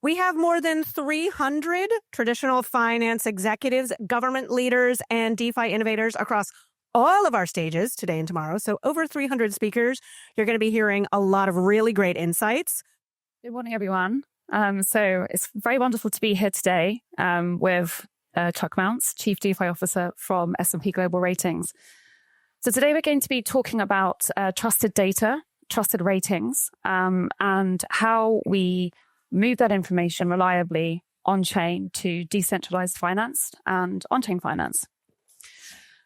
We have more than 300 traditional finance executives, government leaders, and DeFi innovators across all of our stages today and tomorrow. So over 300 speakers. You're going to be hearing a lot of really great insights. Good morning, everyone. So it's very wonderful to be here today with Chuck Mounts, Chief DeFi Officer from S&P Global Ratings. So today we're going to be talking about trusted data, trusted ratings, and how we move that information reliably on-chain to decentralized finance and on-chain finance.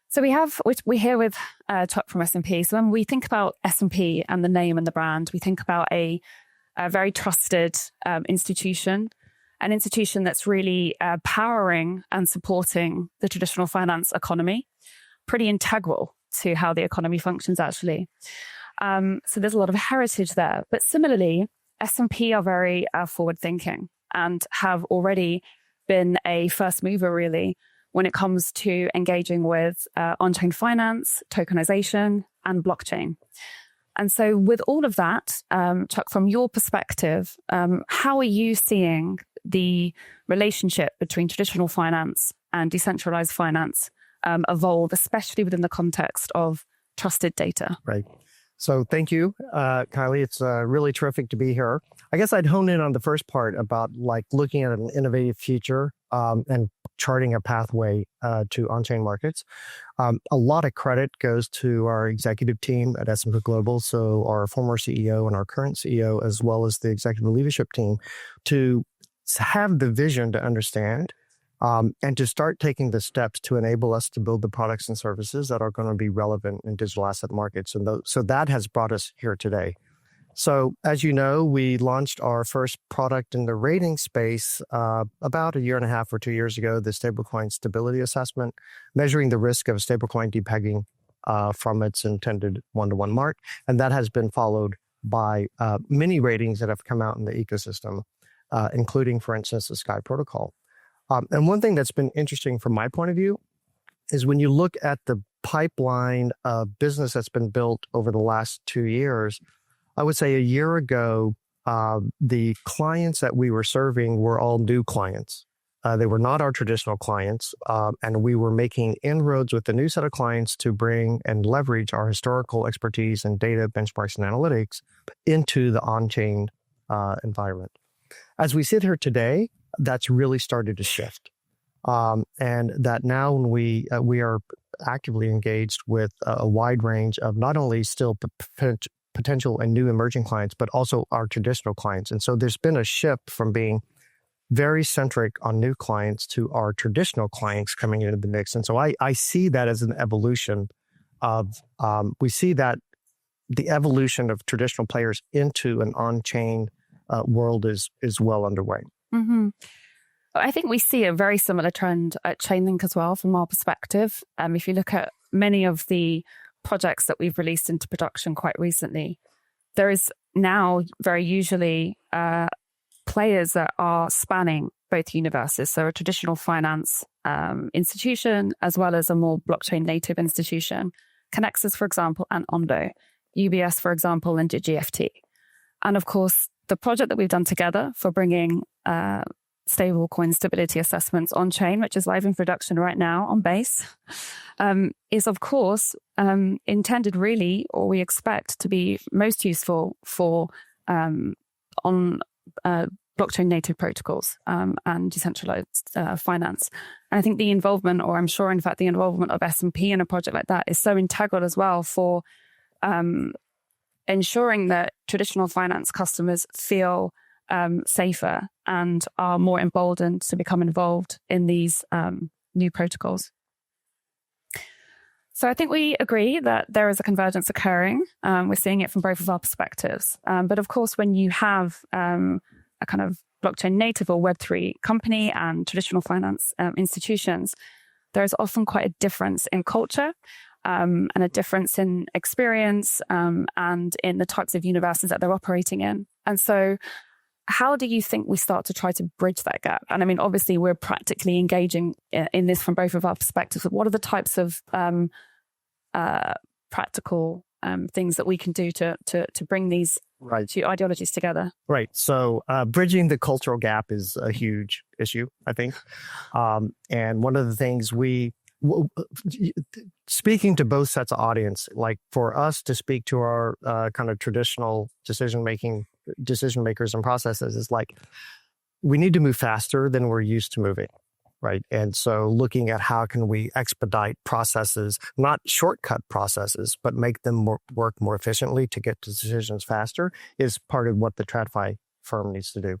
So we're here with Chuck from S&P. So when we think about S&P and the name and the brand, we think about a very trusted institution, an institution that's really powering and supporting the traditional finance economy, pretty integral to how the economy functions, actually. So there's a lot of heritage there. But similarly, S&P are very forward-thinking and have already been a first mover, really, when it comes to engaging with on-chain finance, tokenization, and blockchain. And so with all of that, Chuck, from your perspective, how are you seeing the relationship between traditional finance and decentralized finance evolve, especially within the context of trusted data? Right. So thank you, Kylie. It's really terrific to be here. I guess I'd hone in on the first part about looking at an innovative future and charting a pathway to on-chain markets. A lot of credit goes to our executive team at S&P Global, so our former CEO and our current CEO, as well as the executive leadership team, to have the vision to understand and to start taking the steps to enable us to build the products and services that are going to be relevant in digital asset markets. And so that has brought us here today. So as you know, we launched our first product in the rating space about a year and a half or 2 years ago, the Stablecoin Stability Assessment, measuring the risk of stablecoin depegging from its intended one-to-one mark. And that has been followed by many ratings that have come out in the ecosystem, including, for instance, the Sky Protocol. And one thing that's been interesting from my point of view is when you look at the pipeline of business that's been built over the last 2 years, I would say a year ago, the clients that we were serving were all new clients. They were not our traditional clients, and we were making inroads with a new set of clients to bring and leverage our historical expertise in data, benchmarks, and analytics into the on-chain environment. As we sit here today, that's really started to shift. And that now when we are actively engaged with a wide range of not only still potential and new emerging clients, but also our traditional clients. And so there's been a shift from being very centric on new clients to our traditional clients coming into the mix. And so I see that as an evolution of, we see that the evolution of traditional players into an on-chain world is well underway. Mm-hmm. I think we see a very similar trend at Chainlink as well from our perspective. If you look at many of the projects that we've released into production quite recently, there is now very usually players that are spanning both universes. So a traditional finance institution, as well as a more blockchain native institution, Connexus, for example, and Ondo, UBS, for example, and GFT. And of course, the project that we've done together for bringing stablecoin stability assessments on chain, which is live in production right now on Base, is of course intended really, or we expect to be most useful for on blockchain native protocols and decentralized finance. And I think the involvement, or I'm sure in fact the involvement of S&P in a project like that is so integral as well for ensuring that traditional finance customers feel safer and are more emboldened to become involved in these new protocols. So I think we agree that there is a convergence occurring. We're seeing it from both of our perspectives. But of course, when you have a kind of blockchain native or Web3 company and traditional finance institutions, there is often quite a difference in culture and a difference in experience and in the types of universes that they're operating in. And so how do you think we start to try to bridge that gap? And I mean, obviously, we're practically engaging in this from both of our perspectives. What are the types of practical things that we can do to bring these Right. two ideologies together. Right. So bridging the cultural gap is a huge issue, I think. And one of the things speaking to both sets of audience, like for us to speak to our kind of traditional decision makers and processes is like, we need to move faster than we're used to moving. Right. And so looking at how can we expedite processes, not shortcut processes, but make them work more efficiently to get to decisions faster is part of what the TradFi firm needs to do.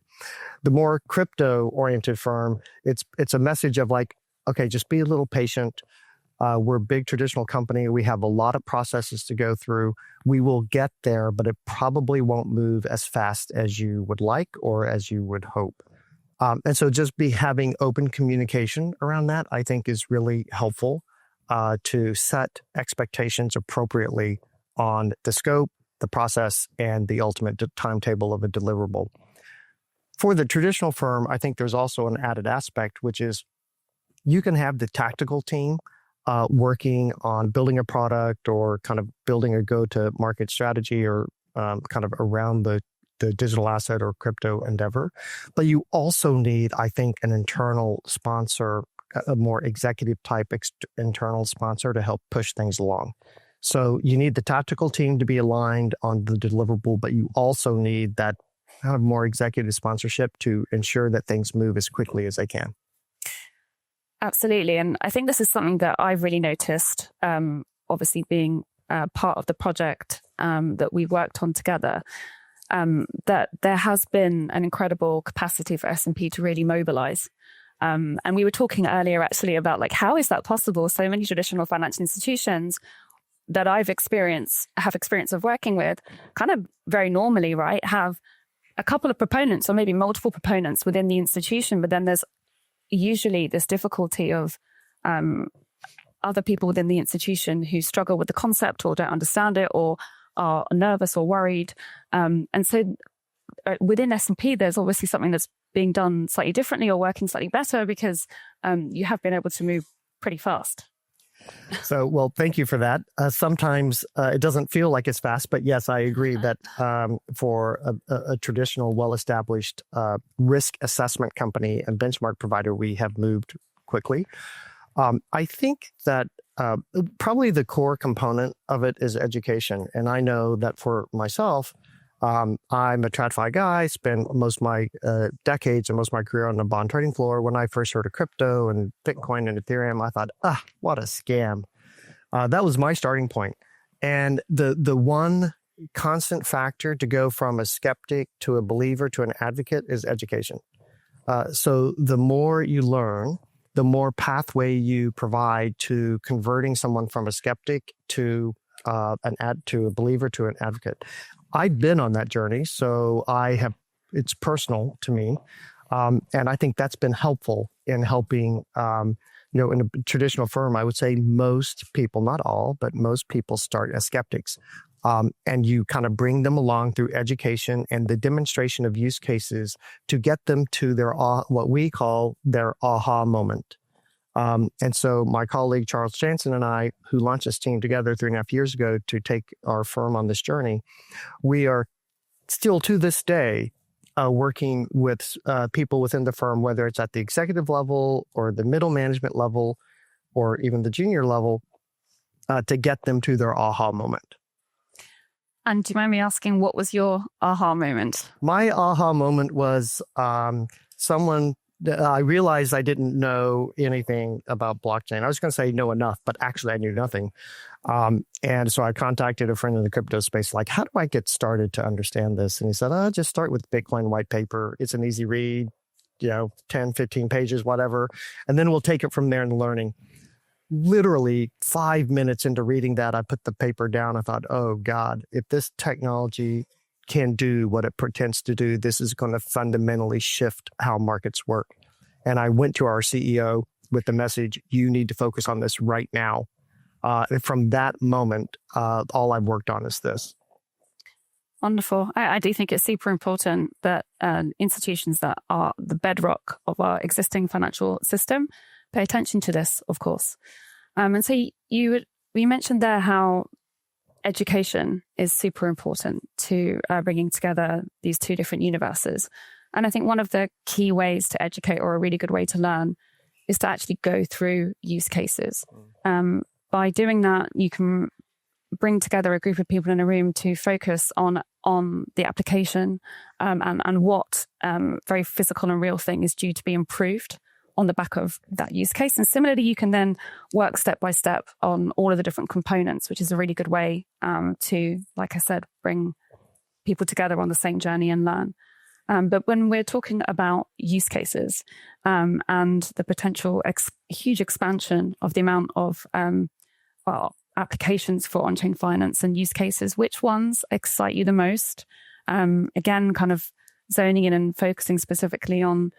The more crypto oriented firm, it's a message of like, okay, just be a little patient. We're a big traditional company. We have a lot of processes to go through. We will get there, but it probably won't move as fast as you would like or as you would hope. And so just having open communication around that, I think is really helpful to set expectations appropriately on the scope, the process, and the ultimate timetable of a deliverable. For the traditional firm, I think there's also an added aspect, which is you can have the tactical team working on building a product or kind of building a go-to-market strategy or kind of around the digital asset or crypto endeavor. But you also need, I think, an internal sponsor, a more executive type internal sponsor to help push things along. So you need the tactical team to be aligned on the deliverable, but you also need that kind of more executive sponsorship to ensure that things move as quickly as they can. Absolutely. And I think this is something that I've really noticed, obviously being part of the project that we worked on together. That there has been an incredible capacity for S&P to really mobilize. And we were talking earlier actually about like, how is that possible? So many traditional financial institutions that have experience of working with kind of very normally, right, have a couple of proponents or maybe multiple proponents within the institution, but then there's usually this difficulty of other people within the institution who struggle with the concept or don't understand it or are nervous or worried. And so within S&P, there's obviously something that's being done slightly differently or working slightly better because you have been able to move pretty fast. So, well, thank you for that. Sometimes it doesn't feel like it's fast, but yes, I agree that for a traditional, well-established risk assessment company and benchmark provider, we have moved quickly. I think that probably the core component of it is education. And I know that for myself, I'm a TradFi guy, spent most of my decades and most of my career on the bond trading floor. When I first heard of crypto and Bitcoin and Ethereum, I thought, what a scam. That was my starting point. And the one constant factor to go from a skeptic to a believer to an advocate is education. So the more you learn, the more pathway you provide to converting someone from a skeptic to a believer to an advocate. I've been on that journey, so it's personal to me. And I think that's been helpful in helping, in a traditional firm, I would say most people, not all, but most people start as skeptics. And you kind of bring them along through education and the demonstration of use cases to get them to their what we call their aha moment. And so my colleague Charles Jansen and I, who launched this team together 3.5 years ago to take our firm on this journey, we are still to this day working with people within the firm, whether it's at the executive level or the middle management level or even the junior level, to get them to their aha moment. And do you mind me asking, what was your aha moment? My aha moment was I realized I didn't know anything about blockchain. I was going to say know enough, but actually I knew nothing. And so I contacted a friend in the crypto space, like, how do I get started to understand this? And he said, just start with Bitcoin white paper. It's an easy read, 10, 15 pages, whatever. And then we'll take it from there in learning. Literally 5 minutes into reading that, I put the paper down. I thought, oh God, if this technology can do what it pretends to do, this is going to fundamentally shift how markets work. And I went to our CEO with the message, you need to focus on this right now. From that moment, all I've worked on is this. Wonderful. I do think it's super important that institutions that are the bedrock of our existing financial system pay attention to this, of course. And so you mentioned there how education is super important to bringing together these two different universes. And I think one of the key ways to educate, or a really good way to learn, is to actually go through use cases. By doing that, you can bring together a group of people in a room to focus on the application and what very physical and real thing is due to be improved on the back of that use case. And similarly, you can then work step by step on all of the different components, which is a really good way to, like I said, bring people together on the same journey and learn. But when we're talking about use cases and the potential huge expansion of the amount of applications for on-chain finance and use cases, which ones excite you the most? Again, kind of zoning in and focusing specifically on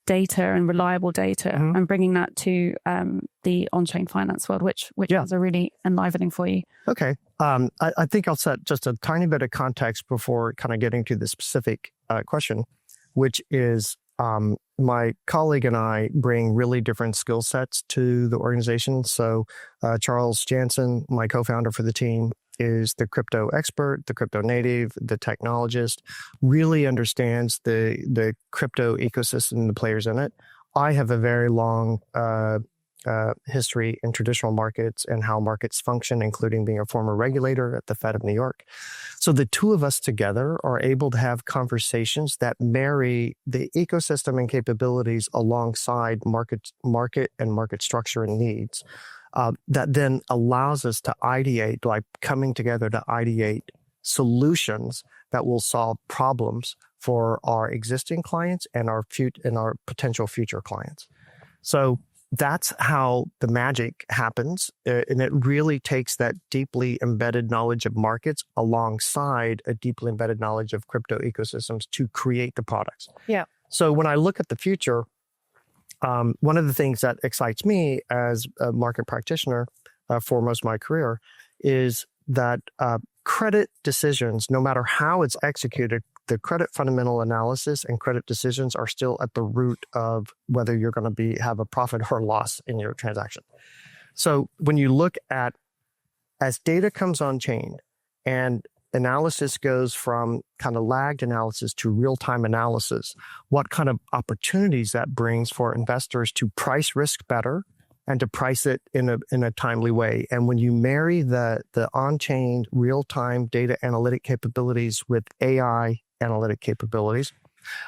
data and reliable data and bringing that to the on-chain finance world, which is really enlivening for you. Okay. I think I'll set just a tiny bit of context before kind of getting to the specific question, which is my colleague and I bring really different skill sets to the organization. So Charles Jansen, my co-founder for the team, is the crypto expert, the crypto native, the technologist, really understands the crypto ecosystem and the players in it. I have a very long history in traditional markets and how markets function, including being a former regulator at the Fed of New York. So the two of us together are able to have conversations that marry the ecosystem and capabilities alongside market and market structure and needs. That then allows us to ideate, like coming together to ideate solutions that will solve problems for our existing clients and our potential future clients. So that's how the magic happens. And it really takes that deeply embedded knowledge of markets alongside a deeply embedded knowledge of crypto ecosystems to create the products. Yeah. So when I look at the future, one of the things that excites me as a market practitioner for most of my career is that credit decisions, no matter how it's executed, the credit fundamental analysis and credit decisions are still at the root of whether you're going to have a profit or loss in your transaction. So when you look at, as data comes on chain and analysis goes from kind of lagged analysis to real-time analysis, what kind of opportunities that brings for investors to price risk better and to price it in a timely way. And when you marry the on-chain real-time data analytic capabilities with AI analytic capabilities,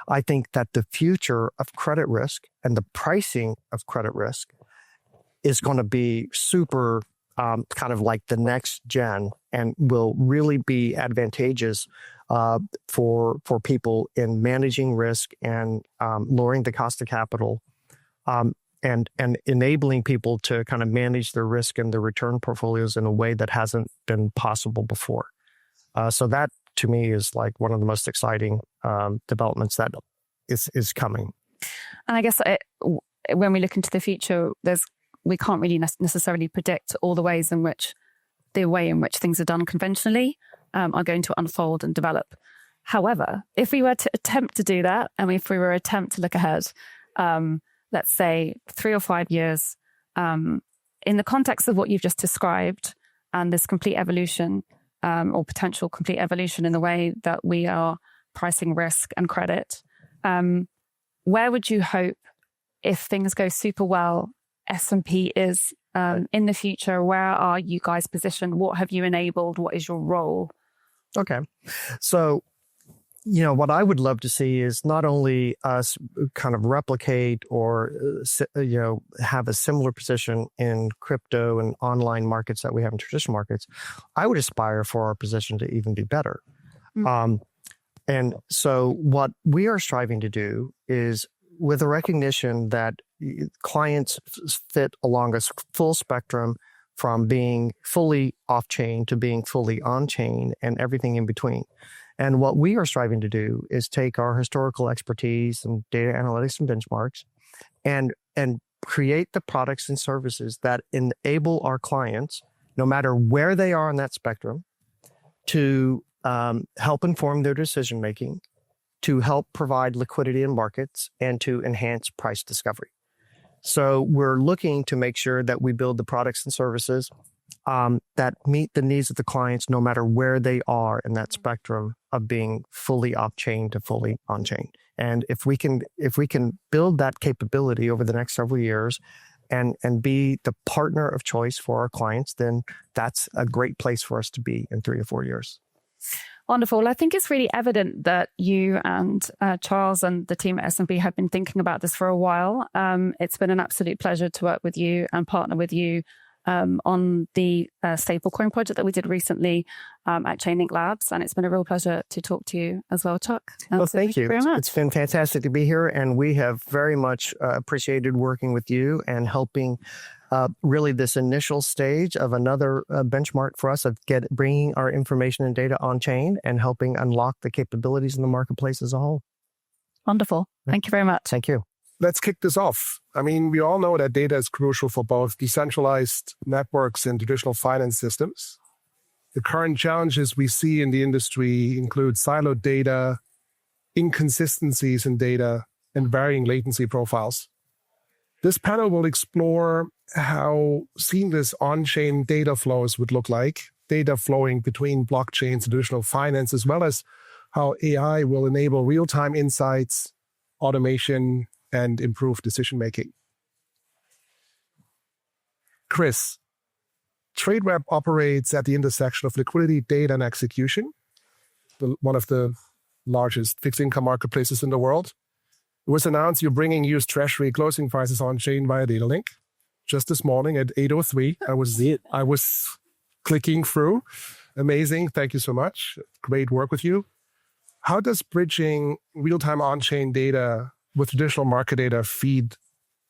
I think that the future of credit risk and the pricing of credit risk is going to be super kind of like the next gen and will really be advantageous for people in managing risk and lowering the cost of capital and enabling people to kind of manage their risk and their return portfolios in a way that hasn't been possible before. So that to me is like one of the most exciting developments that is coming. And I guess when we look into the future, we can't really necessarily predict all the ways in which things are done conventionally are going to unfold and develop. However, if we were to attempt to do that, and if we were to attempt to look ahead, let's say 3 or 5 years, in the context of what you've just described and this complete evolution or potential complete evolution in the way that we are pricing risk and credit, where would you hope, if things go super well, S&P is in the future? Where are you guys positioned? What have you enabled? What is your role? Okay. So, what I would love to see is not only us kind of replicate or, have a similar position in crypto and online markets that we have in traditional markets. I would aspire for our position to even be better. Mm-hmm. And so what we are striving to do is, with a recognition that clients fit along a full spectrum from being fully off-chain to being fully on-chain and everything in between. And what we are striving to do is take our historical expertise and data analytics and benchmarks and create the products and services that enable our clients, no matter where they are on that spectrum, to help inform their decision-making, to help provide liquidity in markets, and to enhance price discovery. So we're looking to make sure that we build the products and services that meet the needs of the clients no matter where they are in that spectrum of being fully off-chain to fully on-chain. And if we can build that capability over the next several years and be the partner of choice for our clients, then that's a great place for us to be in 3 to 4 years. Wonderful. Well, I think it's really evident that you and Charles and the team at S&P have been thinking about this for a while. It's been an absolute pleasure to work with you and partner with you on the stablecoin project that we did recently at Chainlink Labs. And it's been a real pleasure to talk to you as well, Chuck. Well, thank you. It's been fantastic to be here. And we have very much appreciated working with you and helping really this initial stage of another benchmark for us of bringing our information and data on chain and helping unlock the capabilities in the marketplace as a whole. Wonderful. Thank you very much. Thank you. Let's kick this off. I mean, we all know that data is crucial for both decentralized networks and traditional finance systems. The current challenges we see in the industry include siloed data, inconsistencies in data, and varying latency profiles. This panel will explore how seamless on-chain data flows would look like, data flowing between blockchains and traditional finance, as well as how AI will enable real-time insights, automation, and improve decision-making. Chris, TradeWeb operates at the intersection of liquidity, data, and execution, one of the largest fixed income marketplaces in the world. It was announced you're bringing US Treasury closing prices on-chain via data link. Just this morning at 8:03, I was clicking through. Amazing. Thank you so much. Great work with you. How does bridging real-time on-chain data with traditional market data feed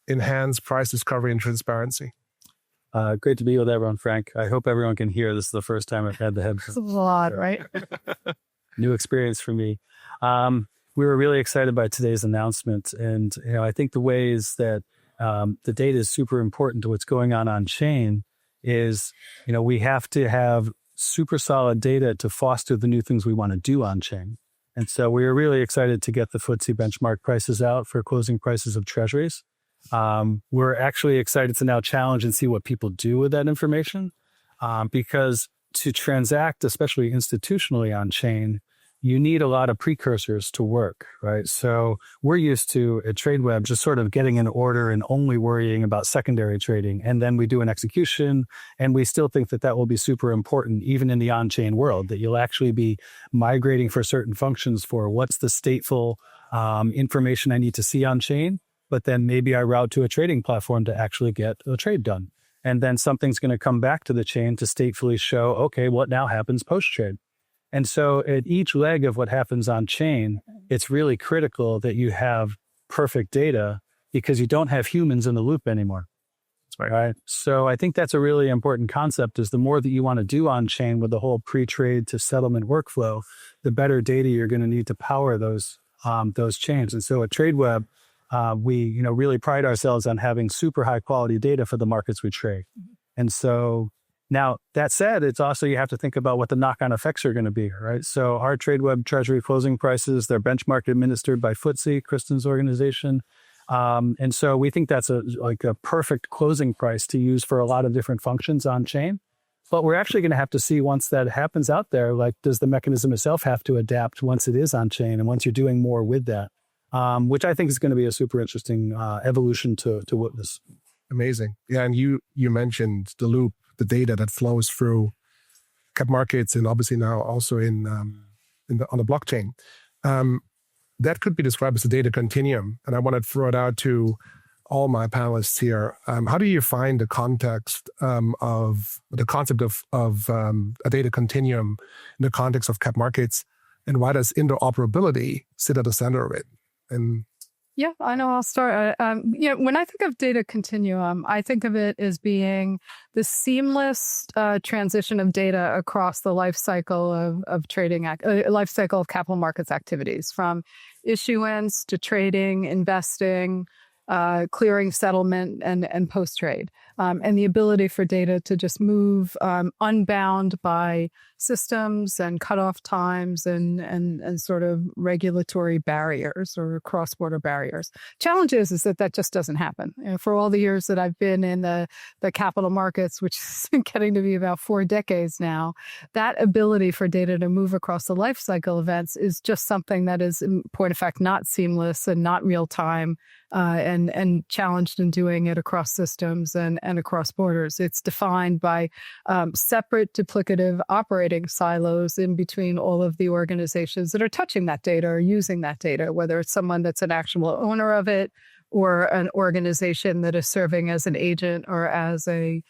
enhanced price discovery and transparency? Great to be with everyone, Frank. I hope everyone can hear. This is the first time I've had the headphones. This is a lot, right? New experience for me. We were really excited by today's announcement. And I think the ways that the data is super important to what's going on chain is, we have to have super solid data to foster the new things we want to do on chain. And so we were really excited to get the FTSE benchmark prices out for closing prices of treasuries. We're actually excited to now challenge and see what people do with that information, because to transact, especially institutionally on chain, you need a lot of precursors to work, right? So we're used to at TradeWeb just sort of getting an order and only worrying about secondary trading. And then we do an execution, and we still think that that will be super important, even in the on-chain world, that you'll actually be migrating for certain functions for what's the stateful information I need to see on chain, but then maybe I route to a trading platform to actually get a trade done. And then something's going to come back to the chain to statefully show, okay, what now happens post-trade? And so at each leg of what happens on chain, it's really critical that you have perfect data because you don't have humans in the loop anymore. That's right. So I think that's a really important concept, is the more that you want to do on chain with the whole pre-trade to settlement workflow, the better data you're going to need to power those chains. And so at TradeWeb, we really pride ourselves on having super high quality data for the markets we trade. And so now, that said, it's also, you have to think about what the knock-on effects are going to be, right? So our TradeWeb Treasury closing prices, they're benchmarked administered by FTSE, Kristen's organization. And so we think that's a perfect closing price to use for a lot of different functions on chain. But we're actually going to have to see, once that happens out there, does the mechanism itself have to adapt once it is on chain and once you're doing more with that, which I think is going to be a super interesting evolution to witness. Amazing. Yeah, and you mentioned the loop, the data that flows through cap markets, and obviously now also on the blockchain. That could be described as a data continuum. And I want to throw it out to all my panelists here. How do you find the context of the concept of a data continuum in the context of cap markets, and why does interoperability sit at the center of it? And yeah, I know. I'll start. When I think of data continuum, I think of it as being the seamless transition of data across the life cycle of trading, life cycle of capital markets activities, from issuance to trading, investing, clearing, settlement, and post-trade. and the ability for data to just move unbound by systems and cutoff times and sort of regulatory barriers or cross-border barriers. Challenge is that just doesn't happen. For all the years that I've been in the capital markets, which is getting to be about 4 decades now, that ability for data to move across the life cycle events is just something that is, in point of fact, not seamless and not real time, and challenged in doing it across systems and across borders. It's defined by separate duplicative operating silos in between all of the organizations that are touching that data or using that data, whether it's someone that's an actual owner of it or an organization that is serving as an agent or as a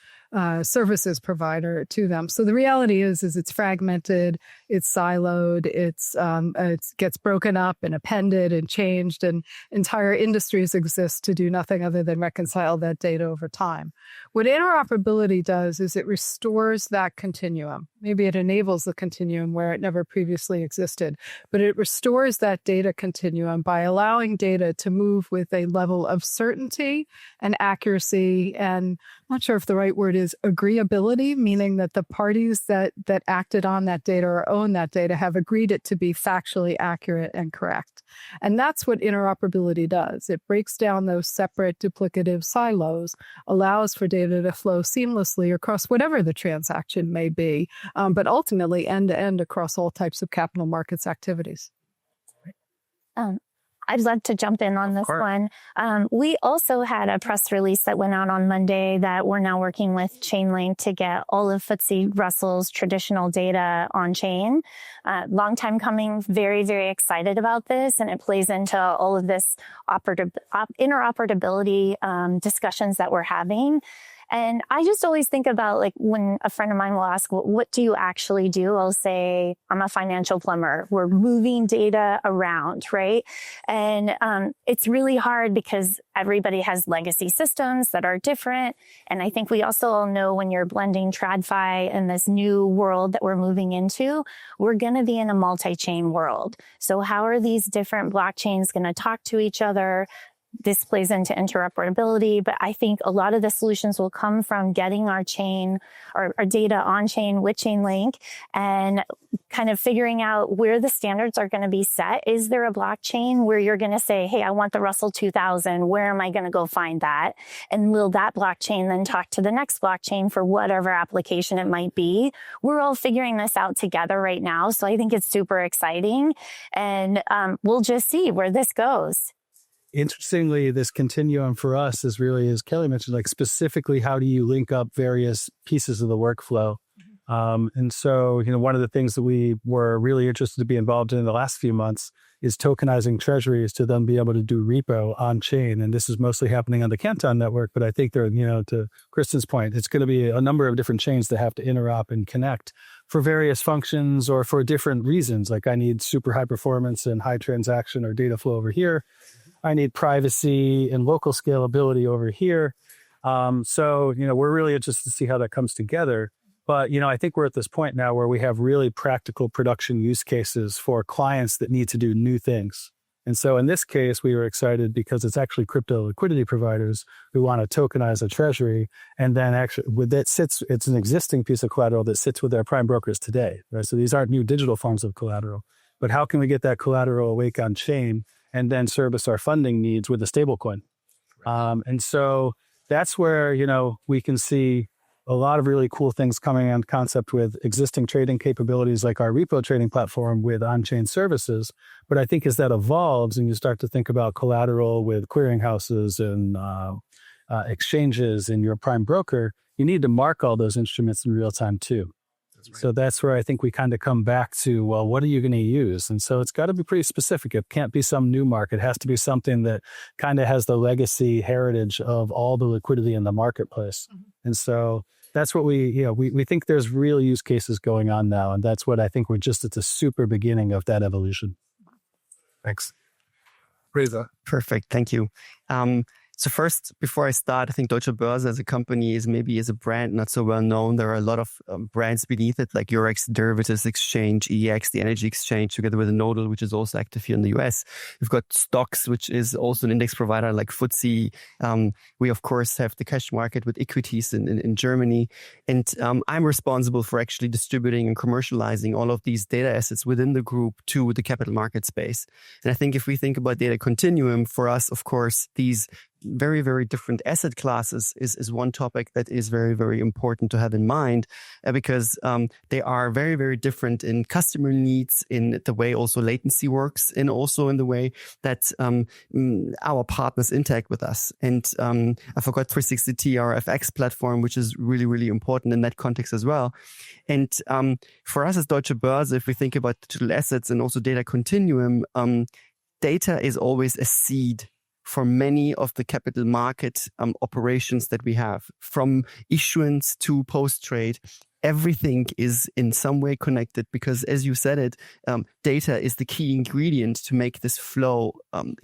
services provider to them. So the reality is it's fragmented, it's siloed, it gets broken up and appended and changed, and entire industries exist to do nothing other than reconcile that data over time. What interoperability does is it restores that continuum. Maybe it enables the continuum where it never previously existed, but it restores that data continuum by allowing data to move with a level of certainty and accuracy, and I'm not sure if the right word is agreeability, meaning that the parties that acted on that data or own that data have agreed it to be factually accurate and correct. And that's what interoperability does. It breaks down those separate duplicative silos, allows for data to flow seamlessly across whatever the transaction may be, but ultimately end-to-end across all types of capital markets activities. I'd love to jump in on this one. We also had a press release that went out on Monday that we're now working with Chainlink to get all of FTSE Russell's traditional data on chain. Long time coming, very, very excited about this. And it plays into all of this interoperability discussions that we're having. And I just always think about, like, when a friend of mine will ask, well, what do you actually do? I'll say, I'm a financial plumber. We're moving data around, right? And it's really hard because everybody has legacy systems that are different. And I think we also all know when you're blending TradFi and this new world that we're moving into, we're going to be in a multi-chain world. So how are these different blockchains going to talk to each other? This plays into interoperability, but I think a lot of the solutions will come from getting our chain or our data on chain with Chainlink and kind of figuring out where the standards are going to be set. Is there a blockchain where you're going to say, hey, I want the Russell 2000. Where am I going to go find that? And will that blockchain then talk to the next blockchain for whatever application it might be? We're all figuring this out together right now. So I think it's super exciting, and we'll just see where this goes. Interestingly, this continuum for us is really, as Kelly mentioned, like specifically, how do you link up various pieces of the workflow? And so, one of the things that we were really interested to be involved in the last few months is tokenizing treasuries to then be able to do repo on chain. And this is mostly happening on the Canton network, but I think there, to Kristen's point, it's going to be a number of different chains that have to interop and connect for various functions or for different reasons. Like, I need super high performance and high transaction or data flow over here. I need privacy and local scalability over here. So, we're really interested to see how that comes together. But, I think we're at this point now where we have really practical production use cases for clients that need to do new things. And so in this case, we were excited because it's actually crypto liquidity providers who want to tokenize a treasury. And then actually it's an existing piece of collateral that sits with their prime brokers today, right? So these aren't new digital forms of collateral, but how can we get that collateral awake on chain and then service our funding needs with a stablecoin? And so that's where, we can see a lot of really cool things coming on concept with existing trading capabilities like our repo trading platform with on-chain services. But I think as that evolves and you start to think about collateral with clearinghouses and exchanges and your prime broker, you need to mark all those instruments in real time too. Right. So that's where I think we kind of come back to, well, what are you going to use? And so it's got to be pretty specific. It can't be some new market. It has to be something that kind of has the legacy heritage of all the liquidity in the marketplace. Mm-hmm. And so that's what we think there's real use cases going on now. And that's what I think we're just at the super beginning of that evolution. Thanks. Reza. Perfect. Thank you. So first, before I start, I think Deutsche Börse as a company is a brand not so well known. There are a lot of brands beneath it, like Eurex Derivatives Exchange, EEX, the Energy Exchange, together with a Nodal, which is also active here in the US. We've got Stocks, which is also an index provider like FTSE. We, of course, have the cash market with equities in Germany. And I'm responsible for actually distributing and commercializing all of these data assets within the group to the capital market space. And I think if we think about data continuum, for us, of course, these very, very different asset classes is one topic that is very, very important to have in mind because they are very, very different in customer needs, in the way also latency works, and also in the way that our partners interact with us. And I forgot 360T, our FX platform, which is really, really important in that context as well. And for us as Deutsche Börse, if we think about digital assets and also data continuum, data is always a seed for many of the capital market operations that we have. From issuance to post-trade, everything is in some way connected because, as you said it, data is the key ingredient to make this flow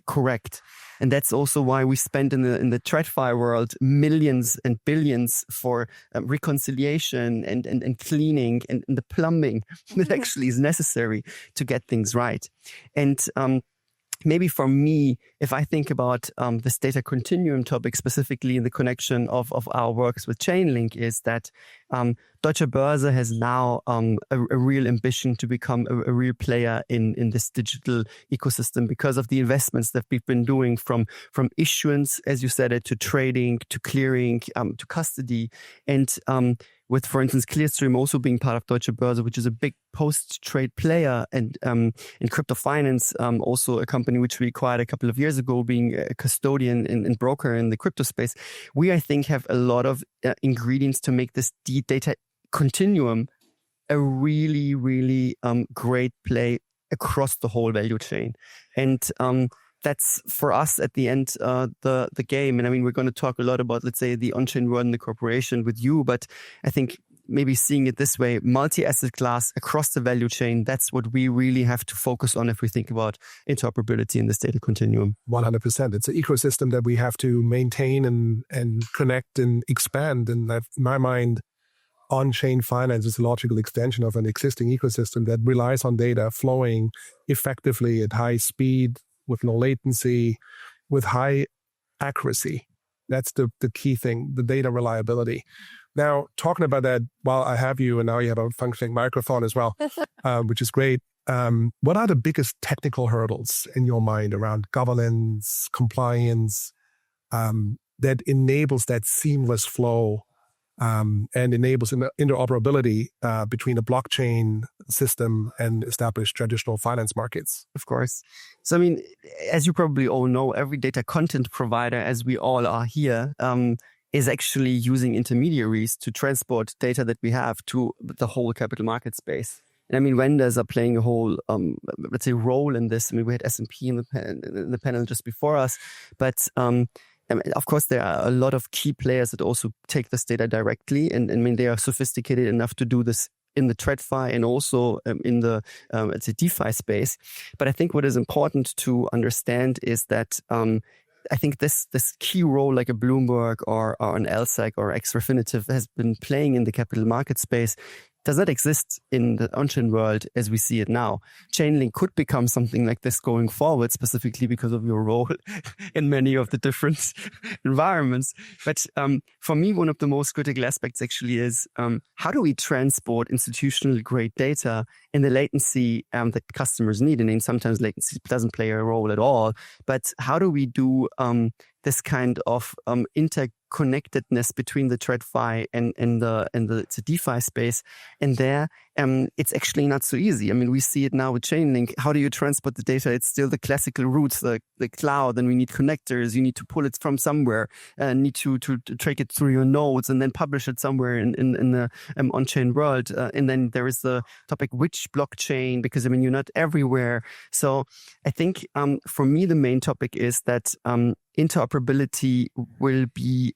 correct. And that's also why we spend in the TradFi world millions and billions for reconciliation and cleaning and the plumbing that actually is necessary to get things right. And maybe for me, if I think about this data continuum topic, specifically in the connection of our works with Chainlink, is that Deutsche Börse has now a real ambition to become a real player in this digital ecosystem because of the investments that we've been doing from issuance, as you said it, to trading, to clearing, to custody. And with, for instance, Clearstream also being part of Deutsche Börse, which is a big post-trade player, and in crypto finance, also a company which we acquired a couple of years ago, being a custodian and broker in the crypto space. We, I think, have a lot of ingredients to make this data continuum a really, really great play across the whole value chain. And that's for us at the end the game. And I mean, we're going to talk a lot about, let's say, the Onchain world and the corporation with you, but I think maybe seeing it this way, multi-asset class across the value chain, that's what we really have to focus on if we think about interoperability in this data continuum. 100%. It's an ecosystem that we have to maintain and connect and expand. And in my mind, on-chain finance is a logical extension of an existing ecosystem that relies on data flowing effectively at high speed, with no latency, with high accuracy. That's the key thing, the data reliability. Now, talking about that, while I have you, and now you have a functioning microphone as well, which is great. What are the biggest technical hurdles in your mind around governance, compliance, that enables that seamless flow and enables interoperability between a blockchain system and established traditional finance markets? Of course. So, I mean, as you probably all know, every data content provider, as we all are here, is actually using intermediaries to transport data that we have to the whole capital market space. And I mean, vendors are playing a whole, let's say, role in this. I mean, we had S&P in the panel just before us, but of course, there are a lot of key players that also take this data directly. And I mean, they are sophisticated enough to do this in the TradFi and also in the, let's say, DeFi space. But I think what is important to understand is that I think this key role, like a Bloomberg or an LSEG or X-Refinitiv has been playing in the capital market space, does not exist in the on-chain world as we see it now. Chainlink could become something like this going forward, specifically because of your role in many of the different environments. But for me, one of the most critical aspects actually is how do we transport institutional grade data in the latency that customers need? And sometimes latency doesn't play a role at all. But how do we do this kind of interconnectedness between the TradFi and the DeFi space? And there, it's actually not so easy. I mean, we see it now with Chainlink. How do you transport the data? It's still the classical routes, the cloud, and we need connectors. You need to pull it from somewhere, need to track it through your nodes, and then publish it somewhere in the on-chain world. And then there is the topic, which blockchain, because I mean, you're not everywhere. So I think for me, the main topic is that interoperability will be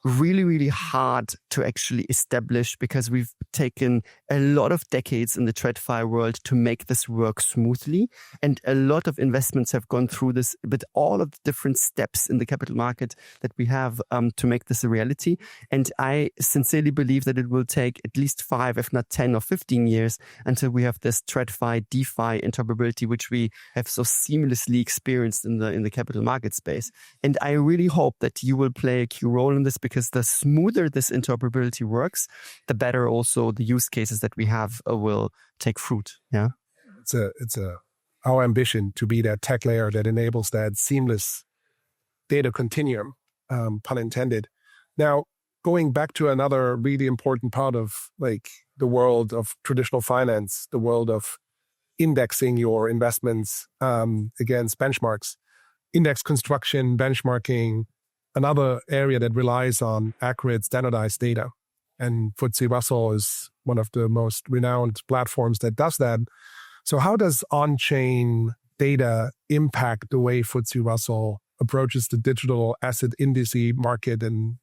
really, really hard to actually establish because we've taken a lot of decades in the TradFi world to make this work smoothly. And a lot of investments have gone through this, but all of the different steps in the capital market that we have to make this a reality. And I sincerely believe that it will take at least 5, if not 10 or 15 years until we have this TradFi, DeFi interoperability, which we have so seamlessly experienced in the capital market space. And I really hope that you will play a key role in this, because the smoother this interoperability works, the better also the use cases that we have will take fruit. Yeah, it's our ambition to be that tech layer that enables that seamless data continuum, pun intended. Now, going back to another really important part of like the world of traditional finance, the world of indexing your investments against benchmarks, index construction, benchmarking, another area that relies on accurate standardized data. And FTSE Russell is one of the most renowned platforms that does that. So how does on-chain data impact the way FTSE Russell approaches the digital asset indice market and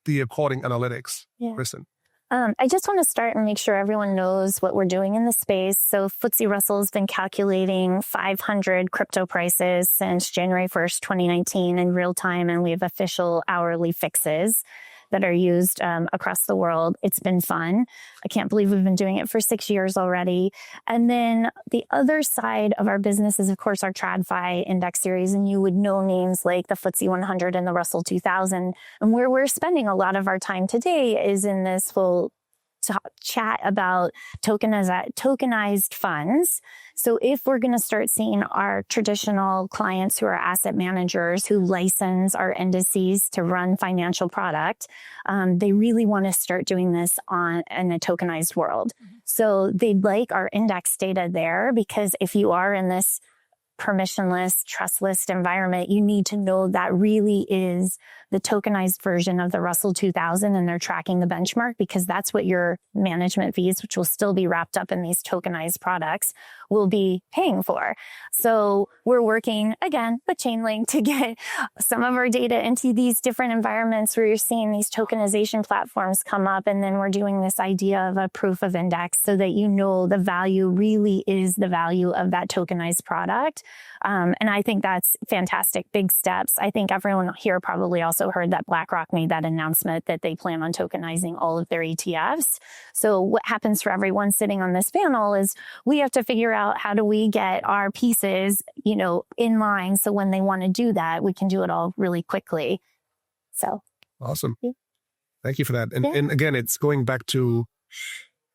the according analytics? Yeah. Kristen. I just want to start and make sure everyone knows what we're doing in the space. So FTSE Russell has been calculating 500 crypto prices since January 1st, 2019 in real time, and we have official hourly fixes that are used across the world. It's been fun. I can't believe we've been doing it for 6 years already. And then the other side of our business is, of course, our TradFi index series. And you would know names like the FTSE 100 and the Russell 2000. And where we're spending a lot of our time today is in this full chat about tokenized funds. So if we're going to start seeing our traditional clients who are asset managers who license our indices to run financial product, they really want to start doing this in a tokenized world. So they'd like our index data there, because if you are in this permissionless, trustless environment, you need to know that really is the tokenized version of the Russell 2000, and they're tracking the benchmark, because that's what your management fees, which will still be wrapped up in these tokenized products, will be paying for. So we're working again with Chainlink to get some of our data into these different environments where you're seeing these tokenization platforms come up. And then we're doing this idea of a proof of index so that you know the value really is the value of that tokenized product. And I think that's fantastic. Big steps. I think everyone here probably also heard that BlackRock made that announcement that they plan on tokenizing all of their ETFs. So what happens for everyone sitting on this panel is we have to figure out how do we get our pieces, in line. So when they want to do that, we can do it all really quickly. So. Awesome. Yeah. Thank you for that. And again, it's going back to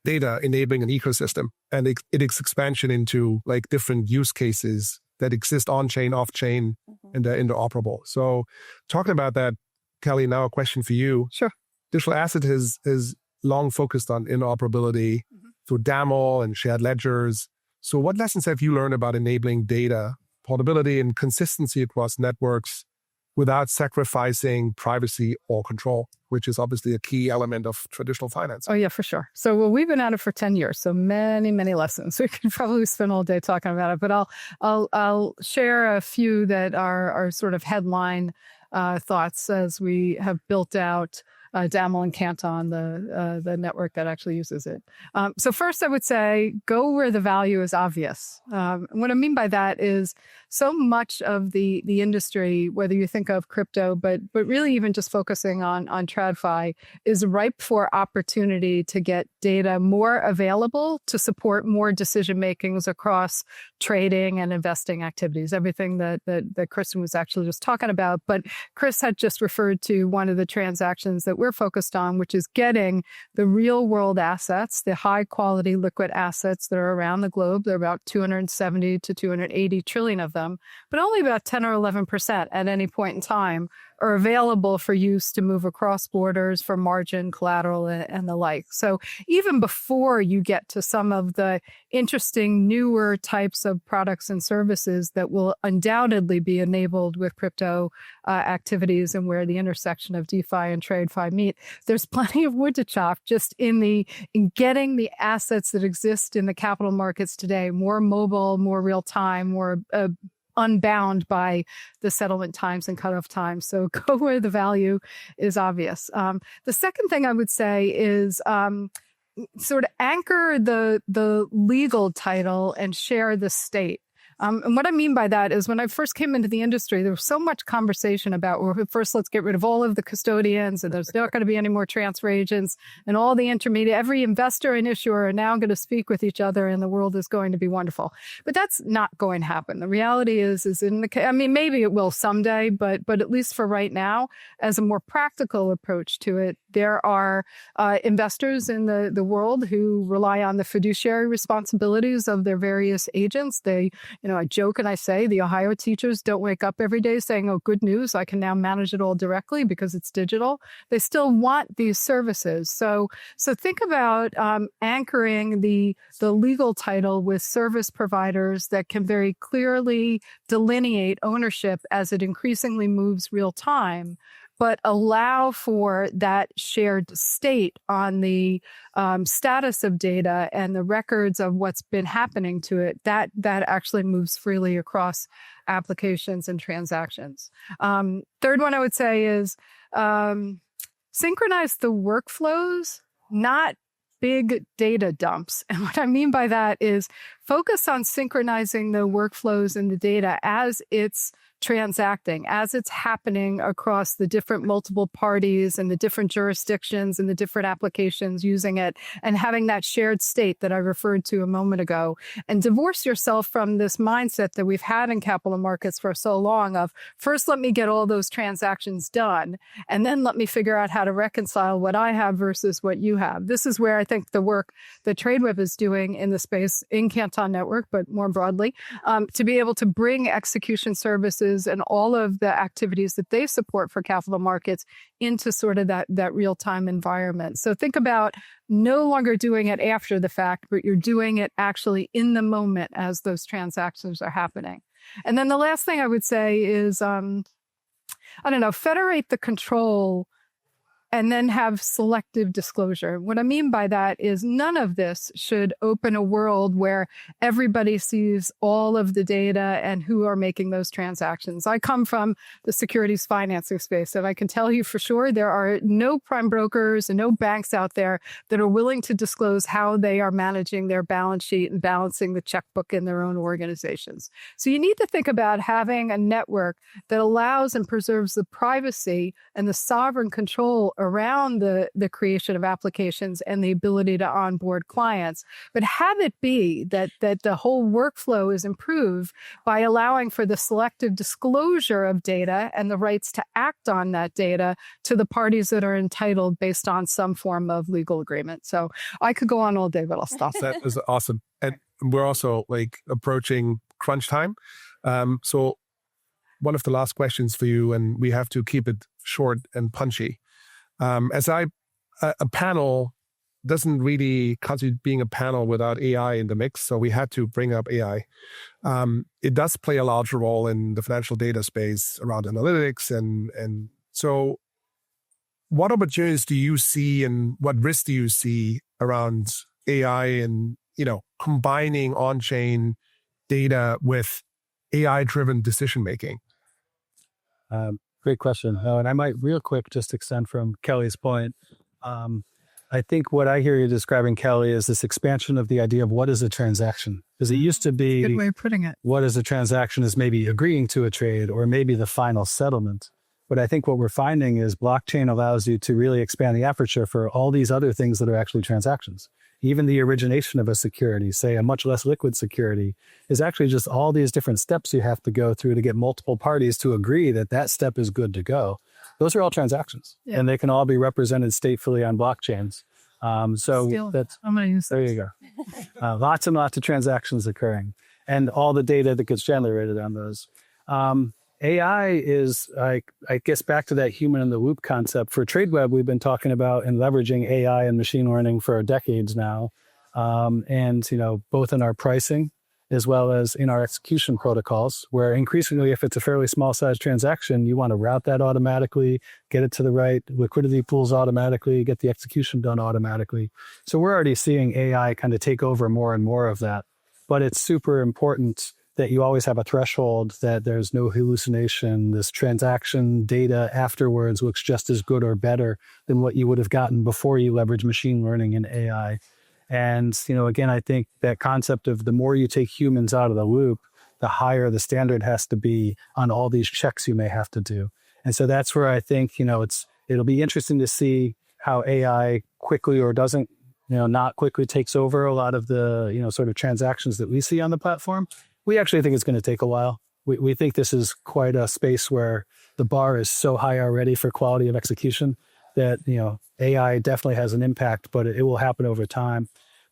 data enabling an ecosystem and its expansion into like different use cases that exist on-chain, off-chain, and they're interoperable. So talking about that, Kelly, now a question for you. Sure. Digital asset has long focused on interoperability through DAML and shared ledgers. So what lessons have you learned about enabling data portability and consistency across networks without sacrificing privacy or control, which is obviously a key element of traditional finance? Oh, yeah, for sure. So we've been at it for 10 years. So many, many lessons. We can probably spend all day talking about it, but I'll share a few that are sort of headline thoughts as we have built out DAML and Canton, the network that actually uses it. So first, I would say go where the value is obvious. What I mean by that is so much of the industry, whether you think of crypto, but really even just focusing on TradFi, is ripe for opportunity to get data more available to support more decision makings across trading and investing activities. Everything that Kristen was actually just talking about, but Chris had just referred to one of the transactions that we're focused on, which is getting the real world assets, the high quality liquid assets that are around the globe. There are about 270 to 280 trillion of them, but only about 10 or 11% at any point in time are available for use to move across borders for margin, collateral, and the like. So even before you get to some of the interesting newer types of products and services that will undoubtedly be enabled with crypto activities and where the intersection of DeFi and TradeFi meet, there's plenty of wood to chop just in getting the assets that exist in the capital markets today more mobile, more real time, more unbound by the settlement times and cutoff times. So go where the value is obvious. The second thing I would say is sort of anchor the legal title and share the state. And what I mean by that is when I first came into the industry, there was so much conversation about, well, first, let's get rid of all of the custodians, and there's not going to be any more transfer agents, and all the intermediate, every investor and issuer are now going to speak with each other, and the world is going to be wonderful. But that's not going to happen. The reality is I mean, maybe it will someday, but at least for right now, as a more practical approach to it, there are investors in the world who rely on the fiduciary responsibilities of their various agents. I joke and I say the Ohio teachers don't wake up every day saying, oh, good news, I can now manage it all directly because it's digital. They still want these services. So think about anchoring the legal title with service providers that can very clearly delineate ownership as it increasingly moves real time, but allow for that shared state on the status of data and the records of what's been happening to it. That actually moves freely across applications and transactions. Third one I would say is synchronize the workflows, not big data dumps. And what I mean by that is focus on synchronizing the workflows and the data as it's transacting, as it's happening across the different multiple parties and the different jurisdictions and the different applications using it, and having that shared state that I referred to a moment ago. And divorce yourself from this mindset that we've had in capital markets for so long of, first, let me get all those transactions done, and then let me figure out how to reconcile what I have versus what you have. This is where I think the work that TradeWeb is doing in the space in Canton Network, but more broadly, to be able to bring execution services and all of the activities that they support for capital markets into sort of that real-time environment. So think about no longer doing it after the fact, but you're doing it actually in the moment as those transactions are happening. And then the last thing I would say is, federate the control and then have selective disclosure. What I mean by that is none of this should open a world where everybody sees all of the data and who are making those transactions. I come from the securities financing space, and I can tell you for sure there are no prime brokers and no banks out there that are willing to disclose how they are managing their balance sheet and balancing the checkbook in their own organizations. So you need to think about having a network that allows and preserves the privacy and the sovereign control around the creation of applications and the ability to onboard clients, but have it be that the whole workflow is improved by allowing for the selective disclosure of data and the rights to act on that data to the parties that are entitled based on some form of legal agreement. So I could go on all day, but I'll stop. That is awesome. And we're also approaching crunch time. So one of the last questions for you, and we have to keep it short and punchy. A panel doesn't really constitute being a panel without AI in the mix, so we had to bring up AI. It does play a larger role in the financial data space around analytics, and so what opportunities do you see and what risks do you see around AI and combining on-chain data with AI-driven decision making? Great question. And I might real quick just extend from Kelly's point. I think what I hear you describing, Kelly, is this expansion of the idea of what is a transaction. Because it used to be, good way of putting it. What is a transaction is maybe agreeing to a trade or maybe the final settlement. But I think what we're finding is blockchain allows you to really expand the aperture for all these other things that are actually transactions. Even the origination of a security, say a much less liquid security, is actually just all these different steps you have to go through to get multiple parties to agree that that step is good to go. Those are all transactions, and they can all be represented statefully on blockchains. I'm going to use there you go. Lots and lots of transactions occurring, and all the data that gets generated on those. AI is, I guess, back to that human in the loop concept. For TradeWeb, we've been talking about and leveraging AI and machine learning for decades now. And, both in our pricing as well as in our execution protocols, where increasingly, if it's a fairly small size transaction, you want to route that automatically, get it to the right liquidity pools automatically, get the execution done automatically. So we're already seeing AI kind of take over more and more of that. But it's super important that you always have a threshold, that there's no hallucination. This transaction data afterwards looks just as good or better than what you would have gotten before you leverage machine learning and AI. And, again, I think that concept of the more you take humans out of the loop, the higher the standard has to be on all these checks you may have to do. And so that's where I think, it'll be interesting to see how AI quickly or doesn't, not quickly takes over a lot of the, sort of transactions that we see on the platform. We actually think it's going to take a while. We think this is quite a space where the bar is so high already for quality of execution that, AI definitely has an impact, but it will happen over time.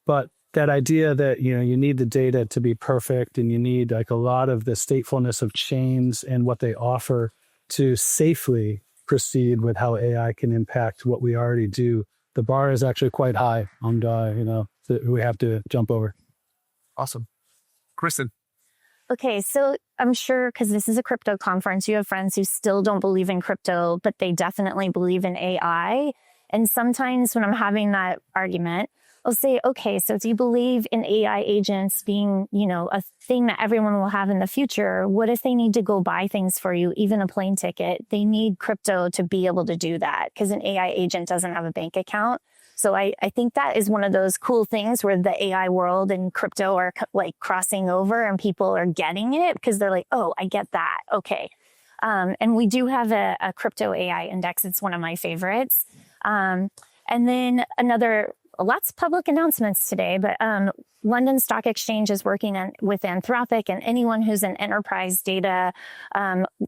But that idea that, you need the data to be perfect, and you need like a lot of the statefulness of chains and what they offer to safely proceed with how AI can impact what we already do. The bar is actually quite high, and, that we have to jump over. Awesome. Kristen. Okay, so I'm sure, because this is a crypto conference, you have friends who still don't believe in crypto, but they definitely believe in AI. And sometimes when I'm having that argument, I'll say, okay, so do you believe in AI agents being, a thing that everyone will have in the future? What if they need to go buy things for you, even a plane ticket? They need crypto to be able to do that, because an AI agent doesn't have a bank account. So I think that is one of those cool things where the AI world and crypto are like crossing over, and people are getting it because they're like, oh, I get that. Okay. And we do have a crypto AI index. It's one of my favorites. And then lots of public announcements today, but London Stock Exchange is working with Anthropic, and anyone who's an enterprise data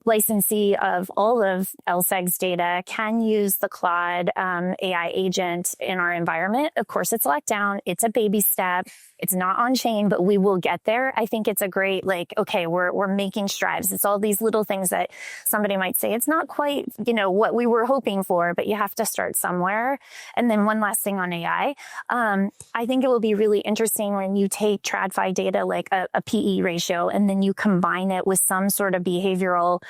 licensee of all of LSEG's data can use the Claude AI agent in our environment. Of course, it's locked down. It's a baby step. It's not on chain, but we will get there. I think it's a great, okay, we're making strides. It's all these little things that somebody might say, it's not quite, what we were hoping for, but you have to start somewhere. And then one last thing on AI. I think it will be really interesting when you take TradFi data, like a PE ratio, and then you combine it with some sort of behavioral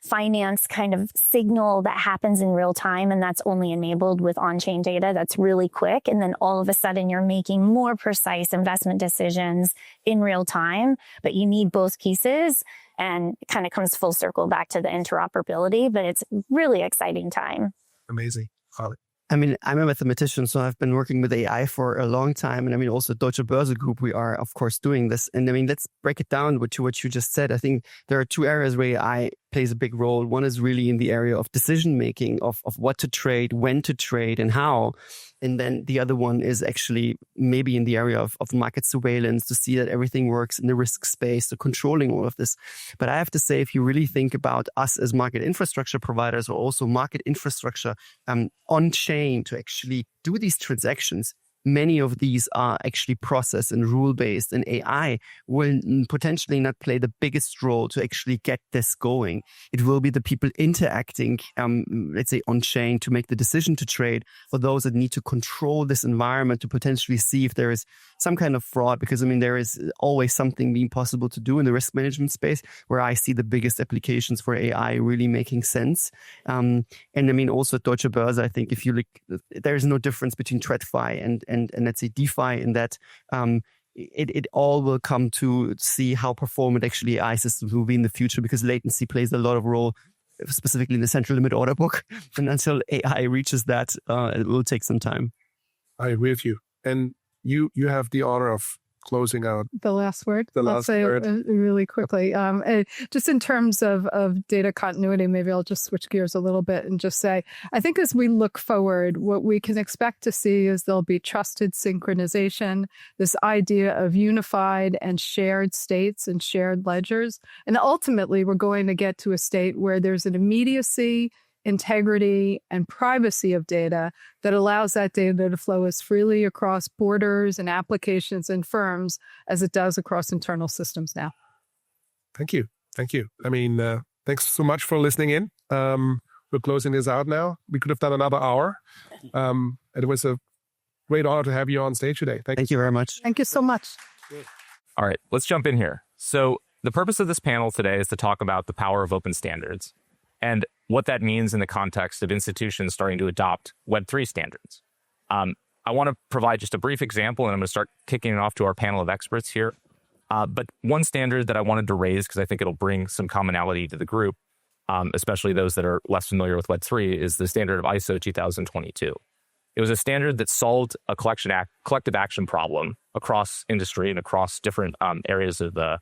finance kind of signal that happens in real time. And that's only enabled with on-chain data. That's really quick. And then all of a sudden you're making more precise investment decisions in real time, but you need both pieces, and it kind of comes full circle back to the interoperability, but it's really exciting time. Amazing. Holly. I'm a mathematician, so I've been working with AI for a long time. And also Deutsche Börse Group, we are, of course, doing this. And let's break it down to what you just said. I think there are two areas where AI plays a big role. One is really in the area of decision-making, of what to trade, when to trade, and how. And then the other one is actually maybe in the area of market surveillance, to see that everything works in the risk space, so controlling all of this. But I have to say, if you really think about us as market infrastructure providers, or also market infrastructure on chain to actually do these transactions, many of these are actually process and rule-based, and AI will potentially not play the biggest role to actually get this going. It will be the people interacting, let's say, on chain to make the decision to trade, for those that need to control this environment to potentially see if there is some kind of fraud, because there is always something being possible to do in the risk management space, where I see the biggest applications for AI really making sense. And also at Deutsche Börse, I think if you look, there is no difference between TradFi and let's say DeFi, in that it all will come to see how performant actually AI systems will be in the future, because latency plays a lot of role, specifically in the central limit order book. And until AI reaches that, it will take some time. I agree with you. And you have the honor of closing out. The last word. I'll say really quickly. Just in terms of data continuity, maybe I'll just switch gears a little bit and just say, I think as we look forward, what we can expect to see is there'll be trusted synchronization, this idea of unified and shared states and shared ledgers. And ultimately, we're going to get to a state where there's an immediacy, integrity, and privacy of data that allows that data to flow as freely across borders and applications and firms as it does across internal systems now. Thank you. Thanks so much for listening in. We're closing this out now. We could have done another hour. It was a great honor to have you on stage today. Thank you very much. Thank you so much. All right, let's jump in here. So the purpose of this panel today is to talk about the power of open standards and what that means in the context of institutions starting to adopt Web3 standards. I want to provide just a brief example, and I'm going to start kicking it off to our panel of experts here. But one standard that I wanted to raise, because I think it'll bring some commonality to the group, especially those that are less familiar with Web3, is the standard of ISO 2022. It was a standard that solved a collective action problem across industry and across different areas of the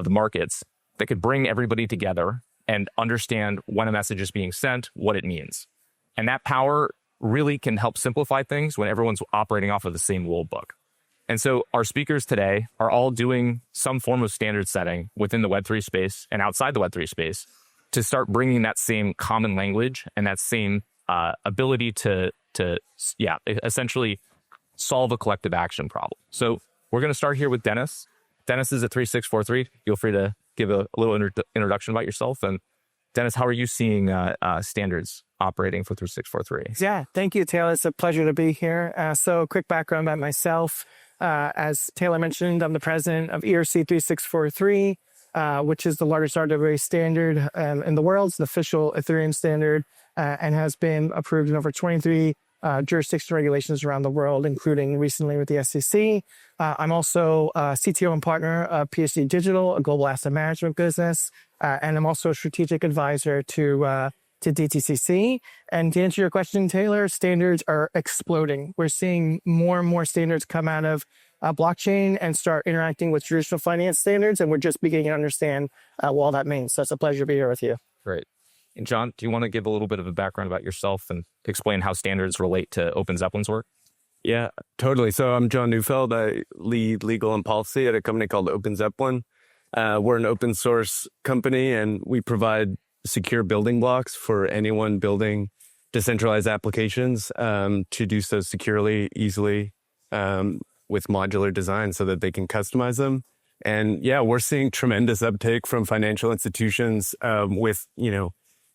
markets that could bring everybody together and understand when a message is being sent, what it means. And that power really can help simplify things when everyone's operating off of the same rule book. And so our speakers today are all doing some form of standard setting within the Web3 space and outside the Web3 space to start bringing that same common language and that same ability to essentially solve a collective action problem. So we're going to start here with Dennis. Dennis is at 3643. Feel free to give a little introduction about yourself. And Dennis, how are you seeing standards operating for 3643? Yeah, thank you, Taylor. It's a pleasure to be here. So quick background about myself. As Taylor mentioned, I'm the president of ERC 3643, which is the largest RWA standard in the world. It's the official Ethereum standard and has been approved in over 23 jurisdiction regulations around the world, including recently with the SEC. I'm also a CTO and partner of PhD Digital, a global asset management business, and I'm also a strategic advisor to DTCC. And to answer your question, Taylor, standards are exploding. We're seeing more and more standards come out of blockchain and start interacting with traditional finance standards, and we're just beginning to understand what all that means. So it's a pleasure to be here with you. Great. And John, do you want to give a little bit of a background about yourself and explain how standards relate to Open Zeppelin's work? Yeah, totally. So I'm John Neufeld. I lead legal and policy at a company called Open Zeppelin. We're an open source company, and we provide secure building blocks for anyone building decentralized applications to do so securely, easily, with modular design so that they can customize them. And yeah, we're seeing tremendous uptake from financial institutions with,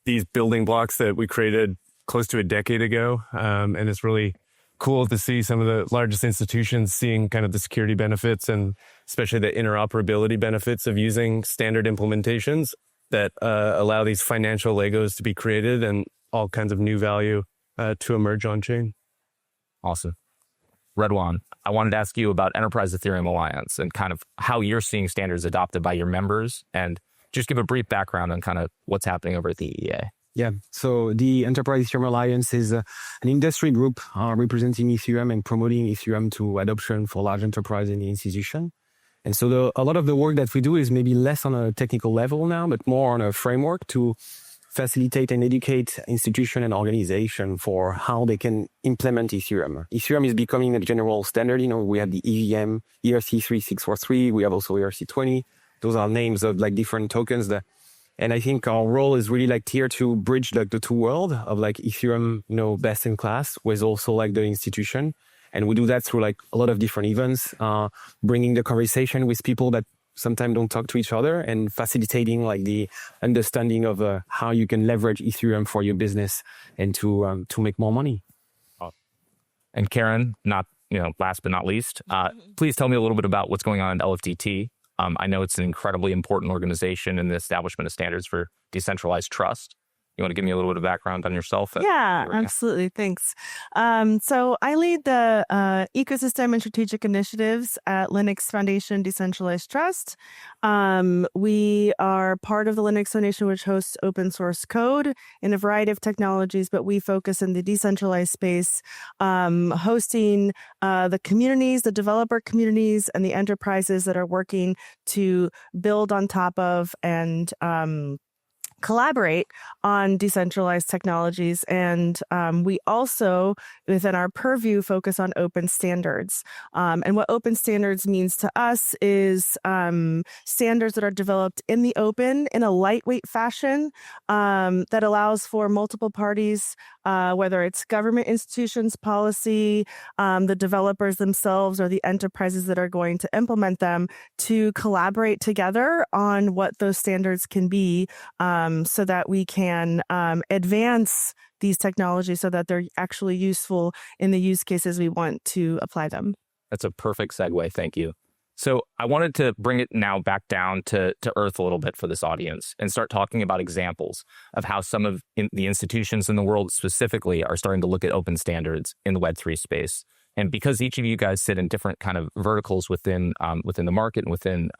these building blocks that we created close to a decade ago. And it's really cool to see some of the largest institutions seeing kind of the security benefits and especially the interoperability benefits of using standard implementations that allow these financial Legos to be created and all kinds of new value to emerge on chain. Awesome. Redwan, I wanted to ask you about Enterprise Ethereum Alliance and kind of how you're seeing standards adopted by your members, and just give a brief background on kind of what's happening over at the EEA. Yeah, so the Enterprise Ethereum Alliance is an industry group representing Ethereum and promoting Ethereum to adoption for large enterprise and institution. And so a lot of the work that we do is maybe less on a technical level now, but more on a framework to facilitate and educate institution and organization for how they can implement Ethereum. Ethereum is becoming a general standard. We have the EVM, ERC 3643. We have also ERC 20. Those are names of different tokens and I think our role is really here to bridge the two worlds of Ethereum, best in class with also the institution. And we do that through a lot of different events, bringing the conversation with people that sometimes don't talk to each other and facilitating the understanding of how you can leverage Ethereum for your business and to make more money. And Karen, last but not least, please tell me a little bit about what's going on in LFDT. I know it's an incredibly important organization in the establishment of standards for decentralized trust. You want to give me a little bit of background on yourself? Yeah, absolutely. Thanks. So I lead the ecosystem and strategic initiatives at Linux Foundation Decentralized Trust. We are part of the Linux Foundation, which hosts open source code in a variety of technologies, but we focus in the decentralized space, hosting the communities, the developer communities, and the enterprises that are working to build on top of and collaborate on decentralized technologies. And we also, within our purview, focus on open standards. And what open standards means to us is standards that are developed in the open in a lightweight fashion that allows for multiple parties, whether it's government institutions, policy, the developers themselves, or the enterprises that are going to implement them, to collaborate together on what those standards can be, so that we can advance these technologies so that they're actually useful in the use cases we want to apply them. That's a perfect segue. Thank you. So I wanted to bring it now back down to earth a little bit for this audience and start talking about examples of how some of the institutions in the world specifically are starting to look at open standards in the Web3 space. And because each of you guys sit in different kind of verticals within the market and within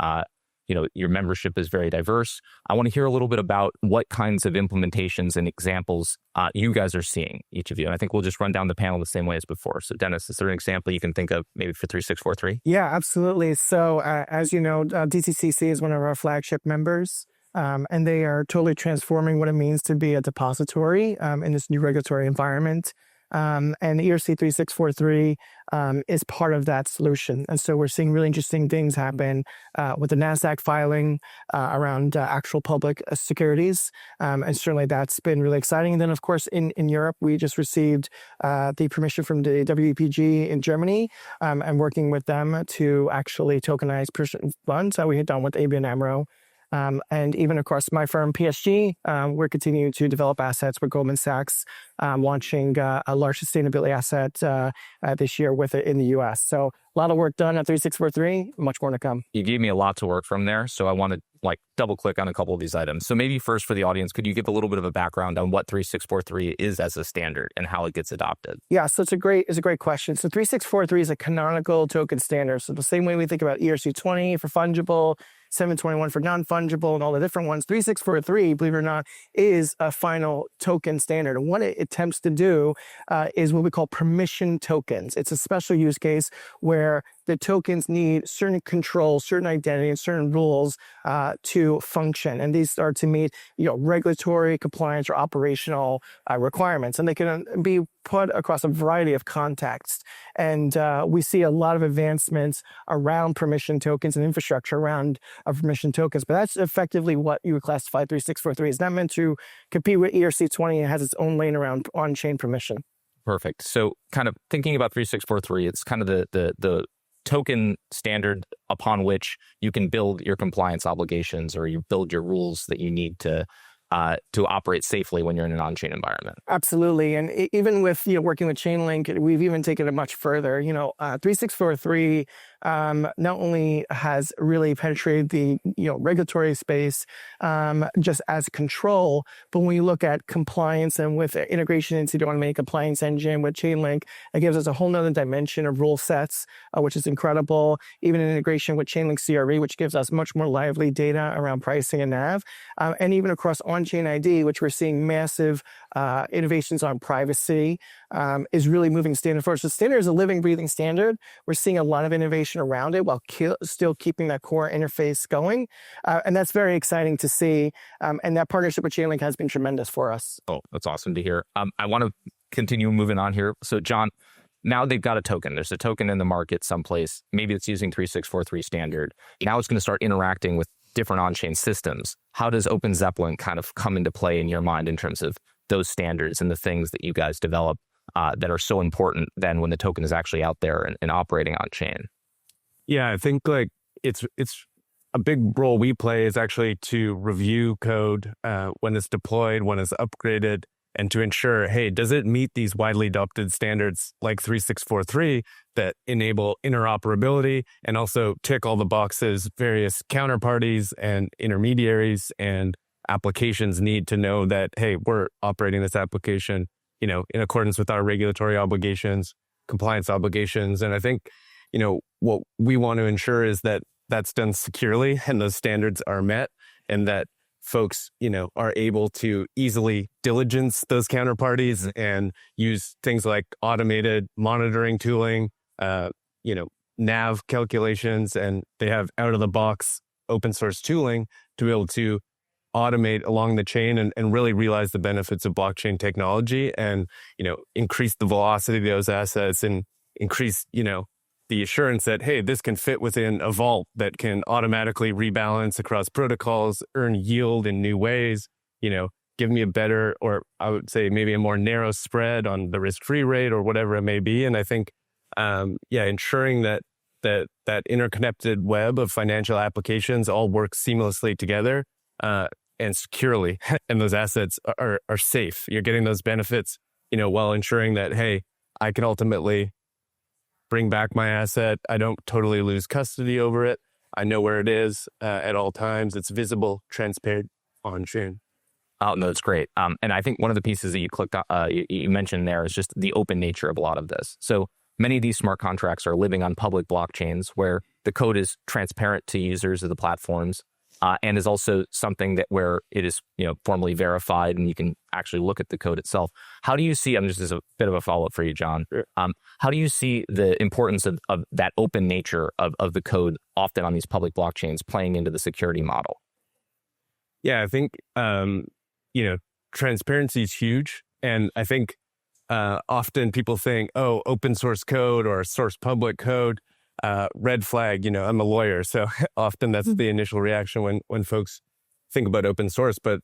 your membership is very diverse, I want to hear a little bit about what kinds of implementations and examples you guys are seeing, each of you. And I think we'll just run down the panel the same way as before. So Dennis, is there an example you can think of maybe for 3643? Yeah, absolutely. So as you know, DTCC is one of our flagship members. And they are totally transforming what it means to be a depository in this new regulatory environment. And ERC 3643 is part of that solution. And so we're seeing really interesting things happen with the NASDAQ filing around actual public securities. And certainly that's been really exciting. And then, of course, in Europe, we just received the permission from the WEPG in Germany and working with them to actually tokenize personal funds. We had done with ABN AMRO. And even across my firm, PSG, we're continuing to develop assets with Goldman Sachs, launching a large sustainability asset this year with it in the US. So a lot of work done at 3643, much more to come. You gave me a lot to work from there, so I want to double click on a couple of these items. So maybe first for the audience, could you give a little bit of a background on what 3643 is as a standard and how it gets adopted? Yeah, so it's a great question. So 3643 is a canonical token standard. So the same way we think about ERC20 for fungible, 721 for non-fungible, and all the different ones, 3643, believe it or not, is a final token standard. And what it attempts to do is what we call permission tokens. It's a special use case where the tokens need certain control, certain identity, and certain rules to function. And these are to meet regulatory, compliance, or operational requirements. And they can be put across a variety of contexts. And we see a lot of advancements around permission tokens and infrastructure around permission tokens. But that's effectively what you would classify 3643. It's not meant to compete with ERC20. It has its own lane around on-chain permission. Perfect. So kind of thinking about 3643, it's kind of the token standard upon which you can build your compliance obligations or you build your rules that you need to operate safely when you're in an on-chain environment. Absolutely. And even with working with Chainlink, we've even taken it much further. 3643 not only has really penetrated the regulatory space just as control, but when you look at compliance and with integration into the automated compliance engine with Chainlink, it gives us a whole nother dimension of rule sets, which is incredible. Even in integration with Chainlink CRE, which gives us much more lively data around pricing and NAV, and even across Onchain ID, which we're seeing massive innovations on privacy, is really moving standard forward. So standard is a living, breathing standard. We're seeing a lot of innovation around it while still keeping that core interface going. And that's very exciting to see. And that partnership with Chainlink has been tremendous for us. Oh, that's awesome to hear. I want to continue moving on here. So John, now they've got a token. There's a token in the market someplace. Maybe it's using 3643 standard. Now it's going to start interacting with different on-chain systems. How does Open Zeppelin kind of come into play in your mind in terms of those standards and the things that you guys develop that are so important then when the token is actually out there and operating on chain? Yeah, I think it's a big role we play is actually to review code when it's deployed, when it's upgraded, and to ensure, hey, does it meet these widely adopted standards like 3643 that enable interoperability and also tick all the boxes various counterparties and intermediaries and applications need to know that, hey, we're operating this application, in accordance with our regulatory obligations, compliance obligations. And I think, what we want to ensure is that that's done securely and those standards are met and that folks, are able to easily diligence those counterparties and use things like automated monitoring tooling, NAV calculations, and they have out of the box open source tooling to be able to automate along the chain and really realize the benefits of blockchain technology and, increase the velocity of those assets and increase, the assurance that, hey, this can fit within a vault that can automatically rebalance across protocols, earn yield in new ways, give me a better, or I would say maybe a more narrow spread on the risk-free rate or whatever it may be. And I think, ensuring that interconnected web of financial applications all work seamlessly together and securely, and those assets are safe. You're getting those benefits, while ensuring that, hey, I can ultimately bring back my asset. I don't totally lose custody over it. I know where it is at all times. It's visible, transparent, on chain. Oh, no, it's great. And I think one of the pieces that you mentioned there is just the open nature of a lot of this. So many of these smart contracts are living on public blockchains where the code is transparent to users of the platforms, and is also something that where it is, formally verified and you can actually look at the code itself. How do you see, just as a bit of a follow-up for you, John, how do you see the importance of that open nature of the code often on these public blockchains playing into the security model? Yeah, I think, transparency is huge. And I think often people think, oh, open source code or source public code, red flag, I'm a lawyer. So often that's the initial reaction when folks think about open source. But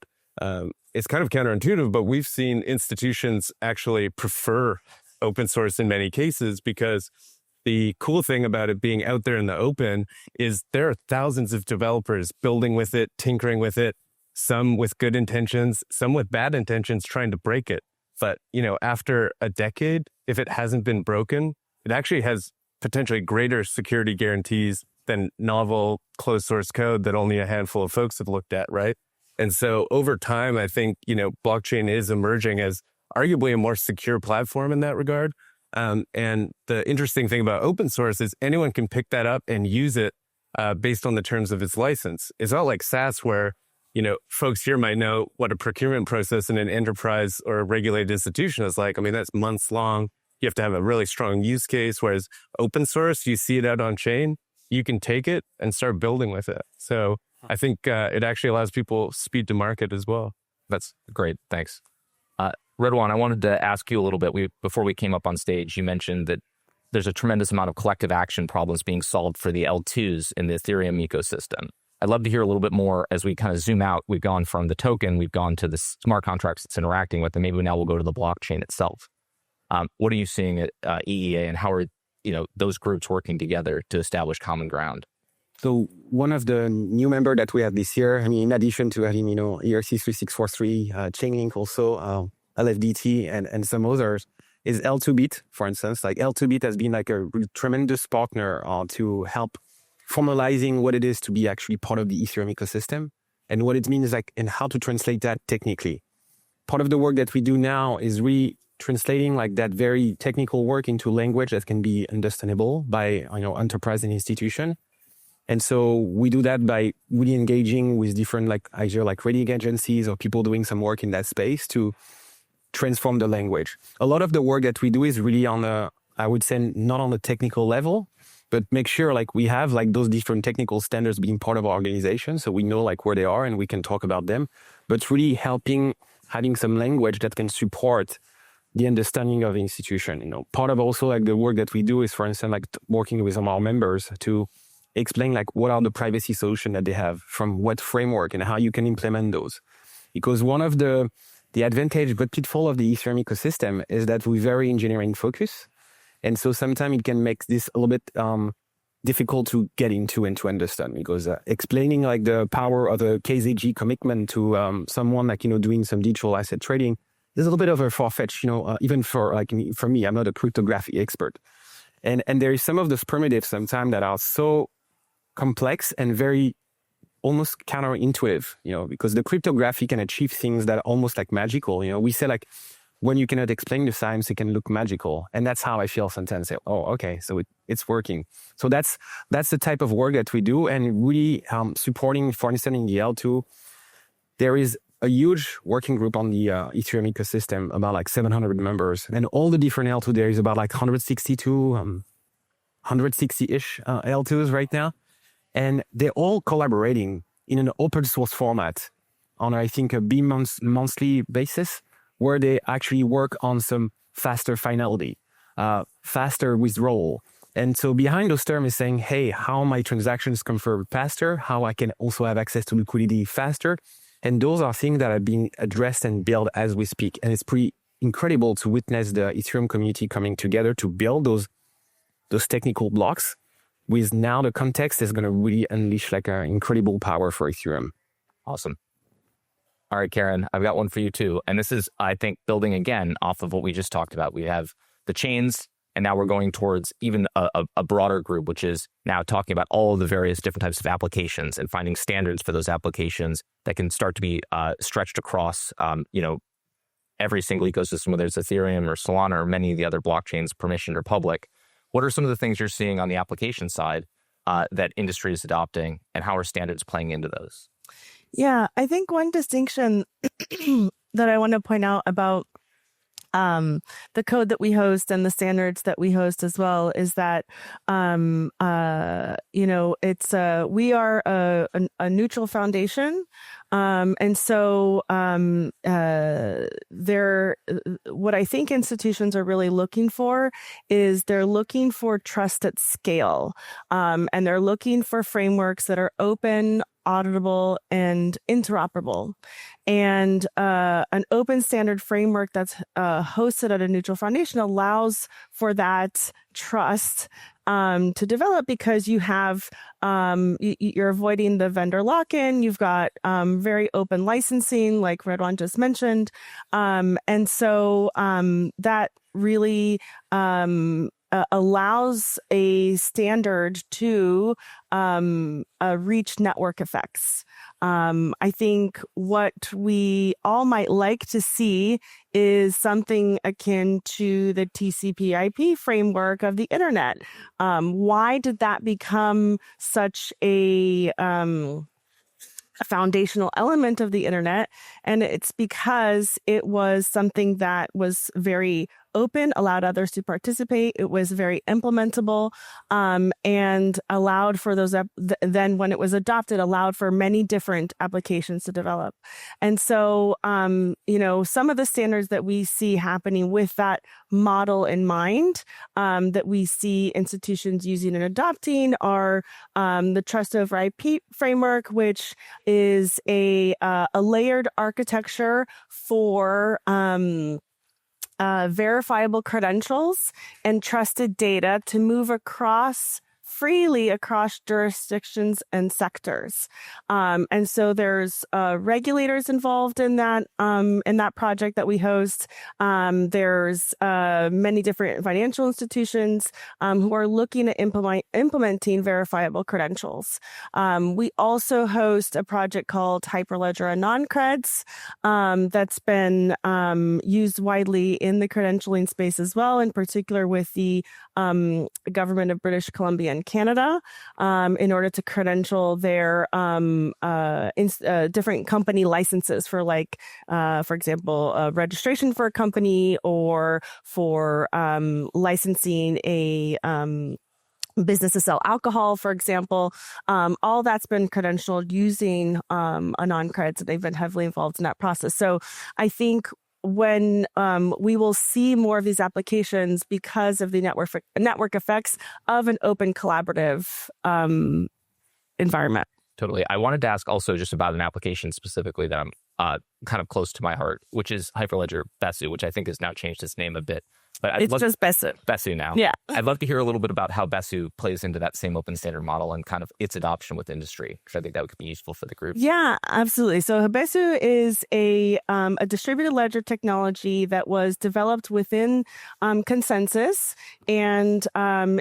it's kind of counterintuitive, but we've seen institutions actually prefer open source in many cases, because the cool thing about it being out there in the open is there are thousands of developers building with it, tinkering with it, some with good intentions, some with bad intentions trying to break it. But, after a decade, if it hasn't been broken, it actually has potentially greater security guarantees than novel closed source code that only a handful of folks have looked at, right? And so over time, I think, blockchain is emerging as arguably a more secure platform in that regard. And the interesting thing about open source is anyone can pick that up and use it based on the terms of its license. It's not like SaaS where, folks here might know what a procurement process in an enterprise or a regulated institution is like. That's months long. You have to have a really strong use case, whereas open source, you see it out on chain, you can take it and start building with it. So I think it actually allows people speed to market as well. That's great. Thanks. Redwan, I wanted to ask you a little bit. Before we came up on stage, you mentioned that there's a tremendous amount of collective action problems being solved for the L2s in the Ethereum ecosystem. I'd love to hear a little bit more as we kind of zoom out. We've gone from the token, we've gone to the smart contracts it's interacting with, and maybe now we'll go to the blockchain itself. What are you seeing at EEA, and how are those groups working together to establish common ground? So one of the new members that we have this year, in addition to having, ERC-3643, Chainlink also, LFDT and some others, is L2Bit, for instance. Like L2Bit has been like a tremendous partner to help formalizing what it is to be actually part of the Ethereum ecosystem and what it means and how to translate that technically. Part of the work that we do now is really translating that very technical work into language that can be understandable by enterprise and institution. And so we do that by really engaging with different either rating agencies or people doing some work in that space to transform the language. A lot of the work that we do is really I would say not on the technical level, but make sure we have those different technical standards being part of our organization. So we know where they are and we can talk about them, but really having some language that can support the understanding of the institution. Part of also the work that we do is, for instance, working with some of our members to explain what are the privacy solutions that they have, from what framework and how you can implement those. Because one of the advantage but pitfall of the Ethereum ecosystem is that we're very engineering focused. And so sometimes it can make this a little bit difficult to get into and to understand, because explaining the power of a KZG commitment to someone doing some digital asset trading is a little bit of a far-fetched, even for me, I'm not a cryptography expert. And there is some of those primitives sometimes that are so complex and very almost counterintuitive, because the cryptography can achieve things that are almost magical. We say when you cannot explain the science, it can look magical. And that's how I feel sometimes. Say, oh, okay, so it's working. So that's the type of work that we do, and really supporting, for instance, in the L2, there is a huge working group on the Ethereum ecosystem, about 700 members. And all the different L2, there is about 162, 160-ish L2s right now. And they're all collaborating in an open source format on, I think, a monthly basis, where they actually work on some faster finality, faster withdrawal. And so behind those terms is saying, hey, how my transactions confirm faster, how I can also have access to liquidity faster. And those are things that are being addressed and built as we speak. And it's pretty incredible to witness the Ethereum community coming together to build those technical blocks, with now the context is going to really unleash an incredible power for Ethereum. Awesome. All right, Karen, I've got one for you too. And this is, I think, building again off of what we just talked about. We have the chains, and now we're going towards even a broader group, which is now talking about all of the various different types of applications and finding standards for those applications that can start to be stretched across, every single ecosystem, whether it's Ethereum or Solana or many of the other blockchains, permissioned or public. What are some of the things you're seeing on the application side that industry is adopting, and how are standards playing into those? Yeah, I think one distinction that I want to point out about the code that we host and the standards that we host as well is that, it's we are a neutral foundation. And so what I think institutions are really looking for is they're looking for trust at scale. And they're looking for frameworks that are open, auditable, and interoperable. And an open standard framework that's hosted at a neutral foundation allows for that trust to develop, because you have you're avoiding the vendor lock-in. You've got very open licensing, like Redwan just mentioned, and so that really allows a standard to reach network effects. I think what we all might like to see is something akin to the TCP/IP framework of the internet. Why did that become such a foundational element of the internet? And it's because it was something that was very open, allowed others to participate. It was very implementable, and allowed for those, then when it was adopted, allowed for many different applications to develop. And so, some of the standards that we see happening with that model in mind, that we see institutions using and adopting are the Trust over IP framework, which is a layered architecture for verifiable credentials and trusted data to move freely across jurisdictions and sectors. And so there's regulators involved in that project that we host. There's many different financial institutions who are looking at implementing verifiable credentials. We also host a project called Hyperledger and Non-Creds that's been used widely in the credentialing space as well, in particular with the government of British Columbia and Canada, in order to credential their different company licenses for, for example, registration for a company, or for licensing a business to sell alcohol, for example. All that's been credentialed using a non-creds, and they've been heavily involved in that process. So I think when we will see more of these applications because of the network effects of an open collaborative environment. Totally. I wanted to ask also just about an application specifically that I'm kind of close to my heart, which is Hyperledger Besu, which I think has now changed its name a bit. But it's just Besu. Besu now. Yeah. I'd love to hear a little bit about how Besu plays into that same open standard model and kind of its adoption with industry, because I think that would be useful for the group. Yeah, absolutely. So Besu is a distributed ledger technology that was developed within Consensus, and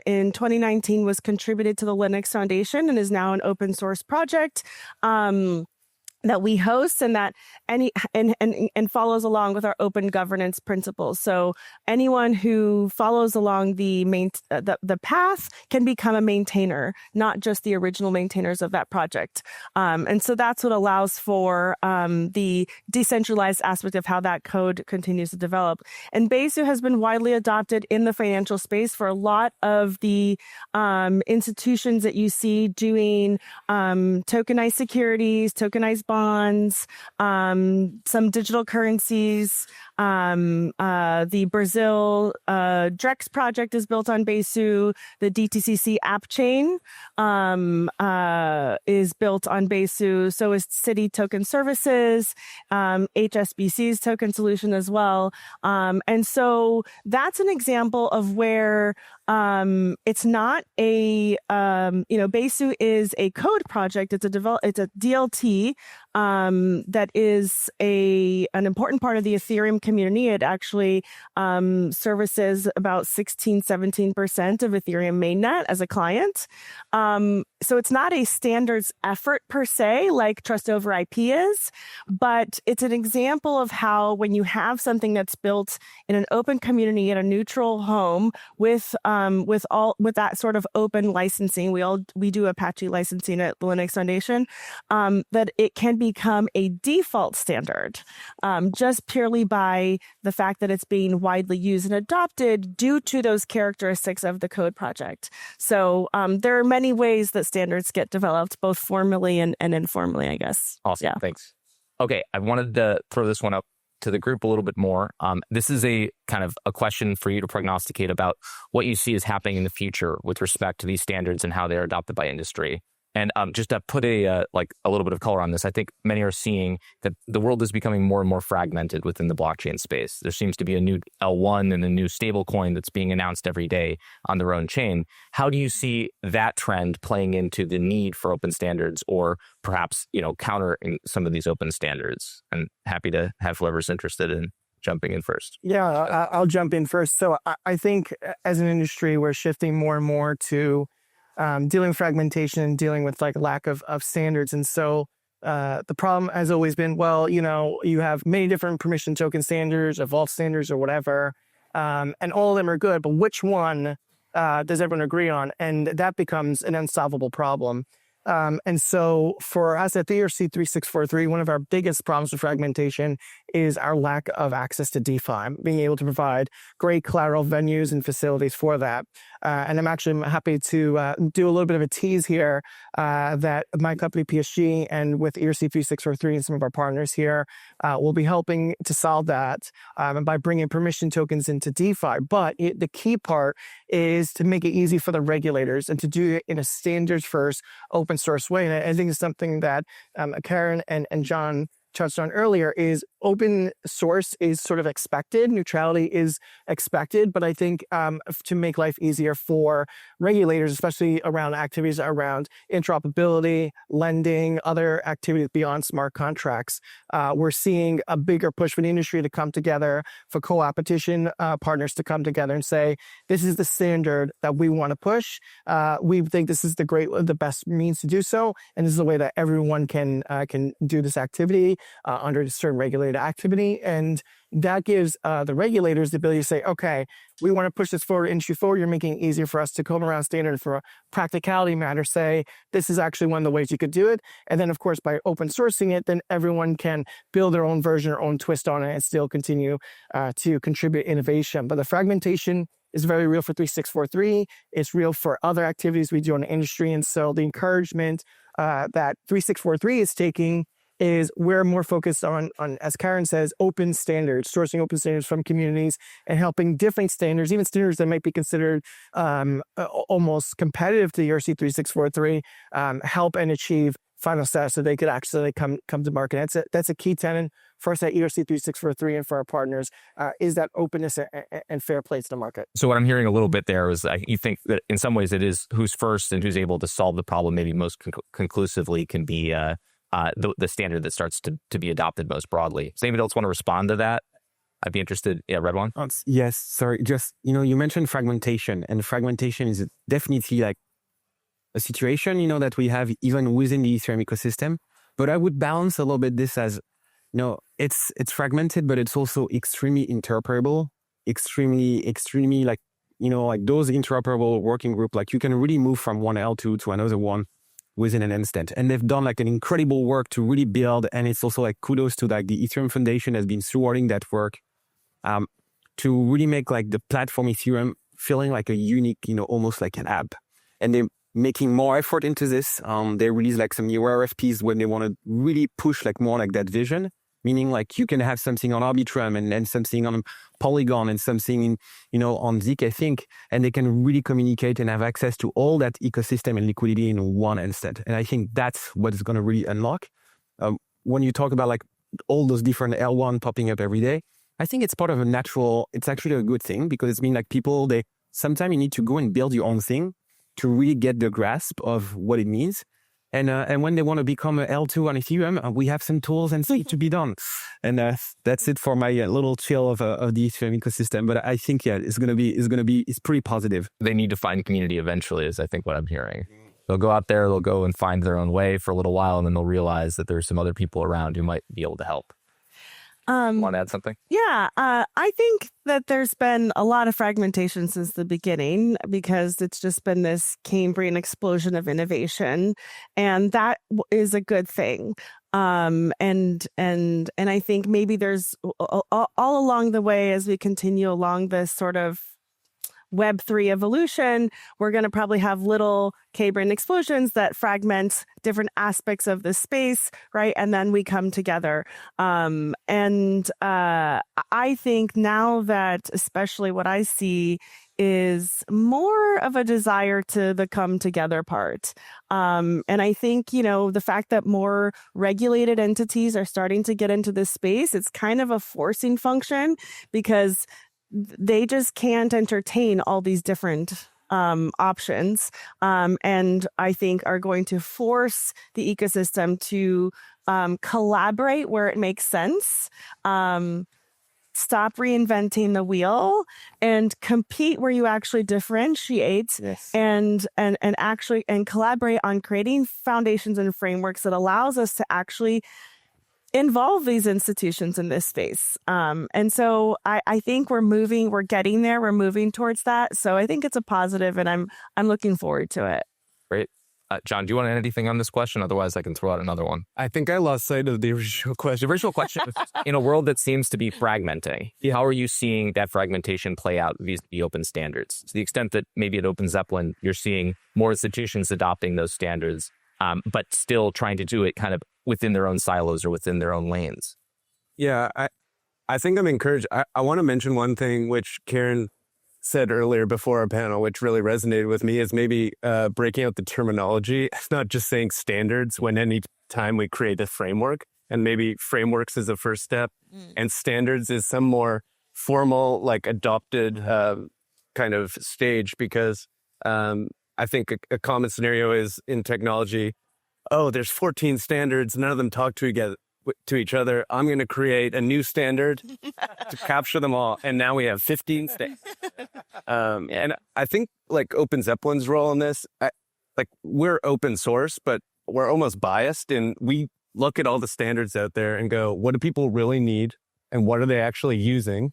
in 2019 was contributed to the Linux Foundation and is now an open source project that we host, and that and follows along with our open governance principles. So anyone who follows along the path can become a maintainer, not just the original maintainers of that project. And so that's what allows for the decentralized aspect of how that code continues to develop. And Besu has been widely adopted in the financial space for a lot of the institutions that you see doing tokenized securities, tokenized bonds, some digital currencies. The Brazil Drex project is built on Besu. The DTCC app chain is built on Besu. So is Citi Token Services, HSBC's token solution as well. And so that's an example of where it's not a, Besu is a code project. It's a DLT that is an important part of the Ethereum community. It actually services about 16-17% of Ethereum mainnet as a client. So it's not a standards effort per se, like Trust over IP is, but it's an example of how when you have something that's built in an open community in a neutral home with that sort of open licensing, we do Apache licensing at the Linux Foundation, that it can become a default standard, just purely by the fact that it's being widely used and adopted due to those characteristics of the code project. So there are many ways that standards get developed, both formally and informally, I guess. Awesome. Yeah. Thanks. Okay. I wanted to throw this one up to the group a little bit more. This is a kind of a question for you to prognosticate about what you see is happening in the future with respect to these standards and how they're adopted by industry. And just to put a little bit of color on this, I think many are seeing that the world is becoming more and more fragmented within the blockchain space. There seems to be a new L1 and a new stablecoin that's being announced every day on their own chain. How do you see that trend playing into the need for open standards, or perhaps, countering some of these open standards? And happy to have whoever's interested in jumping in first. Yeah, I'll jump in first. So I think as an industry, we're shifting more and more to dealing with fragmentation and dealing with lack of standards. And so the problem has always been, you have many different permission token standards or vault standards or whatever, and all of them are good, but which one does everyone agree on? And that becomes an unsolvable problem. And so for us at the ERC 3643, one of our biggest problems with fragmentation is our lack of access to DeFi, being able to provide great collateral venues and facilities for that. And I'm actually happy to do a little bit of a tease here that my company PSG and with ERC 3643 and some of our partners here will be helping to solve that by bringing permission tokens into DeFi. But the key part is to make it easy for the regulators and to do it in a standards first, open source way. And I think it's something that Karen and John touched on earlier is open source is sort of expected. Neutrality is expected. But I think to make life easier for regulators, especially around activities around interoperability, lending, other activities beyond smart contracts, we're seeing a bigger push for the industry to come together, for co-opetition partners to come together and say, this is the standard that we want to push. We think this is the best means to do so. And this is the way that everyone can do this activity under a certain regulated activity. And that gives the regulators the ability to say, okay, we want to push this forward, industry forward. You're making it easier for us to come around standard for a practicality matter, say, this is actually one of the ways you could do it. And then, of course, by open sourcing it, then everyone can build their own version or own twist on it and still continue to contribute innovation. But the fragmentation is very real for 3643. It's real for other activities we do in the industry. And so the encouragement that 3643 is taking is we're more focused on, as Karen says, open standards, sourcing open standards from communities and helping different standards, even standards that might be considered almost competitive to the ERC 3643, help and achieve final status so they could actually come to market. That's a key tenet for us at ERC 3643 and for our partners, is that openness and fair play to the market. So what I'm hearing a little bit there is you think that in some ways it is who's first and who's able to solve the problem maybe most conclusively can be the standard that starts to be adopted most broadly. Does anybody else want to respond to that? I'd be interested. Yeah, Red One? Yes, sorry. Just, you mentioned fragmentation, and fragmentation is definitely like a situation, that we have even within the Ethereum ecosystem. But I would balance a little bit this as, it's fragmented, but it's also extremely interoperable, extremely like those interoperable working group, like you can really move from one L2 to another one within an instant. And they've done an incredible work to really build. And it's also kudos to the Ethereum Foundation has been stewarding that work to really make the platform Ethereum feeling like a unique, almost like an app. And they're making more effort into this. They release some new RFPs when they want to really push more that vision, meaning you can have something on Arbitrum and then something on Polygon and something on Zik, I think, and they can really communicate and have access to all that ecosystem and liquidity in one instant. And I think that's what is going to really unlock. When you talk about all those different L1 popping up every day, I think it's part of it's actually a good thing, because it's mean people, sometimes you need to go and build your own thing to really get the grasp of what it means. And when they want to become a L2 on Ethereum, we have some tools and things to be done. And that's it for my little chill of the Ethereum ecosystem. But I think, it's pretty positive. They need to find community eventually, is I think what I'm hearing. They'll go out there, they'll go and find their own way for a little while, and then they'll realize that there's some other people around who might be able to help. Want to add something? Yeah, I think that there's been a lot of fragmentation since the beginning because it's just been this Cambrian explosion of innovation, and that is a good thing. And I think maybe there's all along the way as we continue along this sort of Web3 evolution, we're going to probably have little Cambrian explosions that fragment different aspects of the space, right? And then we come together. I think now that especially what I see is more of a desire to the come together part. And I think, the fact that more regulated entities are starting to get into this space, it's kind of a forcing function because they just can't entertain all these different options, and I think are going to force the ecosystem to collaborate where it makes sense, stop reinventing the wheel, and compete where you actually differentiate, and collaborate on creating foundations and frameworks that allows us to actually involve these institutions in this space. And so I think we're getting there. We're moving towards that. So I think it's a positive, and I'm looking forward to it. Great. John, do you want to add anything on this question? Otherwise, I can throw out another one. I think I lost sight of the original question. The original question is, in a world that seems to be fragmenting, how are you seeing that fragmentation play out vis-a-vis open standards? To the extent that maybe at Open Zeppelin, you're seeing more institutions adopting those standards, but still trying to do it kind of within their own silos or within their own lanes. Yeah, I think I'm encouraged. I want to mention one thing which Karen said earlier before our panel, which really resonated with me, is maybe breaking out the terminology. It's not just saying standards when any time we create a framework, and maybe frameworks is the first step, and standards is some more formal, like adopted kind of stage, because I think a common scenario is in technology, there's 14 standards, none of them talk to each other. I'm going to create a new standard to capture them all. And now we have 15 standards. And I think like Open Zeppelin's role in this, we're open source, but we're almost biased. And we look at all the standards out there and go, what do people really need? And what are they actually using?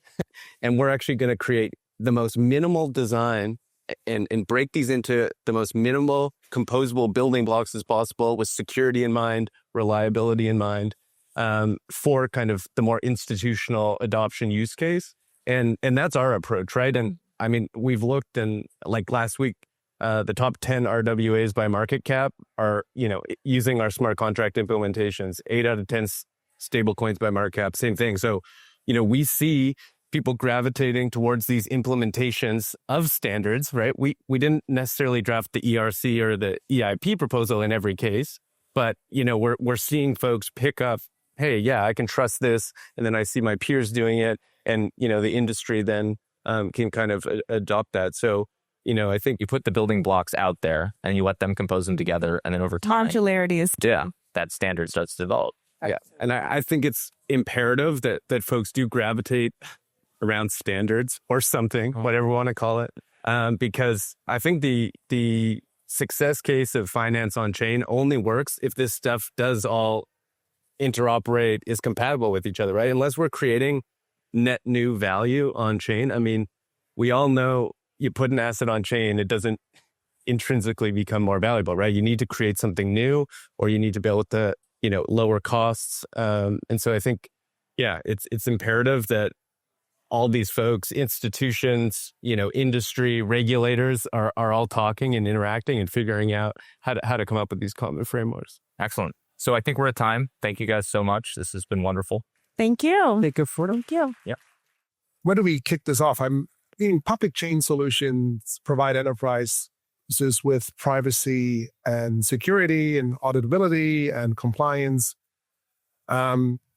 And we're actually going to create the most minimal design and break these into the most minimal composable building blocks as possible, with security in mind, reliability in mind, for kind of the more institutional adoption use case. And that's our approach, right? And I mean, we've looked, and like last week, the top 10 RWAs by market cap are, using our smart contract implementations. 8 out of 10 stablecoins by market cap, same thing. So, we see people gravitating towards these implementations of standards, right? We didn't necessarily draft the ERC or the EIP proposal in every case, but we're seeing folks pick up, hey, yeah, I can trust this, and then I see my peers doing it, and the industry then can kind of adopt that. So I think you put the building blocks out there and you let them compose them together, and then over time, modularity is that standard starts to develop. Yeah, and I think it's imperative that folks do gravitate around standards or something, whatever we want to call it, because I think the success case of finance on chain only works if this stuff does all interoperate, is compatible with each other, right? Unless we're creating net new value on chain. I mean, we all know you put an asset on chain, it doesn't intrinsically become more valuable, right? You need to create something new, or you need to be able to, lower costs. And so I think, it's imperative that all these folks, institutions, industry, regulators are all talking and interacting and figuring out how to come up with these common frameworks. Excellent. So I think we're at time. Thank you guys so much. This has been wonderful. Thank you. Thank you. Yeah. Where do we kick this off? Public chain solutions provide enterprises with privacy and security and auditability and compliance.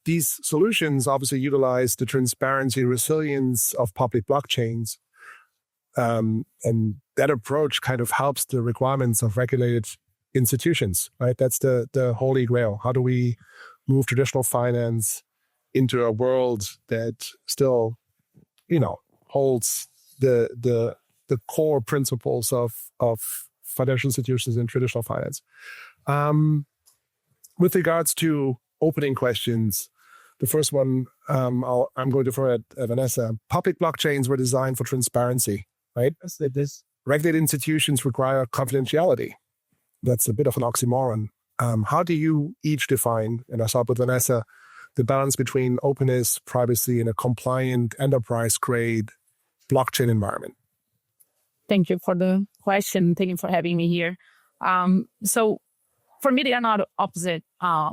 These solutions obviously utilize the transparency and resilience of public blockchains. And that approach kind of helps the requirements of regulated institutions, right? That's the holy grail. How do we move traditional finance into a world that still, holds the core principles of financial institutions and traditional finance? With regards to opening questions, the first one I'm going to throw at Vanessa. Public blockchains were designed for transparency, right? Regulated institutions require confidentiality. That's a bit of an oxymoron. How do you each define, and I'll start with Vanessa, the balance between openness, privacy, and a compliant enterprise-grade blockchain environment? Thank you for the question. Thank you for having me here. So for me, they are not opposite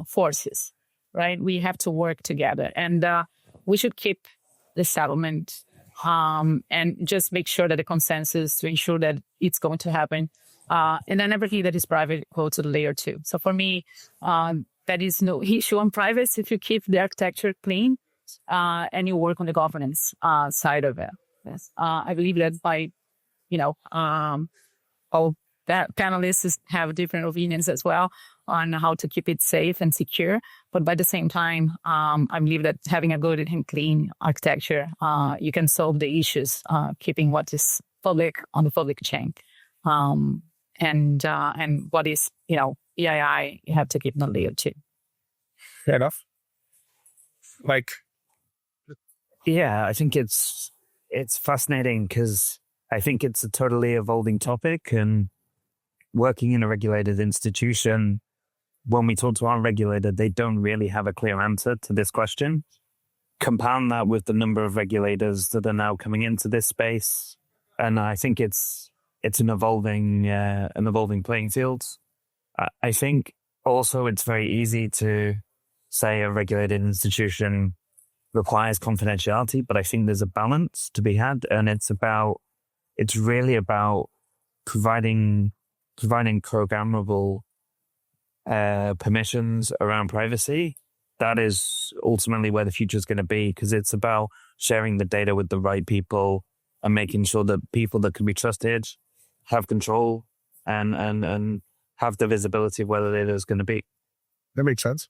forces, right? We have to work together, and we should keep the settlement and just make sure that the consensus to ensure that it's going to happen. And then everything that is private go to the layer 2. So for me, that is no issue on privacy if you keep the architecture clean and you work on the governance side of it. Yes. I believe that by, all that panelists have different opinions as well on how to keep it safe and secure. But by the same time, I believe that having a good and clean architecture, you can solve the issues, keeping what is public on the public chain. And what is, EII, you have to keep on layer 2. Fair enough. Yeah, I think it's fascinating because I think it's a totally evolving topic, and working in a regulated institution, when we talk to our regulator, they don't really have a clear answer to this question. Compound that with the number of regulators that are now coming into this space, and I think it's an evolving playing field. I think also it's very easy to say a regulated institution requires confidentiality, but I think there's a balance to be had, and it's really about providing programmable permissions around privacy. That is ultimately where the future is going to be, because it's about sharing the data with the right people and making sure that people that can be trusted have control and have the visibility of where the data is going to be. That makes sense.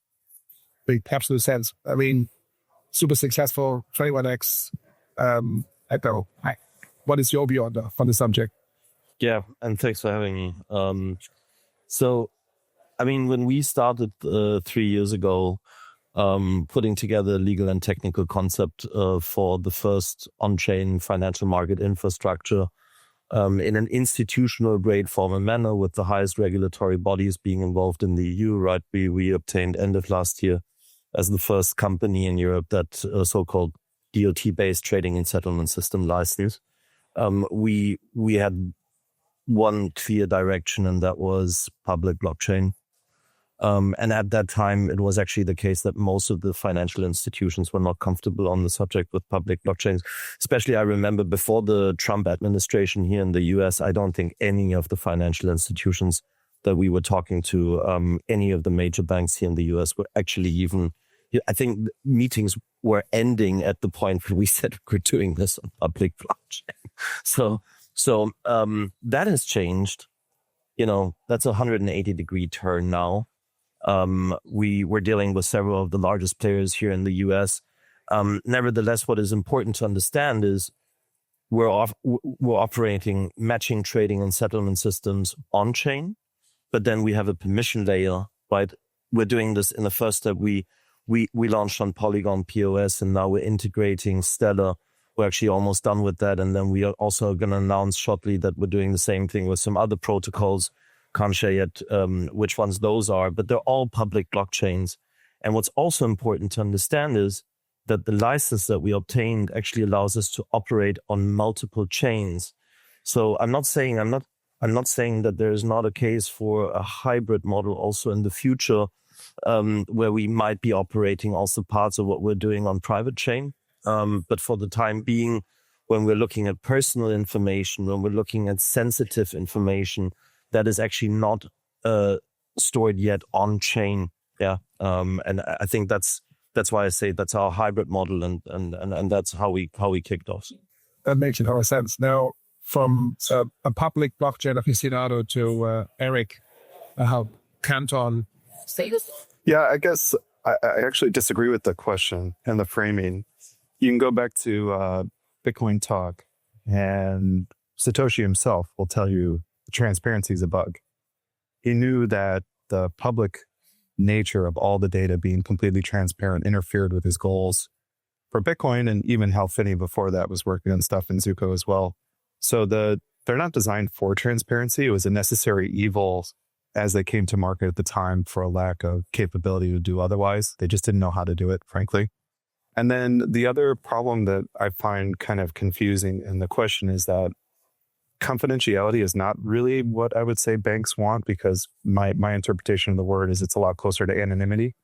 Makes absolute sense. I mean, super successful 21x. Echo, what is your view on the subject? Yeah, and thanks for having me. So, I mean, when we started 3 years ago, putting together a legal and technical concept for the first on-chain financial market infrastructure in an institutional grade form and manner, with the highest regulatory bodies being involved in the EU, right? We obtained end of last year as the first company in Europe that so-called DLT-based trading and settlement system license. We had one clear direction, and that was public blockchain. And at that time, it was actually the case that most of the financial institutions were not comfortable on the subject with public blockchains. Especially, I remember before the Trump administration here in the US, I don't think any of the financial institutions that we were talking to, any of the major banks here in the US were actually even, I think meetings were ending at the point when we said we're doing this on public blockchain. So that has changed. That's a 180-degree turn now. We were dealing with several of the largest players here in the US. Nevertheless, what is important to understand is we're operating matching trading and settlement systems on chain, but then we have a permission layer, right? We're doing this in the first step. We launched on Polygon POS, and now we're integrating Stellar. We're actually almost done with that. And then we are also going to announce shortly that we're doing the same thing with some other protocols. Can't share yet which ones those are, but they're all public blockchains. And what's also important to understand is that the license that we obtained actually allows us to operate on multiple chains. So I'm not saying that there is not a case for a hybrid model also in the future, where we might be operating also parts of what we're doing on private chain. But for the time being, when we're looking at personal information, when we're looking at sensitive information, that is actually not stored yet on chain. Yeah. And I think that's why I say that's our hybrid model, and that's how we kicked off. That makes a lot of sense. Now, from a public blockchain aficionado to Eric, Canton. Yeah, I guess I actually disagree with the question and the framing. You can go back to Bitcoin Talk, and Satoshi himself will tell you transparency is a bug. He knew that the public nature of all the data being completely transparent interfered with his goals for Bitcoin, and even Hal Finney before that was working on stuff in Zuko as well. So they're not designed for transparency. It was a necessary evil as they came to market at the time for a lack of capability to do otherwise. They just didn't know how to do it, frankly. And then the other problem that I find kind of confusing in the question is that confidentiality is not really what I would say banks want, because my interpretation of the word is it's a lot closer to anonymity.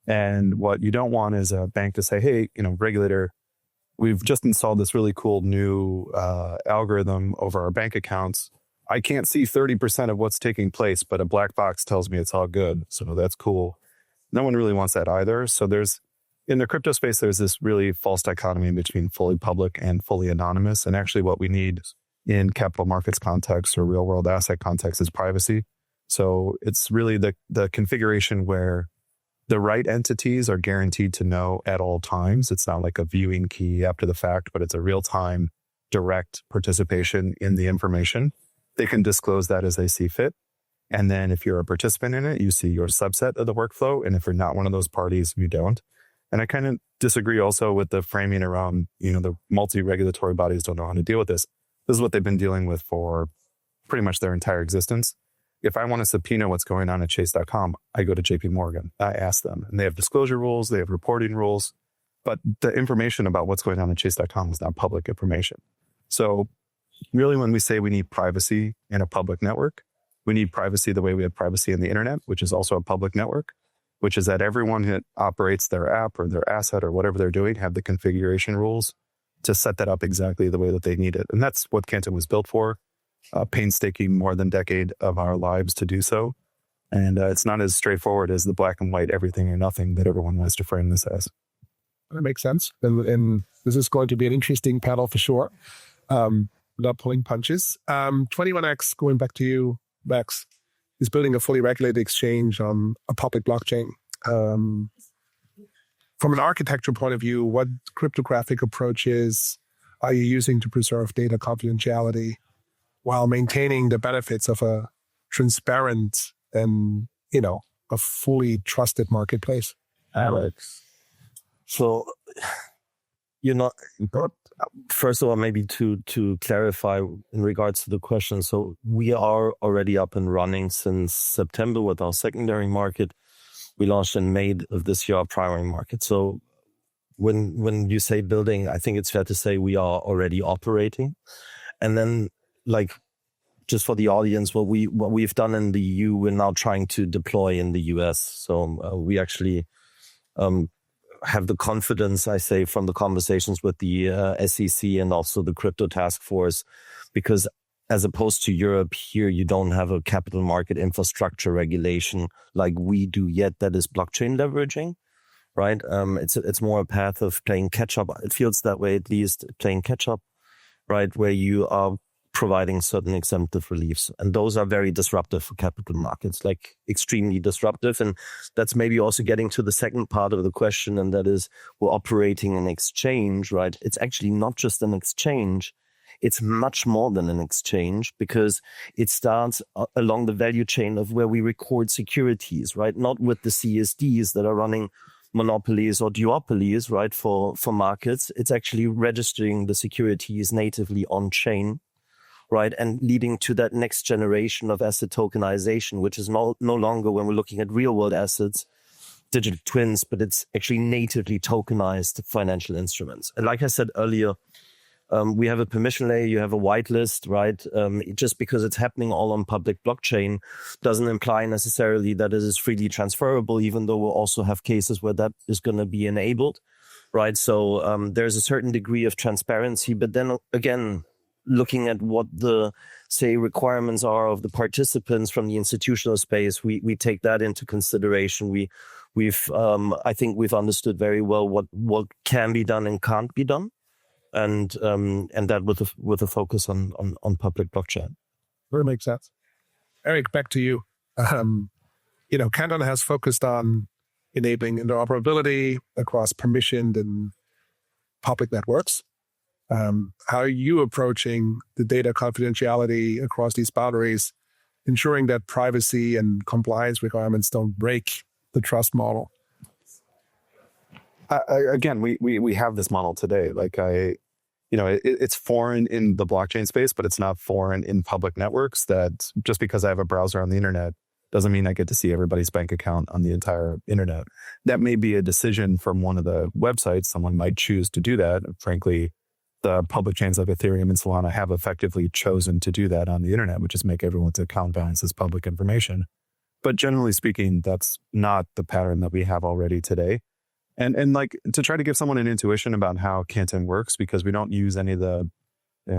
And what you don't want is a bank to say, hey, regulator, we've just installed this really cool new algorithm over our bank accounts. I can't see 30% of what's taking place, but a black box tells me it's all good. So that's cool. No one really wants that either. So in the crypto space, there's this really false dichotomy between fully public and fully anonymous. And actually what we need in capital markets context or real world asset context is privacy. So it's really the configuration where the right entities are guaranteed to know at all times. It's not like a viewing key after the fact, but it's a real-time direct participation in the information. They can disclose that as they see fit. And then if you're a participant in it, you see your subset of the workflow. And if you're not one of those parties, you don't. And I kind of disagree also with the framing around, the multi-regulatory bodies don't know how to deal with this. This is what they've been dealing with for pretty much their entire existence. If I want to subpoena what's going on at chase.com, I go to JP Morgan. I ask them, and they have disclosure rules, they have reporting rules, but the information about what's going on at chase.com is not public information. So really, when we say we need privacy in a public network, we need privacy the way we have privacy in the internet, which is also a public network, which is that everyone that operates their app or their asset or whatever they're doing have the configuration rules to set that up exactly the way that they need it. And that's what Canton was built for. Painstaking more than a decade of our lives to do so. And it's not as straightforward as the black and white everything or nothing that everyone wants to frame this as. That makes sense. And this is going to be an interesting panel for sure. Without pulling punches. 21X, going back to you, Max, is building a fully regulated exchange on a public blockchain. From an architecture point of view, what cryptographic approaches are you using to preserve data confidentiality while maintaining the benefits of a transparent and, a fully trusted marketplace? Alex. So, first of all, maybe to clarify in regards to the question. So we are already up and running since September with our secondary market. We launched in May of this year our primary market. So when you say building, I think it's fair to say we are already operating. And then just for the audience, what we've done in the EU, we're now trying to deploy in the US. So we actually have the confidence, I say, from the conversations with the SEC and also the crypto task force, because as opposed to Europe, here you don't have a capital market infrastructure regulation like we do yet that is blockchain leveraging, right? It's more a path of playing catch up. It feels that way, at least, playing catch up, right? Where you are providing certain exemptive reliefs. And those are very disruptive for capital markets, extremely disruptive. And that's maybe also getting to the second part of the question, and that is we're operating an exchange, right? It's actually not just an exchange. It's much more than an exchange, because it starts along the value chain of where we record securities, right? Not with the CSDs that are running monopolies or duopolies, right? For markets, it's actually registering the securities natively on chain, right? And leading to that next generation of asset tokenization, which is no longer, when we're looking at real world assets, digital twins, but it's actually natively tokenized financial instruments. And like I said earlier, we have a permission layer, you have a whitelist, right? Just because it's happening all on public blockchain doesn't imply necessarily that it is freely transferable, even though we'll also have cases where that is going to be enabled, right? So there's a certain degree of transparency, but then again, looking at what the, say, requirements are of the participants from the institutional space, we take that into consideration. I think we've understood very well what can be done and can't be done, and that with a focus on public blockchain. Very makes sense. Eric, back to you. Canton has focused on enabling interoperability across permissioned and public networks. How are you approaching the data confidentiality across these boundaries, ensuring that privacy and compliance requirements don't break the trust model? Again, we have this model today. It's foreign in the blockchain space, but it's not foreign in public networks. That just because I have a browser on the internet doesn't mean I get to see everybody's bank account on the entire internet. That may be a decision from one of the websites. Someone might choose to do that. Frankly, the public chains like Ethereum and Solana have effectively chosen to do that on the internet, which is make everyone's account balances public information. But generally speaking, that's not the pattern that we have already today. And like to try to give someone an intuition about how Canton works, because we don't use any of the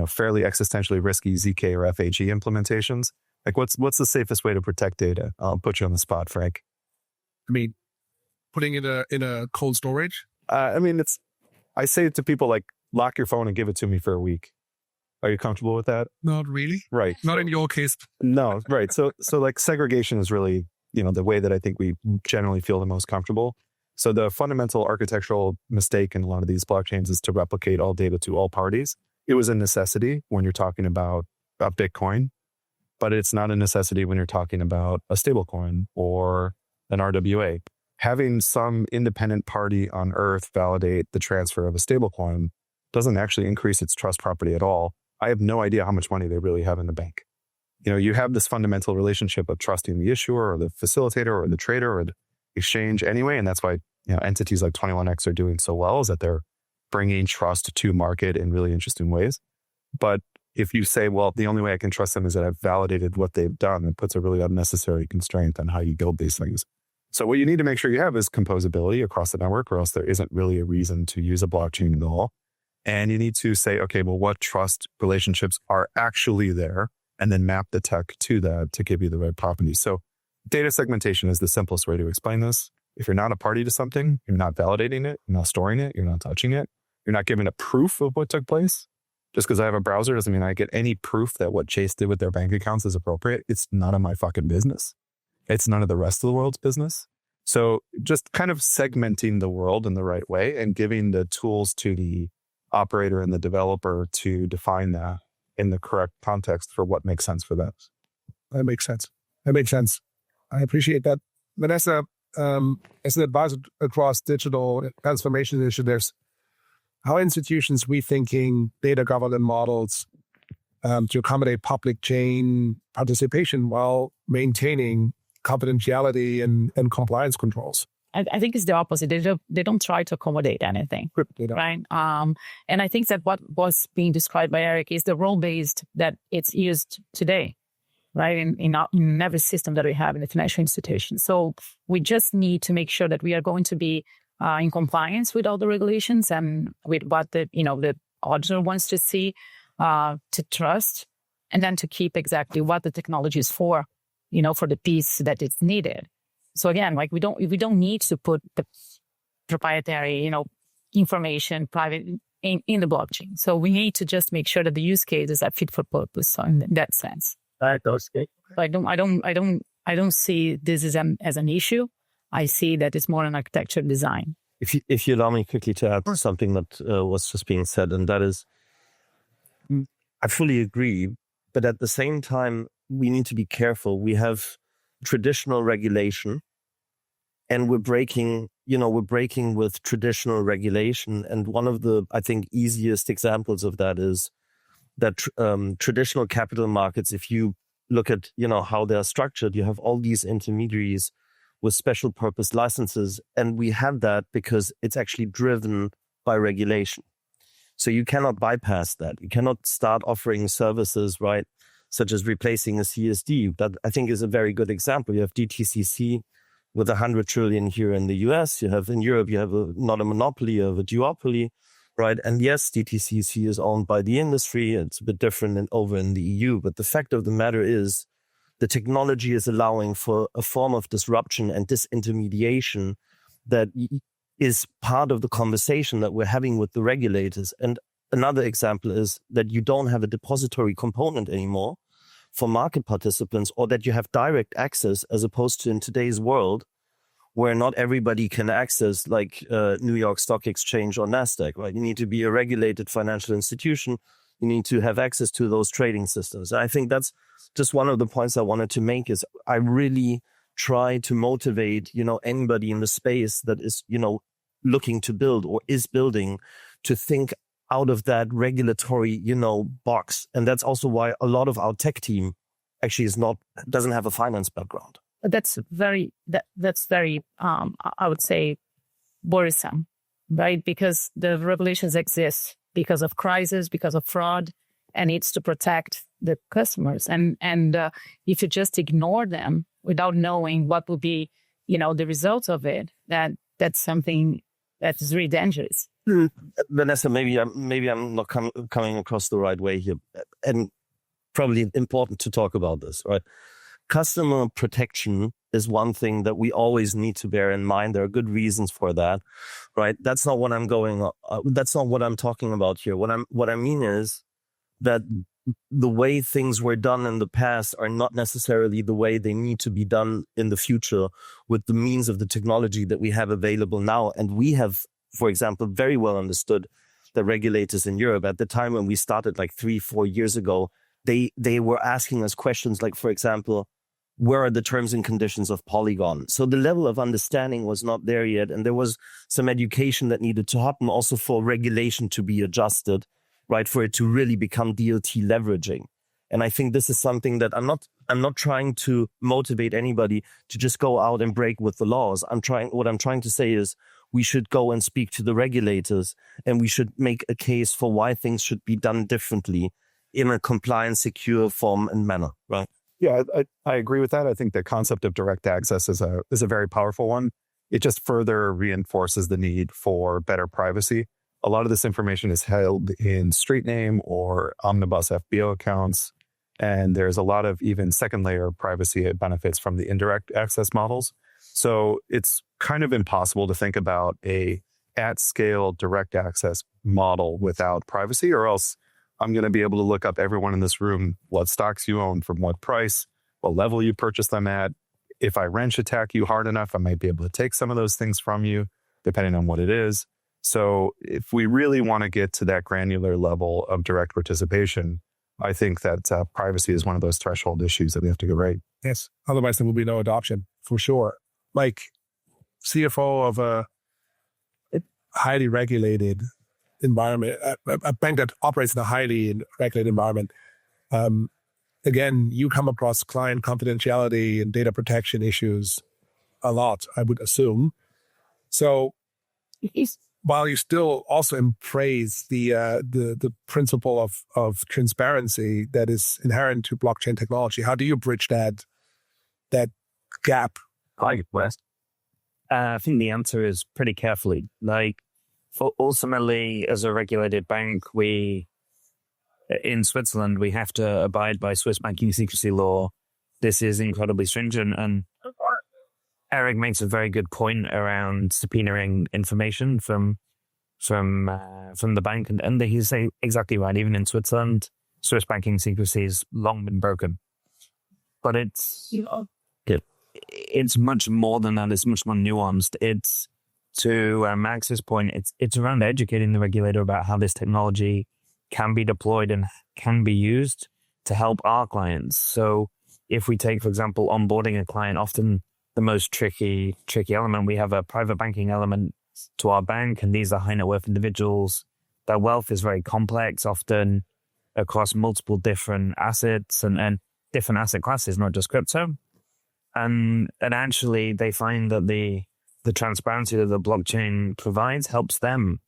fairly existentially risky ZK or FHE implementations. Like what's the safest way to protect data? I'll put you on the spot, Frank. I mean, putting it in a cold storage? I say it to people like, lock your phone and give it to me for a week. Are you comfortable with that? Not really. Right. Not in your case. No, right. So like segregation is really, the way that I think we generally feel the most comfortable. So the fundamental architectural mistake in a lot of these blockchains is to replicate all data to all parties. It was a necessity when you're talking about a Bitcoin, but it's not a necessity when you're talking about a stablecoin or an RWA. Having some independent party on Earth validate the transfer of a stablecoin doesn't actually increase its trust property at all. I have no idea how much money they really have in the bank. You have this fundamental relationship of trusting the issuer or the facilitator or the trader or the exchange anyway. And that's why entities like 21X are doing so well, is that they're bringing trust to market in really interesting ways. But if you say, well, the only way I can trust them is that I've validated what they've done, it puts a really unnecessary constraint on how you build these things. So what you need to make sure you have is composability across the network, or else there isn't really a reason to use a blockchain at all. And you need to say, okay, well, what trust relationships are actually there, and then map the tech to that to give you the right properties. So data segmentation is the simplest way to explain this. If you're not a party to something, you're not validating it, you're not storing it, you're not touching it, you're not giving a proof of what took place. Just because I have a browser doesn't mean I get any proof that what Chase did with their bank accounts is appropriate. It's none of my fucking business. It's none of the rest of the world's business. So just kind of segmenting the world in the right way and giving the tools to the operator and the developer to define that in the correct context for what makes sense for them. That makes sense. I appreciate that. Vanessa, as an advisor across digital transformation initiatives, how are institutions rethinking data governance models to accommodate public chain participation while maintaining confidentiality and compliance controls? I think it's the opposite. They don't try to accommodate anything, right? And I think that what was being described by Eric is the role-based that it's used today, right? In every system that we have in the financial institution. So we just need to make sure that we are going to be in compliance with all the regulations and with what the auditor wants to see, to trust, and then to keep exactly what the technology is for the piece that it's needed. So again, like we don't need to put the proprietary, information private in the blockchain. So we need to just make sure that the use cases are fit for purpose. So in that sense, I don't see this as an issue. I see that it's more an architecture design. If you allow me quickly to add something that was just being said, and that is, I fully agree, but at the same time, we need to be careful. We have traditional regulation, and we're breaking with traditional regulation. And one of the, I think, easiest examples of that is that traditional capital markets, if you look at, how they're structured, you have all these intermediaries with special purpose licenses. And we have that because it's actually driven by regulation. So you cannot bypass that. You cannot start offering services, right, such as replacing a CSD. That I think is a very good example. You have DTCC with 100 trillion here in the US. You have in Europe, you have not a monopoly, you have a duopoly, right? And yes, DTCC is owned by the industry. It's a bit different over in the EU. But the fact of the matter is the technology is allowing for a form of disruption and disintermediation that is part of the conversation that we're having with the regulators. And another example is that you don't have a depository component anymore for market participants, or that you have direct access, as opposed to in today's world where not everybody can access like New York Stock Exchange or NASDAQ, right? You need to be a regulated financial institution. You need to have access to those trading systems. And I think that's just one of the points I wanted to make is I really try to motivate, anybody in the space that is, looking to build or is building to think out of that regulatory, box. And that's also why a lot of our tech team actually doesn't have a finance background. That's very, I would say, worrisome, right? Because the regulations exist because of crisis, because of fraud, and it's to protect the customers. And if you just ignore them without knowing what will be, the results of it, that's something that is really dangerous. Vanessa, maybe I'm not coming across the right way here, and probably important to talk about this, right? Customer protection is one thing that we always need to bear in mind. There are good reasons for that, right? That's not what I'm that's not what I'm talking about here. What I mean is that the way things were done in the past are not necessarily the way they need to be done in the future with the means of the technology that we have available now. And we have, for example, very well understood the regulators in Europe at the time when we started like 3-4 years ago. They were asking us questions like, for example, where are the terms and conditions of Polygon? So the level of understanding was not there yet. And there was some education that needed to happen also for regulation to be adjusted, right? For it to really become DLT leveraging. And I think this is something that I'm not trying to motivate anybody to just go out and break with the laws. What I'm trying to say is we should go and speak to the regulators, and we should make a case for why things should be done differently in a compliant, secure form and manner, right? Yeah, I agree with that. I think the concept of direct access is a very powerful one. It just further reinforces the need for better privacy. A lot of this information is held in street name or omnibus FBO accounts, and there's a lot of even second layer privacy benefits from the indirect access models. So it's kind of impossible to think about a at-scale direct access model without privacy, or else I'm going to be able to look up everyone in this room, what stocks you own, from what price, what level you purchased them at. If I wrench attack you hard enough, I might be able to take some of those things from you, depending on what it is. So if we really want to get to that granular level of direct participation, I think that privacy is one of those threshold issues that we have to get right. Yes. Otherwise, there will be no adoption, for sure. Like CFO of a highly regulated environment, a bank that operates in a highly regulated environment, again, you come across client confidentiality and data protection issues a lot, I would assume. So while you still also embrace the principle of transparency that is inherent to blockchain technology, how do you bridge that gap? West. I think the answer is pretty carefully. Ultimately, as a regulated bank, in Switzerland, we have to abide by Swiss banking secrecy law. This is incredibly stringent, and Eric makes a very good point around subpoenaing information from the bank, and he's exactly right. Even in Switzerland, Swiss banking secrecy has long been broken, but it's much more than that. It's much more nuanced. It's, to Max's point, it's around educating the regulator about how this technology can be deployed and can be used to help our clients. So if we take, for example, onboarding a client, often the most tricky element, we have a private banking element to our bank, and these are high net worth individuals. Their wealth is very complex, often across multiple different assets and different asset classes, not just crypto. And actually they find that the transparency that the blockchain provides helps them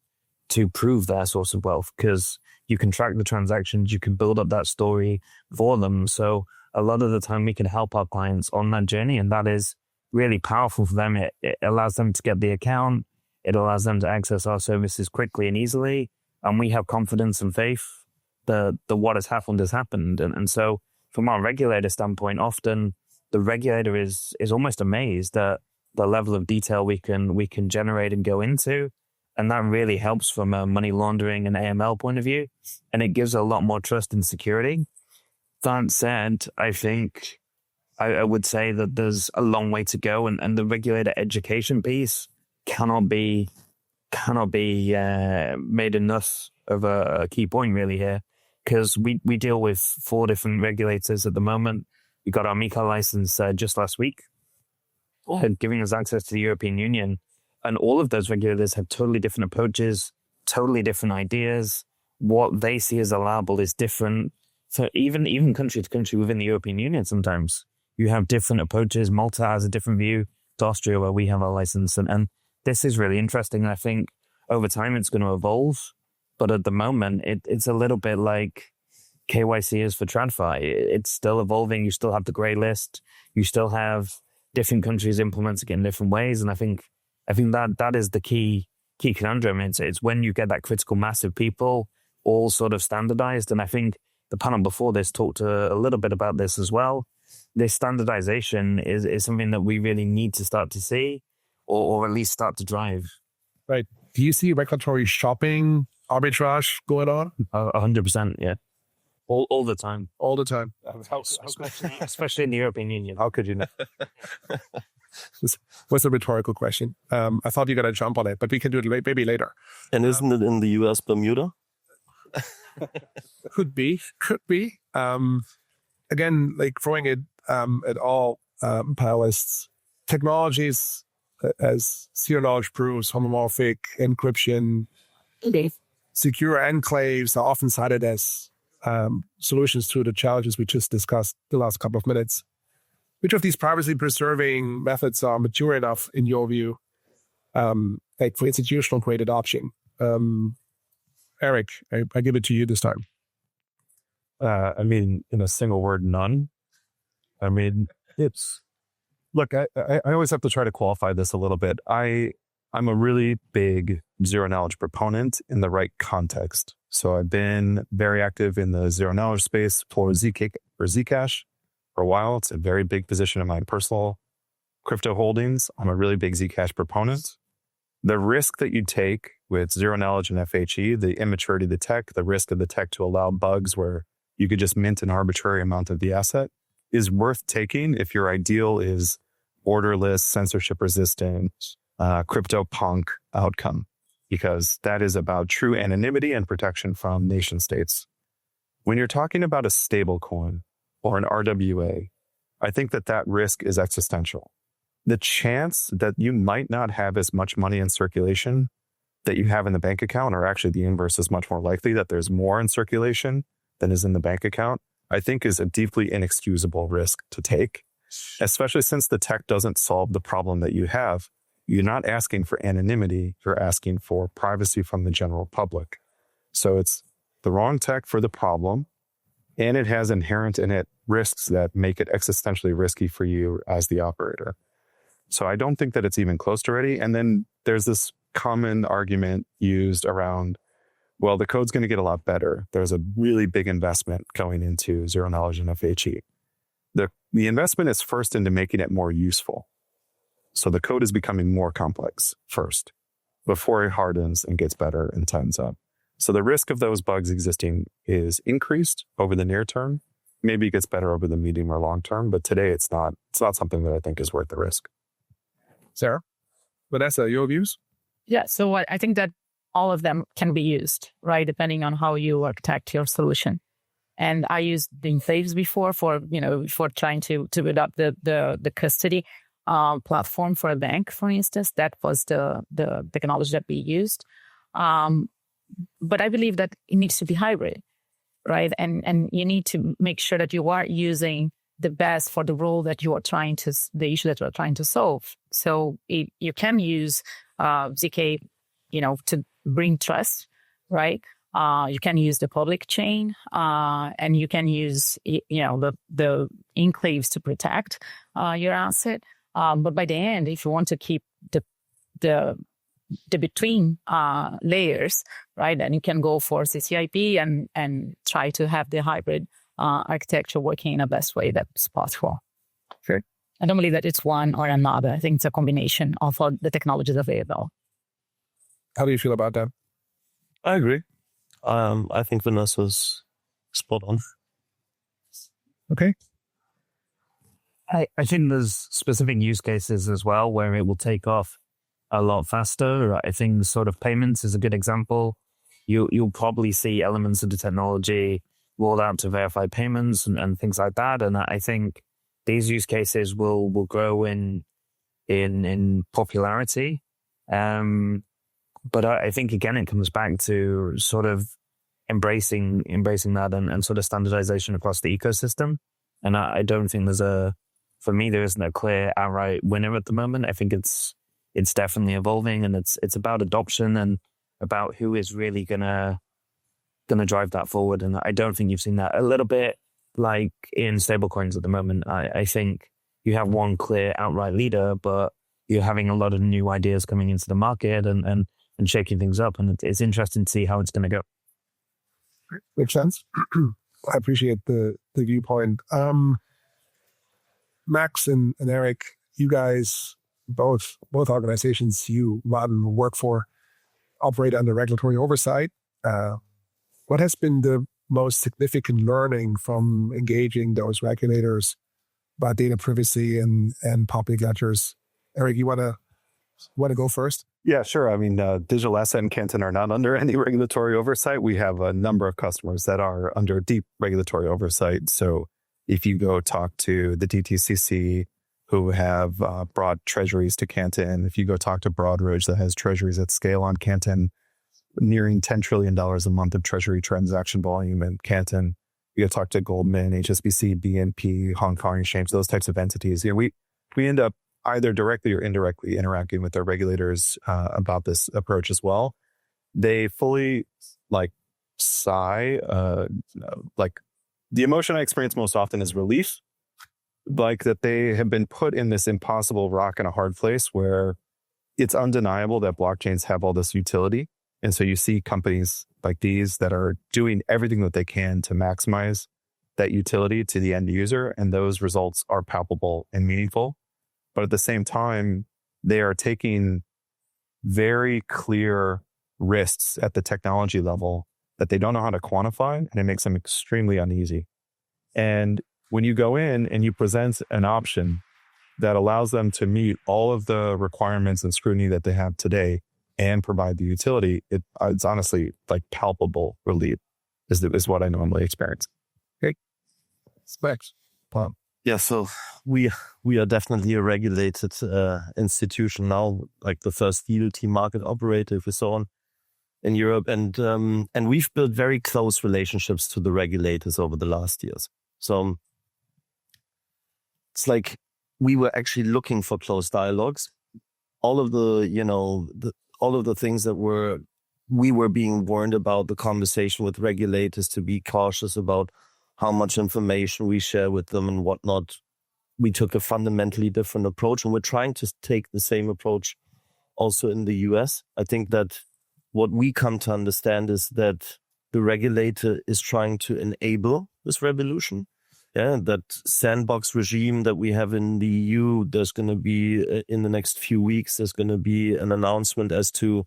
to prove their source of wealth, because you can track the transactions, you can build up that story for them. So a lot of the time we can help our clients on that journey, and that is really powerful for them. It allows them to get the account. It allows them to access our services quickly and easily. And we have confidence and faith that what has happened has happened. And so from our regulator standpoint, often the regulator is almost amazed at the level of detail we can generate and go into. And that really helps from a money laundering and AML point of view. And it gives a lot more trust and security. That said, I think I would say that there's a long way to go, and the regulator education piece cannot be made enough of a key point really here, because we deal with 4 different regulators at the moment. We got our MiCA license just last week, giving us access to the European Union, and all of those regulators have totally different approaches, totally different ideas. What they see as allowable is different. So even country to country within the European Union, sometimes you have different approaches. Malta has a different view to Austria, where we have our license. And this is really interesting. I think over time it's going to evolve. But at the moment, it's a little bit like KYC is for TradFi. It's still evolving. You still have the grey list. You still have different countries implementing it in different ways. And I think that is the key conundrum. It's when you get that critical mass of people all sort of standardized. And I think the panel before this talked a little bit about this as well. This standardization is something that we really need to start to see, or at least start to drive. Right. Do you see regulatory shopping arbitrage going on? 100%, yeah. All the time. All the time. Especially in the European Union. How could you not? What's a rhetorical question? I thought you were going to jump on it, but we can do it maybe later. And isn't it in the US, Bermuda? Could be. Again, like throwing it at all panelists, technologies as zero knowledge proofs, homomorphic encryption, secure enclaves are often cited as solutions to the challenges we just discussed the last couple of minutes. Which of these privacy preserving methods are mature enough in your view, like for institutional grade adoption? Eric, I give it to you this time. I mean, in a single word, none. I mean, look, I always have to try to qualify this a little bit. I'm a really big zero knowledge proponent in the right context. So I've been very active in the zero knowledge space for Zcash for a while. It's a very big position in my personal crypto holdings. I'm a really big Zcash proponent. The risk that you take with zero knowledge and FHE, the immaturity of the tech, the risk of the tech to allow bugs where you could just mint an arbitrary amount of the asset, is worth taking if your ideal is borderless, censorship resistant, crypto punk outcome, because that is about true anonymity and protection from nation states. When you're talking about a stable coin or an RWA, I think that risk is existential. The chance that you might not have as much money in circulation that you have in the bank account, or actually the inverse is much more likely, that there's more in circulation than is in the bank account, I think is a deeply inexcusable risk to take, especially since the tech doesn't solve the problem that you have. You're not asking for anonymity, you're asking for privacy from the general public. So it's the wrong tech for the problem, and it has inherent in it risks that make it existentially risky for you as the operator. So I don't think that it's even close to ready. And then there's this common argument used around, well, the code's going to get a lot better. There's a really big investment going into zero knowledge and FHE. The investment is first into making it more useful. So the code is becoming more complex first before it hardens and gets better and tightens up. So the risk of those bugs existing is increased over the near term. Maybe it gets better over the medium or long term, but today it's not something that I think is worth the risk. Sarah? Vanessa, your views? Yeah, so I think that all of them can be used, right? Depending on how you architect your solution. And I used the enclaves before for trying to build up the custody platform for a bank, for instance. That was the technology that we used. But I believe that it needs to be hybrid, right? And you need to make sure that you are using the best for the role that you are the issue that you are trying to solve. So you can use ZK, to bring trust, right? You can use the public chain, and you can use, the enclaves to protect your asset. But by the end, if you want to keep the between layers, right, then you can go for CCIP and try to have the hybrid architecture working in the best way that's possible. Okay. I don't believe that it's one or another. I think it's a combination of all the technologies available. How do you feel about that? I agree. I think Vanessa's spot on. Okay. I think there's specific use cases as well where it will take off a lot faster. I think sort of payments is a good example. You'll probably see elements of the technology rolled out to verify payments and things like that. And I think these use cases will grow in popularity. But I think, again, it comes back to sort of embracing that and sort of standardization across the ecosystem. And I don't think for me, there isn't a clear outright winner at the moment. I think it's definitely evolving, and it's about adoption and about who is really gonna drive that forward. And I don't think you've seen that a little bit like in stablecoins at the moment. I think you have one clear outright leader, but you're having a lot of new ideas coming into the market and shaking things up. And it's interesting to see how it's going to go. Makes sense. I appreciate the viewpoint. Max and Eric, you guys, both organizations you run, work for, operate under regulatory oversight. What has been the most significant learning from engaging those regulators about data privacy and public ledgers? Eric, you want to go first? Yeah, sure. I mean, Digital Asset and Canton are not under any regulatory oversight. We have a number of customers that are under deep regulatory oversight. So if you go talk to the DTCC, who have brought treasuries to Canton, if you go talk to Broadridge, that has treasuries at scale on Canton, nearing $10 trillion a month of treasury transaction volume in Canton. You go talk to Goldman, HSBC, BNP, Hong Kong Exchange, those types of entities. You know, we end up either directly or indirectly interacting with our regulators about this approach as well. They fully sigh, the emotion I experience most often is relief, like that they have been put in this impossible rock and a hard place where it's undeniable that blockchains have all this utility. And so you see companies like these that are doing everything that they can to maximize that utility to the end user. And those results are palpable and meaningful. But at the same time, they are taking very clear risks at the technology level that they don't know how to quantify, and it makes them extremely uneasy. And when you go in and you present an option that allows them to meet all of the requirements and scrutiny that they have today and provide the utility, it's honestly like palpable relief is what I normally experience. Okay. Specs. Pop. Yeah, so we are definitely a regulated institution now, like the first DLT market operator, if we so on, in Europe, and we've built very close relationships to the regulators over the last years. So it's like we were actually looking for close dialogues. All of the things that we were being warned about, the conversation with regulators to be cautious about how much information we share with them and whatnot. We took a fundamentally different approach, and we're trying to take the same approach also in the US. I think that what we come to understand is that the regulator is trying to enable this revolution. Yeah, that sandbox regime that we have in the EU, there's going to be, in the next few weeks, there's going to be an announcement as to,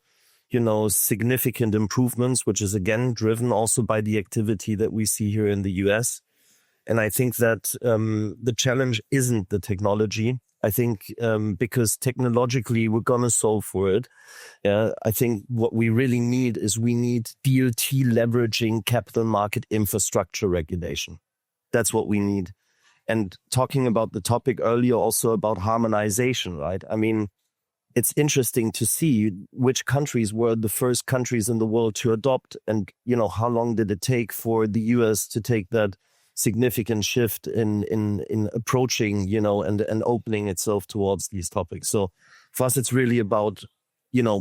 significant improvements, which is again driven also by the activity that we see here in the US. And I think that the challenge isn't the technology. I think because technologically we're going to solve for it. I think what we really need is DLT leveraging capital market infrastructure regulation. That's what we need. And talking about the topic earlier also about harmonization, right? I mean, it's interesting to see which countries were the first countries in the world to adopt, and, how long did it take for the US to take that significant shift in approaching, and opening itself towards these topics. So for us, it's really about,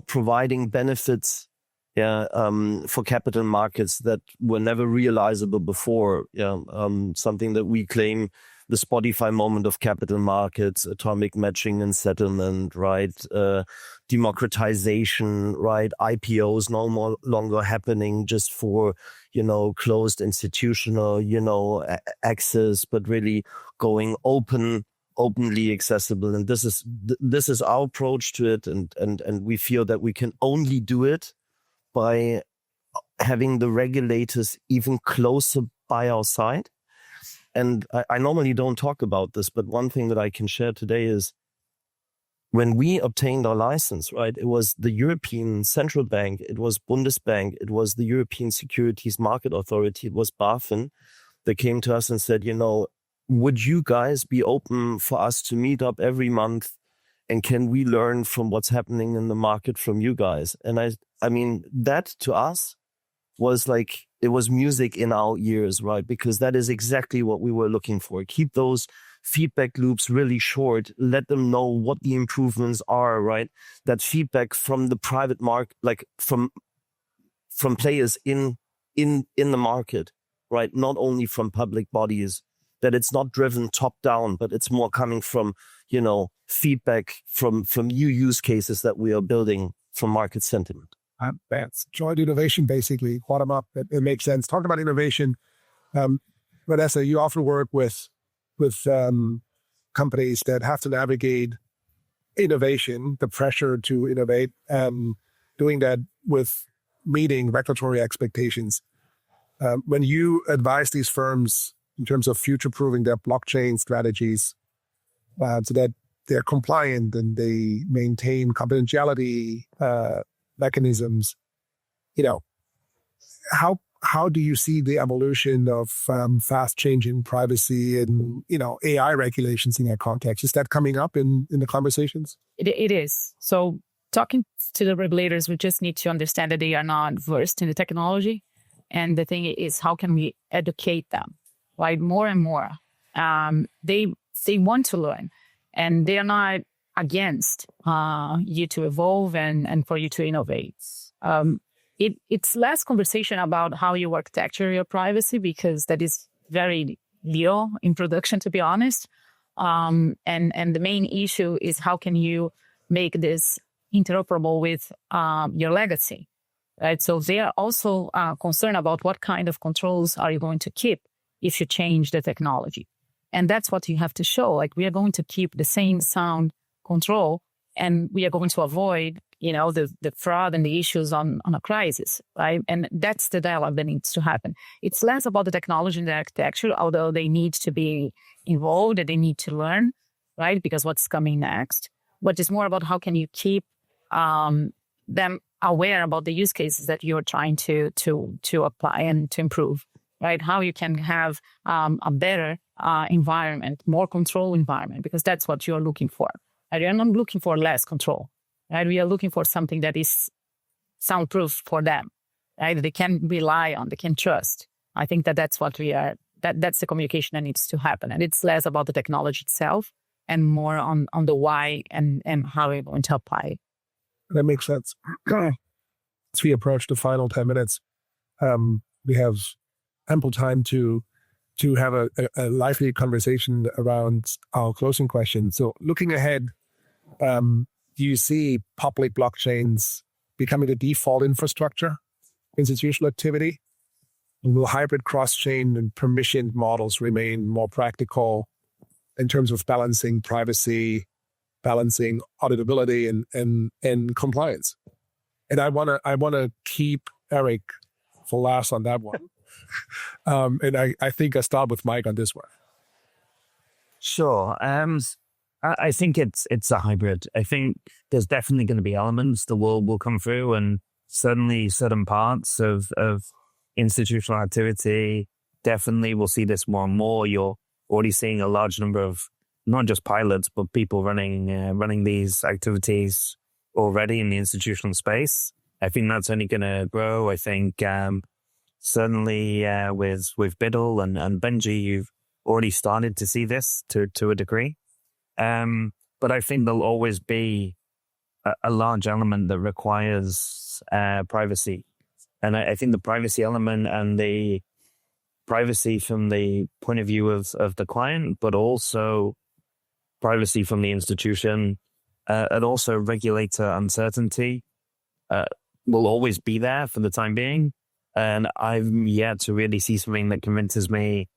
providing benefits for capital markets that were never realizable before. Something that we claim the Spotify moment of capital markets, atomic matching and settlement, right? Democratization, right? IPOs no longer happening just for, closed institutional, access, but really going openly accessible. And this is our approach to it. And we feel that we can only do it by having the regulators even closer by our side. and I normally don't talk about this, but one thing that I can share today is when we obtained our license, right, it was the European Central Bank, it was Bundesbank, it was the European Securities Market Authority, it was BaFin that came to us and said, would you guys be open for us to meet up every month? And can we learn from what's happening in the market from you guys? And I mean, that to us was like, it was music in our ears, right? Because that is exactly what we were looking for. Keep those feedback loops really short. Let them know what the improvements are, right? That feedback from the private market, like from players in the market, right? Not only from public bodies, that it's not driven top down, but it's more coming from, feedback from new use cases that we are building from market sentiment. That's joint innovation, basically, bottom up. It makes sense. Talking about innovation, Vanessa, you often work with companies that have to navigate innovation, the pressure to innovate, doing that with meeting regulatory expectations. When you advise these firms in terms of future-proofing their blockchain strategies so that they're compliant and they maintain confidentiality mechanisms, how do you see the evolution of fast-changing privacy and, AI regulations in that context? Is that coming up in the conversations? It is. So talking to the regulators, we just need to understand that they are not versed in the technology. And the thing is, how can we educate them, right? More and more. They want to learn, and they are not against you to evolve and for you to innovate. It's less conversation about how you architecture your privacy, because that is very little in production, to be honest. And the main issue is how can you make this interoperable with your legacy, right? So they are also concerned about what kind of controls are you going to keep if you change the technology. And that's what you have to show. Like, we are going to keep the same sound control, and we are going to avoid the fraud and the issues on a crisis, right? And that's the dialogue that needs to happen. It's less about the technology and the architecture, although they need to be involved and they need to learn, right? Because what's coming next. But it's more about how can you keep them aware about the use cases that you're trying to apply and to improve, right? How you can have a better environment, more control environment, because that's what you're looking for. And you're not looking for less control. Right? We are looking for something that is soundproof for them, right? They can rely on, they can trust. I think that's what we are, that's the communication that needs to happen. And it's less about the technology itself and more on the why and how we're going to apply. That makes sense. As we approach the final 10 minutes, we have ample time to have a lively conversation around our closing question. So looking ahead, do you see public blockchains becoming the default infrastructure, institutional activity? Will hybrid cross-chain and permissioned models remain more practical in terms of balancing privacy, balancing auditability, and compliance? And I wanna keep Eric for last on that one. And I think I start with Mike on this one. Sure. I think it's a hybrid. I think there's definitely going to be elements the world will come through, and certainly certain parts of institutional activity definitely will see this more and more. You're already seeing a large number of not just pilots, but people running these activities already in the institutional space. I think that's only going to grow. I think certainly with Biddle and Benji, you've already started to see this to a degree. But I think there'll always be a large element that requires privacy. And I think the privacy element and the privacy from the point of view of the client, but also privacy from the institution, and also regulator uncertainty will always be there for the time being. And I've yet to really see something that convinces me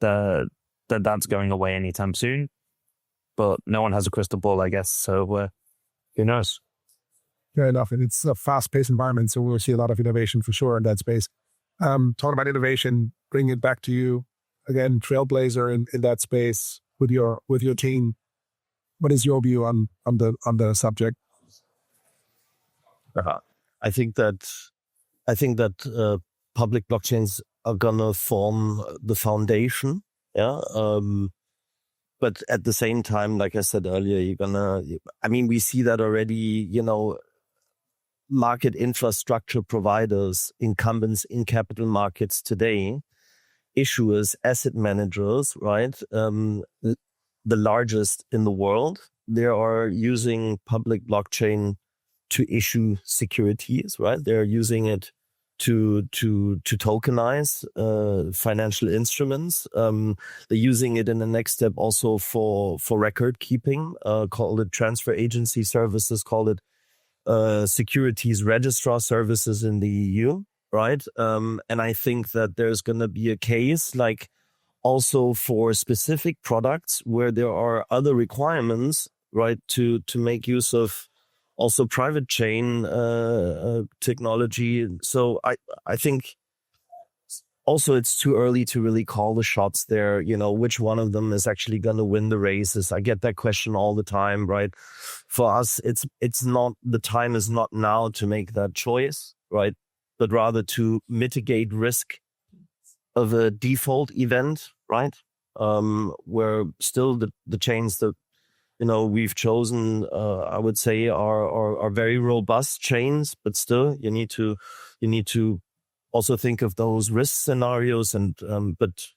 that that's going away anytime soon. But no one has a crystal ball, I guess. So who knows? Fair enough. And it's a fast-paced environment, so we'll see a lot of innovation for sure in that space. Talking about innovation, bring it back to you, again, trailblazer in that space with your team. What is your view on the subject? I think that public blockchains are gonna form the foundation. Yeah. But at the same time, like I said earlier, we see that already, market infrastructure providers, incumbents in capital markets today, issuers, asset managers, right? The largest in the world, they are using public blockchain to issue securities, right? They're using it to tokenize financial instruments. They're using it in the next step also for record keeping, call it transfer agency services, call it securities registrar services in the EU, right? And I think that there's going to be a case like also for specific products where there are other requirements, right, to make use of also private chain technology. So I think also it's too early to really call the shots there, which one of them is actually going to win the races. I get that question all the time, right? For us, it's not, the time is not now to make that choice, right? But rather to mitigate risk of a default event, right? Where still the chains that we've chosen, I would say, are very robust chains, but still you need to also think of those risk scenarios. And but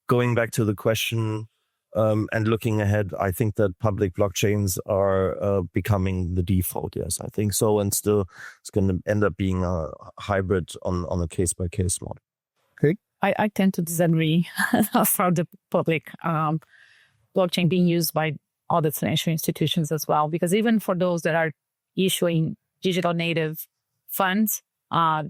going back to the question and looking ahead, I think that public blockchains are becoming the default. Yes, I think so, and still it's going to end up being a hybrid on a case by case model. Okay, I tend to disagree for the public blockchain being used by other financial institutions as well, because even for those that are issuing digital native funds,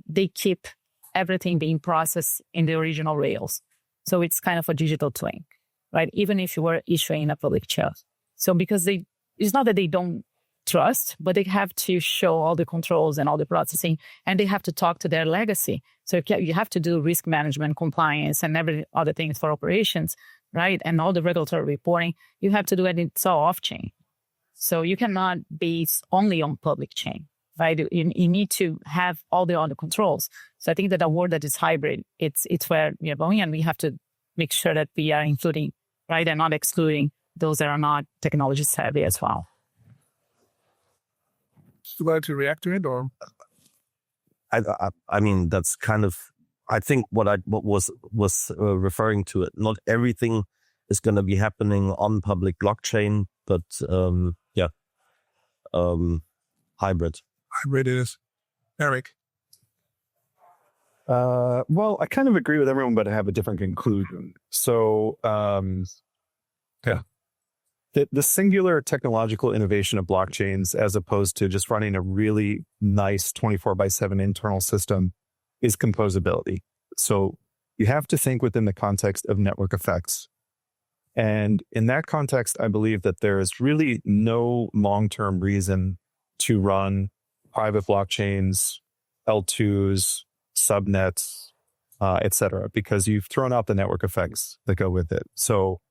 they keep everything being processed in the original rails. So it's kind of a digital twin, right? Even if you were issuing a public chain. So because it's not that they don't trust, but they have to show all the controls and all the processing, and they have to talk to their legacy. So you have to do risk management, compliance, and every other things for operations, right? And all the regulatory reporting, you have to do it. It's all off-chain. So you cannot be only on public chain, right? You need to have all the other controls. So I think that a world that is hybrid, it's where we are going, and we have to make sure that we are including, right, and not excluding those that are not technology savvy as well. You want to react to it, or? I mean, that's kind of, I think what was referring to it. Not everything is going to be happening on public blockchain, but hybrid. Hybrid is. Eric? Well, I kind of agree with everyone, but I have a different conclusion. So, the singular technological innovation of blockchains, as opposed to just running a really nice 24/7 internal system, is composability. So you have to think within the context of network effects. And in that context, I believe that there is really no long-term reason to run private blockchains, L2s, subnets, etc., because you've thrown out the network effects that go with it. So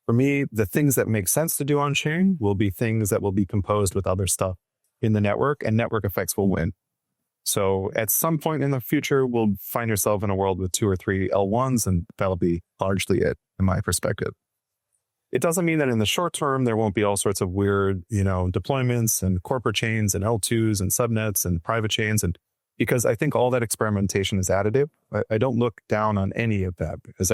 for me, the things that make sense to do on chain will be things that will be composed with other stuff in the network, and network effects will win. So at some point in the future, we'll find ourselves in a world with 2 or 3 L1s, and that'll be largely it, in my perspective. It doesn't mean that in the short term, there won't be all sorts of weird, deployments and corporate chains and L2s and subnets and private chains. And because I think all that experimentation is additive, I don't look down on any of that, because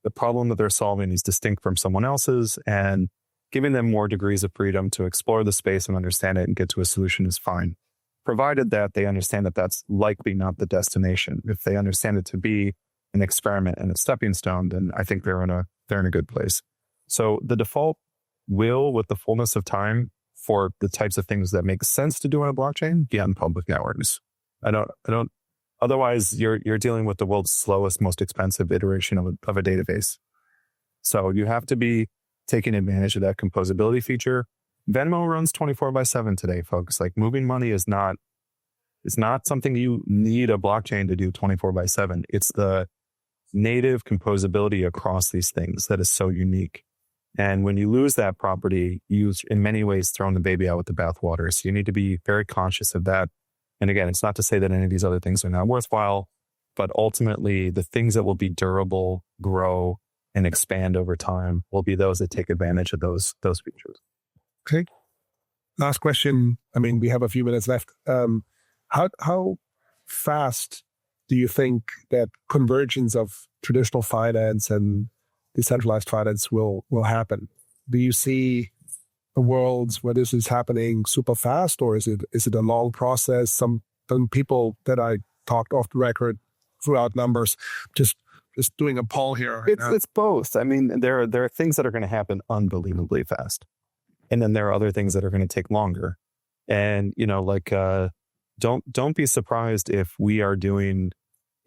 the problem that they're solving is distinct from someone else's, and giving them more degrees of freedom to explore the space and understand it and get to a solution is fine, provided that they understand that that's likely not the destination. If they understand it to be an experiment and a stepping stone, then I think they're in a good place. So the default will, with the fullness of time, for the types of things that make sense to do on a blockchain, be on public networks. I don't. Otherwise, you're dealing with the world's slowest, most expensive iteration of a database. So you have to be taking advantage of that composability feature. Venmo runs 24/7 today, folks. Like, moving money is not something you need a blockchain to do 24/7. It's the native composability across these things that is so unique. And when you lose that property, you've in many ways thrown the baby out with the bathwater. So you need to be very conscious of that. And again, it's not to say that any of these other things are not worthwhile, but ultimately the things that will be durable, grow, and expand over time will be those that take advantage of those features. Okay. Last question. I mean, we have a few minutes left. How fast do you think that convergence of traditional finance and decentralized finance will happen? Do you see a world where this is happening super fast, or is it a long process? Some people that I talked off the record threw out numbers. Just doing a poll here. It's both. I mean, there are things that are going to happen unbelievably fast, and then there are other things that are going to take longer. And don't be surprised if we are doing,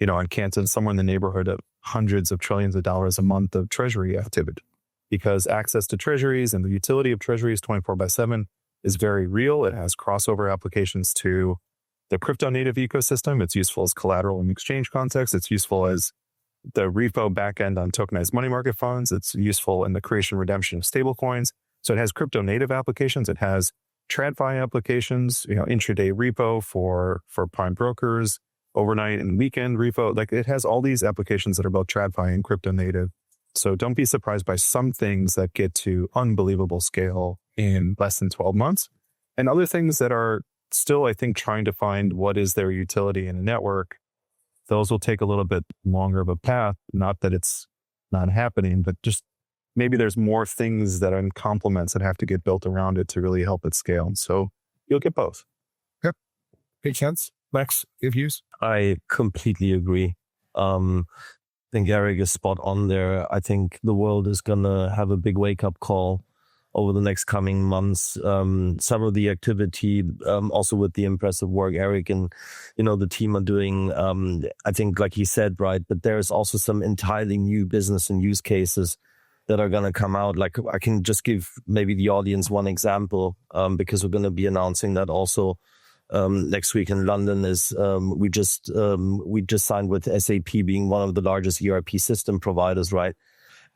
on Canton, somewhere in the neighborhood of hundreds of trillions of dollars a month of treasury activity, because access to treasuries and the utility of treasuries 24/7 is very real. It has crossover applications to the crypto native ecosystem. It's useful as collateral in exchange context. It's useful as the repo backend on tokenized money market funds. It's useful in the creation and redemption of stablecoins. So it has crypto native applications. It has TradFi applications, intraday repo for prime brokers, overnight and weekend repo. Like, it has all these applications that are both TradFi and crypto native. So don't be surprised by some things that get to unbelievable scale in less than 12 months, and other things that are still, I think, trying to find what is their utility in a network. Those will take a little bit longer of a path. Not that it's not happening, but just maybe there's more things that are in complements that have to get built around it to really help it scale. So you'll get both. Yep. Makes sense. Max, your views? I completely agree. I think Eric is spot on there. I think the world is going to have a big wake-up call over the next coming months. Some of the activity, also with the impressive work Eric and, the team are doing, I think, like he said, right, but there's also some entirely new business and use cases that are going to come out. Like, I can just give maybe the audience one example, because we're going to be announcing that also next week in London. Is we just signed with SAP, being one of the largest ERP system providers, right?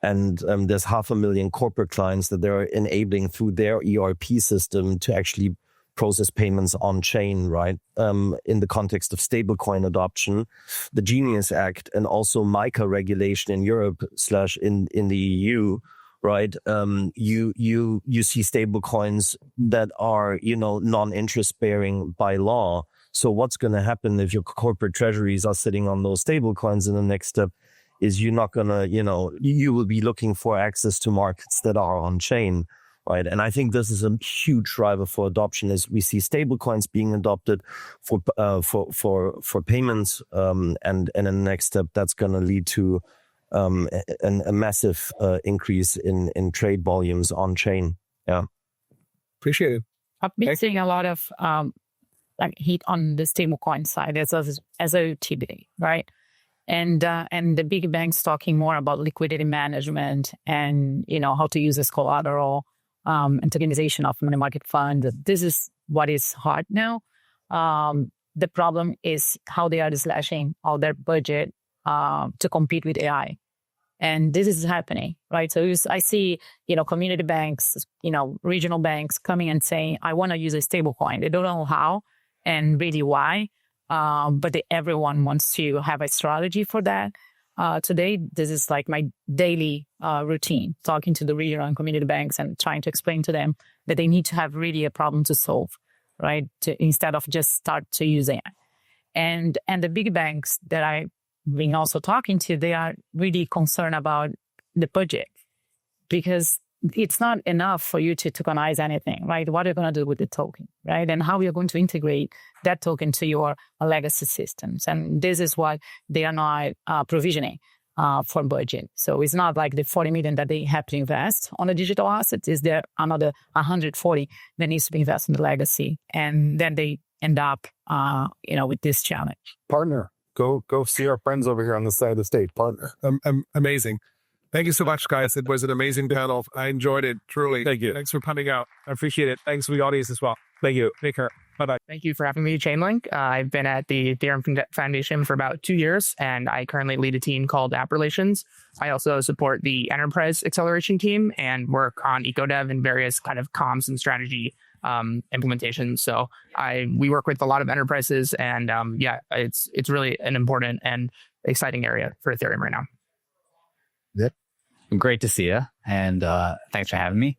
And there's 500,000 corporate clients that they're enabling through their ERP system to actually process payments on chain, right? In the context of stablecoin adoption, the Genius Act, and also MiCA regulation in Europe / in the EU, right? You see stablecoins that are, non-interest bearing by law. So what's going to happen if your corporate treasuries are sitting on those stablecoins in the next step? Is you're not going to, you will be looking for access to markets that are on chain, right? And I think this is a huge driver for adoption. Is we see stablecoins being adopted for payments, and in the next step, that's going to lead to a massive increase in trade volumes on chain. Yeah, appreciate it. I've been seeing a lot of heat on the stablecoin side as OTB, right? And the big banks talking more about liquidity management and, how to use this collateral, and tokenization of money market fund. This is what is hard now. The problem is how they are slashing all their budget to compete with AI. And this is happening, right? So I see, community banks, regional banks coming and saying, I want to use a stable coin. They don't know how and really why. But everyone wants to have a strategy for that. Today, this is like my daily routine, talking to the regional and community banks and trying to explain to them that they need to have really a problem to solve, right? Instead of just start to use AI. And the big banks that I've been also talking to, they are really concerned about the budget, because it's not enough for you to tokenize anything, right? What are you going to do with the token, right? And how you're going to integrate that token to your legacy systems. And this is what they are not provisioning for budget. So it's not like the 40 million that they have to invest on a digital asset. Is there another 140 that needs to be invested in the legacy? And then they end up, with this challenge. Partner, go see our friends over here on the side of the stage. Partner. Amazing. Thank you so much, guys. It was an amazing panel. I enjoyed it, truly. Thank you. Thanks for coming out. I appreciate it. Thanks to the audience as well. Thank you. Take care. Bye-bye. Thank you for having me, Chainlink. I've been at the Ethereum Foundation for about 2 years, and I currently lead a team called App Relations. I also support the Enterprise Acceleration team and work on EcoDev and various kind of comms and strategy implementations. So we work with a lot of enterprises, and it's really an important and exciting area for Ethereum right now. Yeah. Great to see you, and thanks for having me.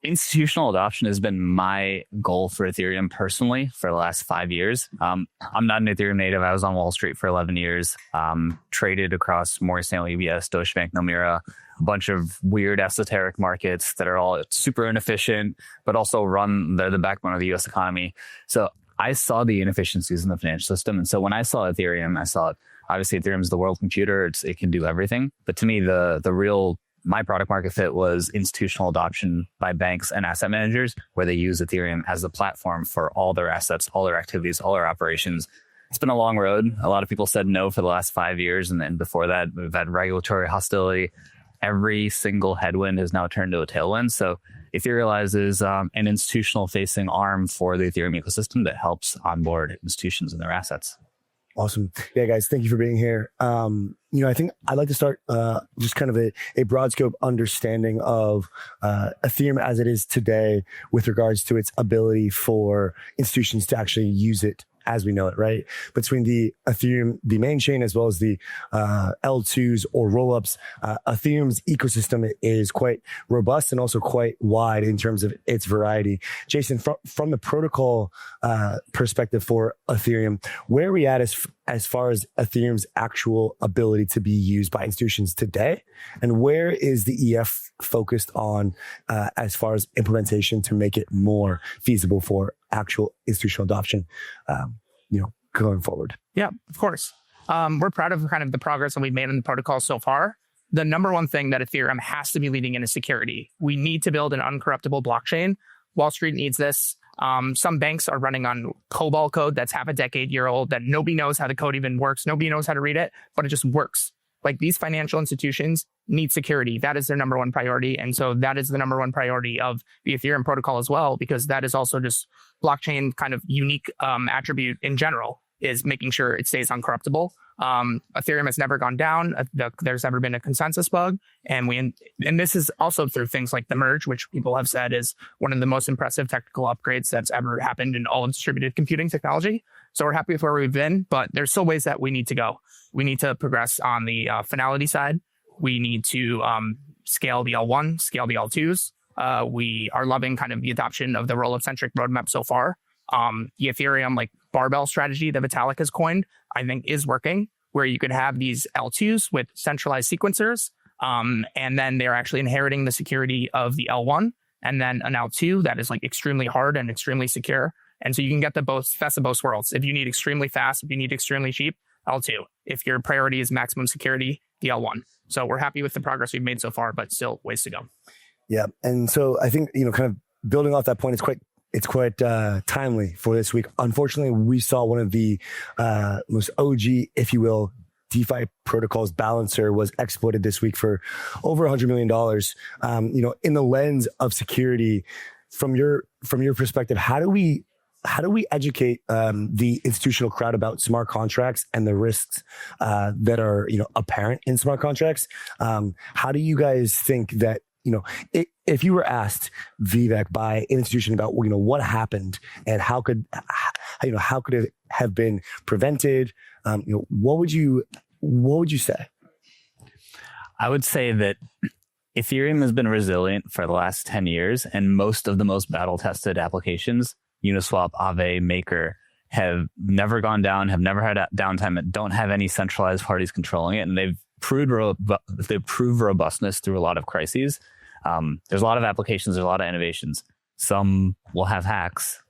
Institutional adoption has been my goal for Ethereum personally for the last 5 years. I'm not an Ethereum native. I was on Wall Street for 11 years, traded across Morgan Stanley, UBS, Deutsche Bank, Nomura, a bunch of weird esoteric markets that are all super inefficient, but also run the backbone of the US economy. So I saw the inefficiencies in the financial system. And so when I saw Ethereum, I saw it. Obviously, Ethereum is the world computer. It can do everything. But to me, my product market fit was institutional adoption by banks and asset managers, where they use Ethereum as the platform for all their assets, all their activities, all their operations. It's been a long road. A lot of people said no for the last 5 years. And then before that, we've had regulatory hostility. Every single headwind has now turned to a tailwind. So Etherealize is an institutional facing arm for the Ethereum ecosystem that helps onboard institutions and their assets. Awesome. Yeah, guys, thank you for being here. I think I'd like to start just kind of a broad scope understanding of Ethereum as it is today with regards to its ability for institutions to actually use it as we know it, right? Between the Ethereum, the main chain, as well as the L2s or rollups, Ethereum's ecosystem is quite robust and also quite wide in terms of its variety. Jason, from the protocol perspective for Ethereum, where are we at as far as Ethereum's actual ability to be used by institutions today? And where is the EF focused on as far as implementation to make it more feasible for actual institutional adoption, going forward? Yeah, of course. We're proud of kind of the progress that we've made in the protocol so far. The number one thing that Ethereum has to be leading in is security. We need to build an uncorruptible blockchain. Wall Street needs this. Some banks are running on COBOL code that's half a decade old that nobody knows how the code even works. Nobody knows how to read it, but it just works. Like, these financial institutions need security. That is their number one priority. And so that is the number one priority of the Ethereum protocol as well, because that is also just blockchain kind of unique attribute in general, is making sure it stays uncorruptible. Ethereum has never gone down. There's never been a consensus bug. And this is also through things like the merge, which people have said is one of the most impressive technical upgrades that's ever happened in all of distributed computing technology. So we're happy with where we've been, but there's still ways that we need to go. We need to progress on the finality side. We need to scale the L1, scale the L2s. We are loving kind of the adoption of the roll-up centric roadmap so far. The Ethereum barbell strategy that Vitalik has coined, I think, is working, where you could have these L2s with centralized sequencers, and then they're actually inheriting the security of the L1, and then an L2 that is extremely hard and extremely secure. And so you can get the best of both worlds. If you need extremely fast, if you need extremely cheap, L2. If your priority is maximum security, the L1. So we're happy with the progress we've made so far, but still ways to go. Yeah. And so I think, kind of building off that point, it's quite timely for this week. Unfortunately, we saw one of the most OG, if you will, DeFi protocols balancer was exploited this week for over $100 million. In the lens of security, from your perspective, how do we educate the institutional crowd about smart contracts and the risks that are apparent in smart contracts? How do you guys think that if you were asked, Vivek, by an institution about what happened and how could it have been prevented, what would you say? I would say that Ethereum has been resilient for the last 10 years, and most of the most battle-tested applications, Uniswap, Aave, Maker, have never gone down, have never had downtime, and don't have any centralized parties controlling it, and they've proved robustness through a lot of crises. There's a lot of applications, there's a lot of innovations. Some will have hacks,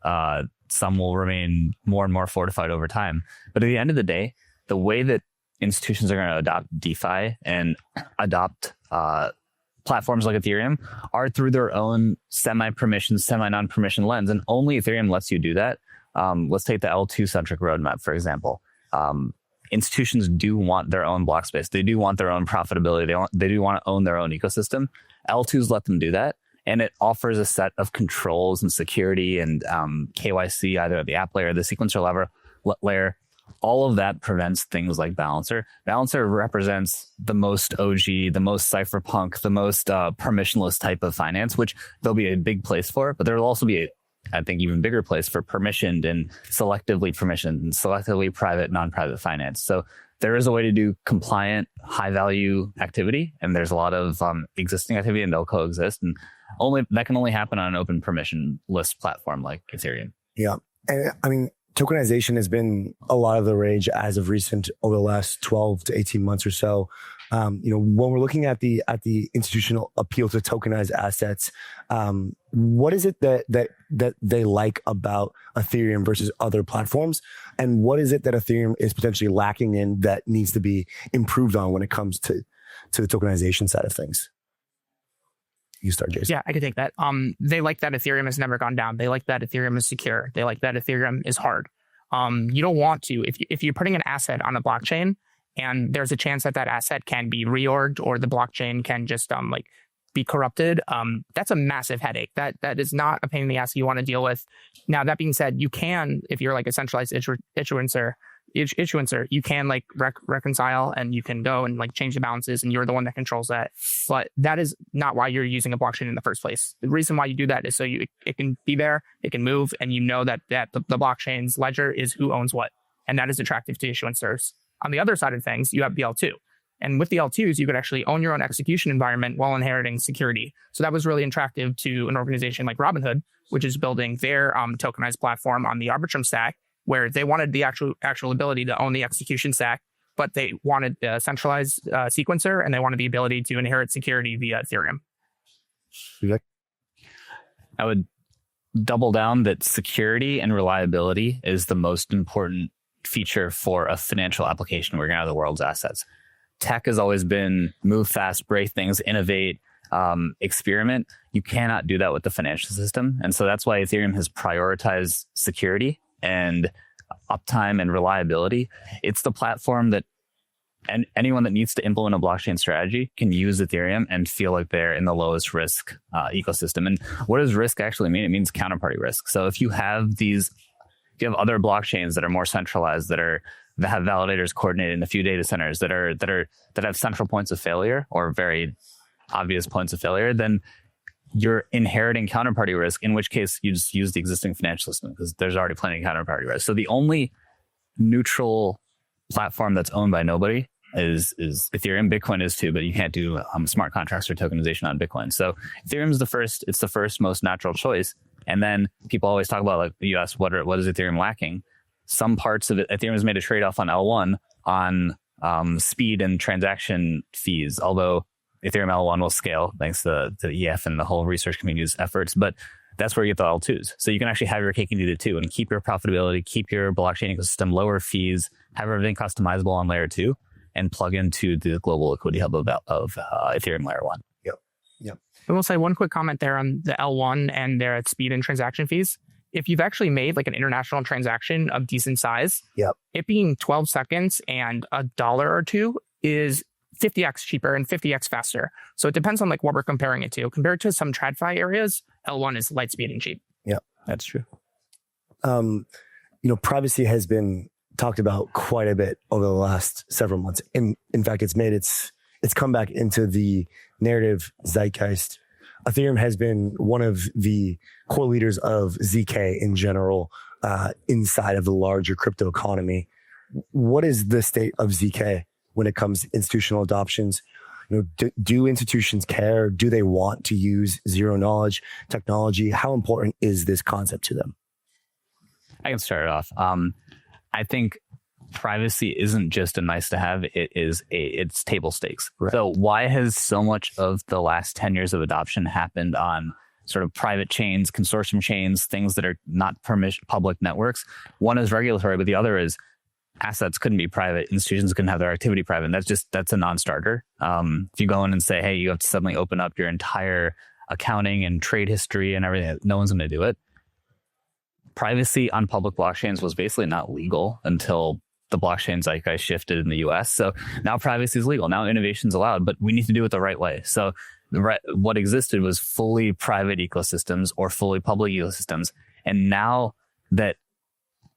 some will remain more and more fortified over time. But at the end of the day, the way that institutions are going to adopt DeFi and adopt platforms like Ethereum are through their own semi-permission, semi-non-permission lens. And only Ethereum lets you do that. Let's take the L2-centric roadmap, for example. Institutions do want their own block space. They do want their own profitability. They do want to own their own ecosystem. L2s let them do that. And it offers a set of controls and security and KYC, either at the app layer or the sequencer layer. All of that prevents things like Balancer. Balancer represents the most OG, the most cypherpunk, the most permissionless type of finance, which there'll be a big place for, but there will also be I think, even bigger place for permissioned and selectively permissioned and selectively private, non-private finance. So there is a way to do compliant, high-value activity, and there's a lot of existing activity, and they'll coexist. And that can only happen on an open permissionless platform like Ethereum. Yeah, and I mean, tokenization has been a lot of the rage as of recent over the last 12 to 18 months or so. When we're looking at the institutional appeal to tokenized assets, what is it that they like about Ethereum versus other platforms? And what is it that Ethereum is potentially lacking in that needs to be improved on when it comes to the tokenization side of things? You start, Jason. Yeah, I could take that. They like that Ethereum has never gone down. They like that Ethereum is secure. They like that Ethereum is hard. You don't want to, if you're putting an asset on a blockchain and there's a chance that asset can be reorged or the blockchain can just be corrupted, that's a massive headache. That is not a pain in the ass you want to deal with. Now, that being said, you can, if you're like a centralized issuancer, you can reconcile and you can go and change the balances and you're the one that controls that. But that is not why you're using a blockchain in the first place. The reason why you do that is so it can be there, it can move, and you know that the blockchain's ledger is who owns what. And that is attractive to issuancers. On the other side of things, you have the L2. And with the L2s, you could actually own your own execution environment while inheriting security. So that was really attractive to an organization like Robinhood, which is building their tokenized platform on the Arbitrum stack, where they wanted the actual ability to own the execution stack, but they wanted a centralized sequencer, and they wanted the ability to inherit security via Ethereum. I would double down that security and reliability is the most important feature for a financial application working out of the world's assets. Tech has always been move fast, break things, innovate, experiment. You cannot do that with the financial system. And so that's why Ethereum has prioritized security and uptime and reliability. It's the platform that anyone that needs to implement a blockchain strategy can use Ethereum and feel like they're in the lowest risk ecosystem. And what does risk actually mean? It means counterparty risk. So if you have other blockchains that are more centralized, that have validators coordinated in a few data centers that have central points of failure or very obvious points of failure, then you're inheriting counterparty risk, in which case you just use the existing financial system because there's already plenty of counterparty risk. So the only neutral platform that's owned by nobody is Ethereum. Bitcoin is too, but you can't do smart contracts or tokenization on Bitcoin. So Ethereum is it's the first most natural choice. And then people always talk about, you ask, what is Ethereum lacking? Some parts of it, Ethereum has made a trade-off on L1 on speed and transaction fees, although Ethereum L1 will scale thanks to the EF and the whole research community's efforts. But that's where you get the L2s. So you can actually have your cake and eat it too and keep your profitability, keep your blockchain ecosystem, lower fees, have everything customizable on layer 2, and plug into the global liquidity hub of Ethereum layer 1. Yep. I will say one quick comment there on the L1 and their speed and transaction fees. If you've actually made an international transaction of decent size, it being 12 seconds and $1 or $2 is 50x cheaper and 50x faster. So it depends on what we're comparing it to. Compared to some TradFi areas, L1 is light speed and cheap. Yeah, that's true. Privacy has been talked about quite a bit over the last several months. In fact, it's made its comeback into the narrative zeitgeist. Ethereum has been one of the core leaders of ZK in general inside of the larger crypto economy. What is the state of ZK when it comes to institutional adoptions? Do institutions care? Do they want to use zero knowledge technology? How important is this concept to them? I can start it off. I think privacy isn't just a nice to have, it's table stakes. Right. So why has so much of the last 10 years of adoption happened on sort of private chains, consortium chains, things that are not public networks? One is regulatory, but the other is assets couldn't be private, institutions couldn't have their activity private. And that's a non-starter. If you go in and say, hey, you have to suddenly open up your entire accounting and trade history and everything, no one's going to do it. Privacy on public blockchains was basically not legal until the blockchain zeitgeist shifted in the US. So now privacy is legal. Now innovation is allowed, but we need to do it the right way. So what existed was fully private ecosystems or fully public ecosystems. And now that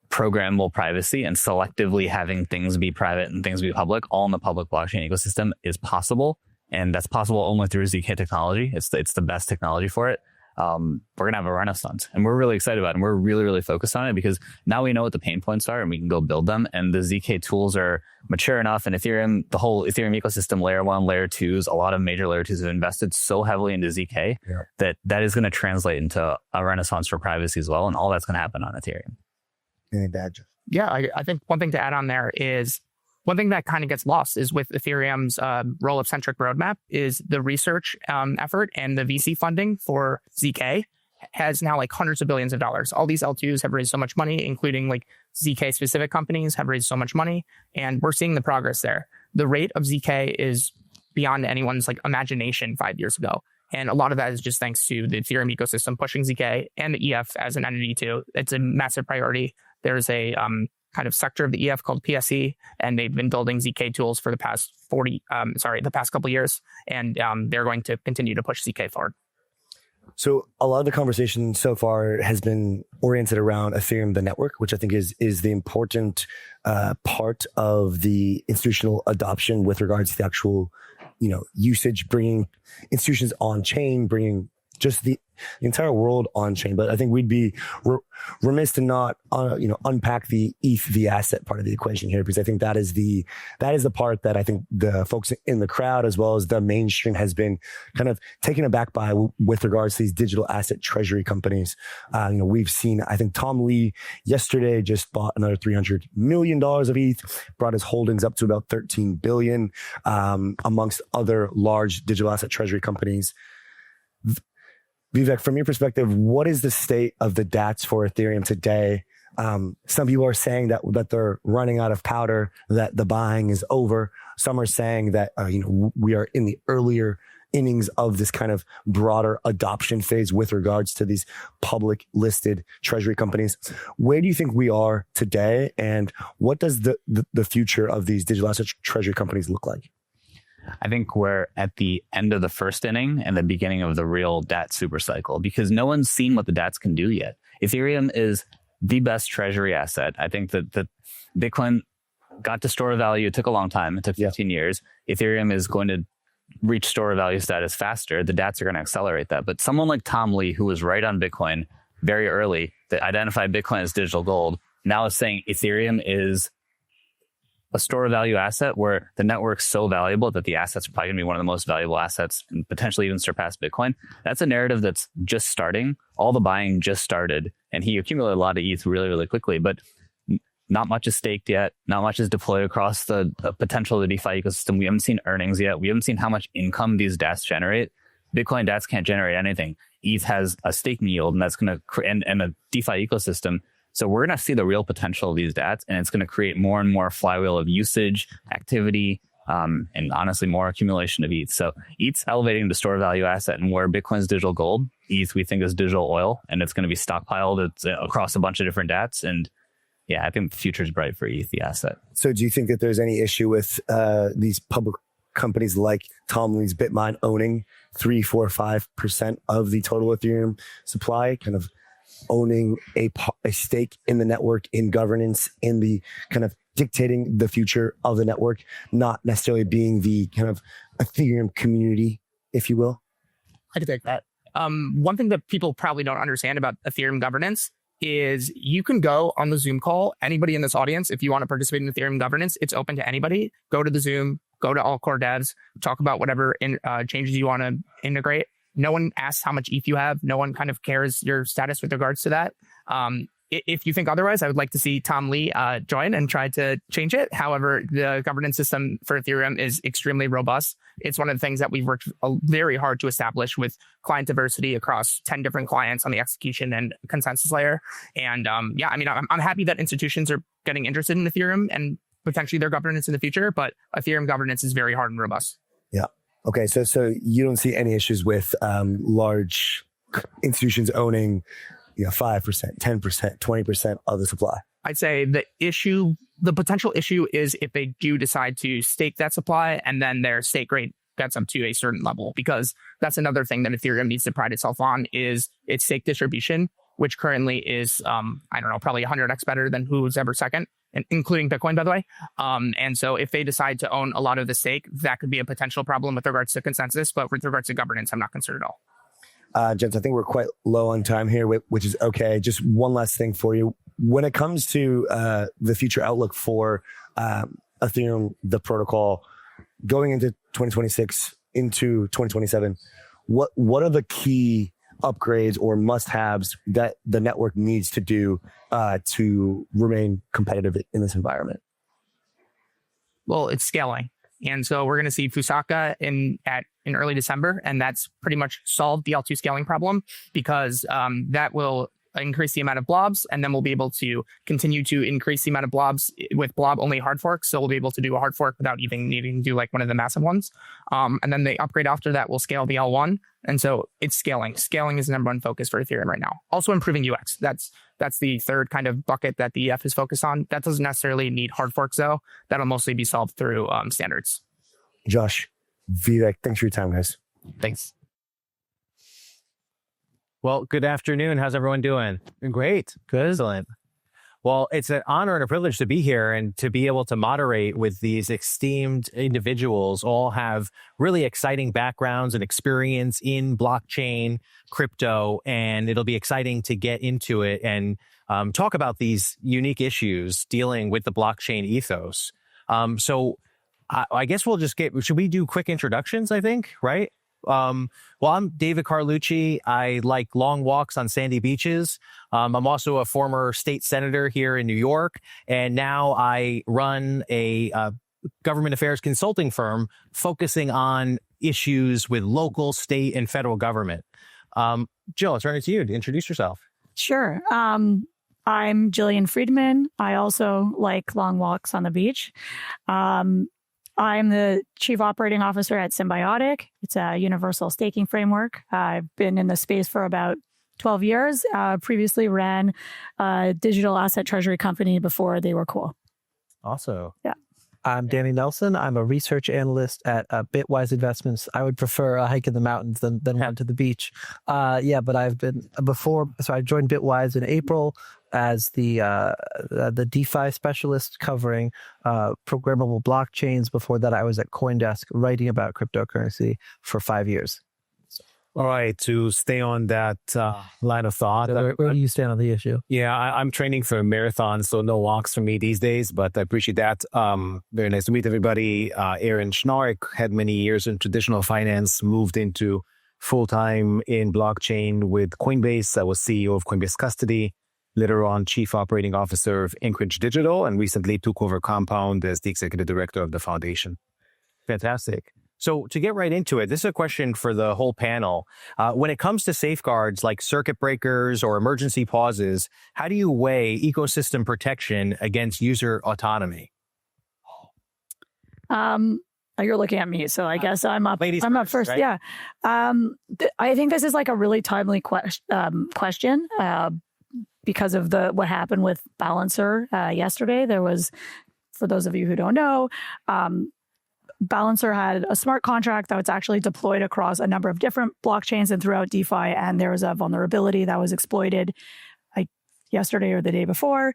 programmable privacy and selectively having things be private and things be public, all in the public blockchain ecosystem is possible. And that's possible only through ZK technology. It's the best technology for it. We're going to have a renaissance, and we're really excited about it. And we're really, really focused on it because now we know what the pain points are and we can go build them. And the ZK tools are mature enough, and Ethereum, the whole Ethereum ecosystem, layer 1, layer 2s, a lot of major layer 2s have invested so heavily into ZK that is going to translate into a renaissance for privacy as well. And all that's going to happen on Ethereum. Yeah, I think one thing to add on there is one thing that kind of gets lost is with Ethereum's roll-up-centric roadmap is the research effort and the VC funding for ZK has now like hundreds of billions of dollars. All these L2s have raised so much money, including like ZK-specific companies have raised so much money, and we're seeing the progress there. The rate of ZK is beyond anyone's like imagination 5 years ago. And a lot of that is just thanks to the Ethereum ecosystem pushing ZK and the EF as an entity too. It's a massive priority. There's a kind of sector of the EF called PSE, and they've been building ZK tools for the past the past couple of years, and they're going to continue to push ZK forward. So a lot of the conversation so far has been oriented around Ethereum, the network, which I think is the important part of the institutional adoption with regards to the actual, usage, bringing institutions on chain, bringing just the entire world on chain. But I think we'd be remiss to not, unpack the ETH, the asset part of the equation here, because I think that is the part that I think the folks in the crowd, as well as the mainstream, has been kind of taken aback by with regards to these digital asset treasury companies. We've seen, I think Tom Lee yesterday just bought another $300 million of ETH, brought his holdings up to about 13 billion, amongst other large digital asset treasury companies. Vivek, from your perspective, what is the state of the DATs for Ethereum today? Some people are saying that they're running out of powder, that the buying is over. Some are saying that we are in the earlier innings of this kind of broader adoption phase with regards to these public listed treasury companies. Where do you think we are today, and what does the future of these digital asset treasury companies look like? I think we're at the end of the first inning and the beginning of the real DAT super cycle, because no one's seen what the DATs can do yet. Ethereum is the best treasury asset. I think that Bitcoin got to store of value. It took a long time. It took 15 years. Ethereum is going to reach store of value status faster. The DATs are going to accelerate that. But someone like Tom Lee, who was right on Bitcoin very early, that identified Bitcoin as digital gold, now is saying Ethereum is a store of value asset where the network's so valuable that the assets are probably going to be one of the most valuable assets and potentially even surpass Bitcoin. That's a narrative that's just starting. All the buying just started, and he accumulated a lot of ETH really, really quickly, but not much is staked yet. Not much is deployed across the potential of the DeFi ecosystem. We haven't seen earnings yet. We haven't seen how much income these DATs generate. Bitcoin DATs can't generate anything. ETH has a staking yield, and that's going to and a DeFi ecosystem. So we're going to see the real potential of these DATs, and it's going to create more and more flywheel of usage, activity, and honestly, more accumulation of ETH. So ETH's elevating the store value asset, and where Bitcoin's digital gold, ETH we think is digital oil, and it's going to be stockpiled across a bunch of different DATs. And yeah, I think the future is bright for ETH, the asset. So do you think that there's any issue with these public companies like Tom Lee's Bitmine owning 3, 4, 5% of the total Ethereum supply, kind of owning a stake in the network, in governance, in the kind of dictating the future of the network, not necessarily being the kind of Ethereum community, if you will? I can take that. One thing that people probably don't understand about Ethereum governance is you can go on the Zoom call. Anybody in this audience, if you want to participate in Ethereum governance, it's open to anybody. Go to the Zoom, go to all core devs, talk about whatever changes you want to integrate. No one asks how much ETH you have. No one kind of cares your status with regards to that. If you think otherwise, I would like to see Tom Lee join and try to change it. However, the governance system for Ethereum is extremely robust. It's one of the things that we've worked very hard to establish with client diversity across 10 different clients on the execution and consensus layer. And I'm happy that institutions are getting interested in Ethereum and potentially their governance in the future, but Ethereum governance is very hard and robust. Yeah. Okay, so you don't see any issues with large institutions owning 5%, 10%, 20% of the supply? I'd say the potential issue is if they do decide to stake that supply and then their stake rate gets up to a certain level, because that's another thing that Ethereum needs to pride itself on is its stake distribution, which currently is, probably 100x better than who's ever second, and including Bitcoin, by the way. And so if they decide to own a lot of the stake, that could be a potential problem with regards to consensus. But with regards to governance, I'm not concerned at all. Gents, I think we're quite low on time here, which is okay. Just one last thing for you. When it comes to the future outlook for Ethereum, the protocol, going into 2026, into 2027, what are the key upgrades or must-haves that the network needs to do to remain competitive in this environment? Well, it's scaling. And so we're going to see Fusaka in early December, and that's pretty much solved the L2 scaling problem, because that will increase the amount of blobs, and then we'll be able to continue to increase the amount of blobs with blob only hard forks. So we'll be able to do a hard fork without even needing to do like one of the massive ones. And then the upgrade after that will scale the L1. And so it's scaling. Scaling is the number one focus for Ethereum right now. Also improving UX. That's the third kind of bucket that the EF is focused on. That doesn't necessarily need hard forks though. That'll mostly be solved through standards. Josh, Vivek, thanks for your time, guys. Thanks. Well, good afternoon. How's everyone doing? Great. Good. Excellent. Well, it's an honor and a privilege to be here and to be able to moderate with these esteemed individuals. All have really exciting backgrounds and experience in blockchain, crypto, and it'll be exciting to get into it and talk about these unique issues dealing with the blockchain ethos. So I guess we'll just should we do quick introductions, I think, right? Well, I'm David Carlucci. I like long walks on sandy beaches. I'm also a former state senator here in New York, and now I run a government affairs consulting firm focusing on issues with local, state, and federal government. Jill, I'll turn it to you to introduce yourself. Sure. I'm Jillian Friedman. I also like long walks on the beach. I'm the Chief Operating Officer at Symbiotic. It's a universal staking framework. I've been in the space for about 12 years. Previously ran a digital asset treasury company before they were cool. Also. Yeah. I'm Danny Nelson. I'm a research analyst at Bitwise Investments. I would prefer a hike in the mountains than one to the beach. But I've been before. So I joined Bitwise in April as the DeFi specialist covering programmable blockchains. Before that, I was at CoinDesk writing about cryptocurrency for 5 years. All right, to stay on that line of thought. So where do you stand on the issue? Yeah, I'm training for a marathon, so no walks for me these days, but I appreciate that. Very nice to meet everybody. Aaron Schnark had many years in traditional finance, moved into full-time in blockchain with Coinbase. I was CEO of Coinbase Custody, later on Chief Operating Officer of Anchorage Digital, and recently took over Compound as the Executive Director of the foundation. Fantastic. So to get right into it, this is a question for the whole panel. When it comes to safeguards like circuit breakers or emergency pauses, how do you weigh ecosystem protection against user autonomy? You're looking at me, so I guess I'm up. Ladies I'm up first. Right? Yeah. I think this is like a really timely question because of what happened with Balancer yesterday. There was, for those of you who don't know, Balancer had a smart contract that was actually deployed across a number of different blockchains and throughout DeFi, and there was a vulnerability that was exploited yesterday or the day before.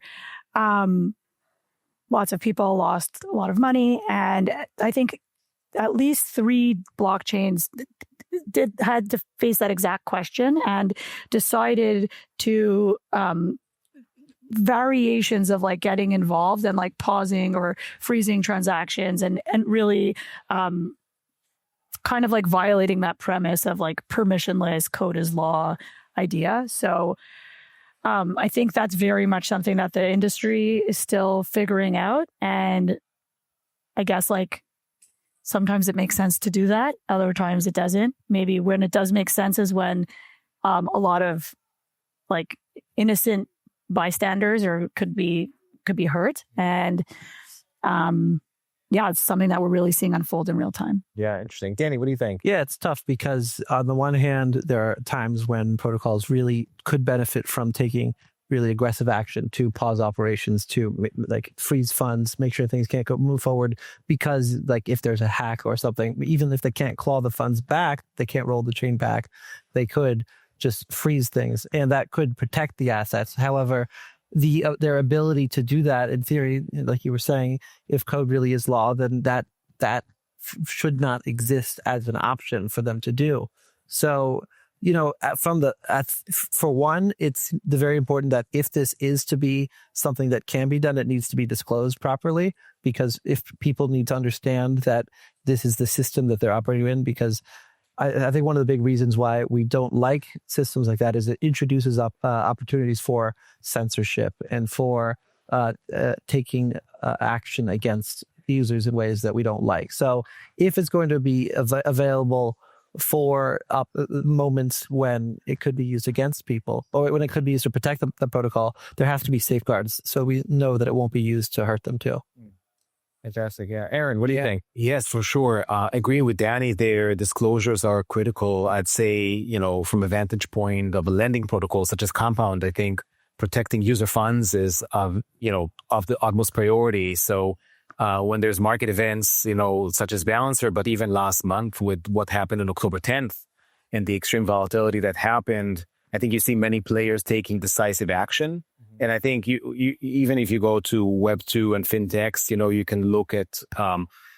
Lots of people lost a lot of money, and I think at least 3 blockchains had to face that exact question and decided to variations of like getting involved and like pausing or freezing transactions and really kind of like violating that premise of like permissionless code is law idea. So I think that's very much something that the industry is still figuring out. And I guess like sometimes it makes sense to do that. Other times it doesn't. Maybe when it does make sense is when a lot of like innocent bystanders or could be hurt, and it's something that we're really seeing unfold in real time. Yeah, interesting. Danny, what do you think? Yeah, it's tough because on the one hand, there are times when protocols really could benefit from taking really aggressive action to pause operations, to like freeze funds, make sure things can't move forward, because like if there's a hack or something, even if they can't claw the funds back, they can't roll the chain back, they could just freeze things, and that could protect the assets. However, their ability to do that, in theory, like you were saying, if code really is law, then that should not exist as an option for them to do. So, for one, it's very important that if this is to be something that can be done, it needs to be disclosed properly, because if people need to understand that this is the system that they're operating in, because I think one of the big reasons why we don't like systems like that is it introduces up opportunities for censorship and for taking action against users in ways that we don't like. So if it's going to be available for moments when it could be used against people, or when it could be used to protect the protocol, there have to be safeguards so we know that it won't be used to hurt them too. Fantastic. Yeah. Aaron, what do you think? Yes, for sure. Agreeing with Danny there, disclosures are critical. I'd say, from a vantage point of a lending protocol such as Compound, I think protecting user funds is, of the utmost priority. So when there's market events, such as Balancer, but even last month with what happened on October 10th and the extreme volatility that happened, I think you see many players taking decisive action. And I think you even if you go to Web2 and fintechs, you can look at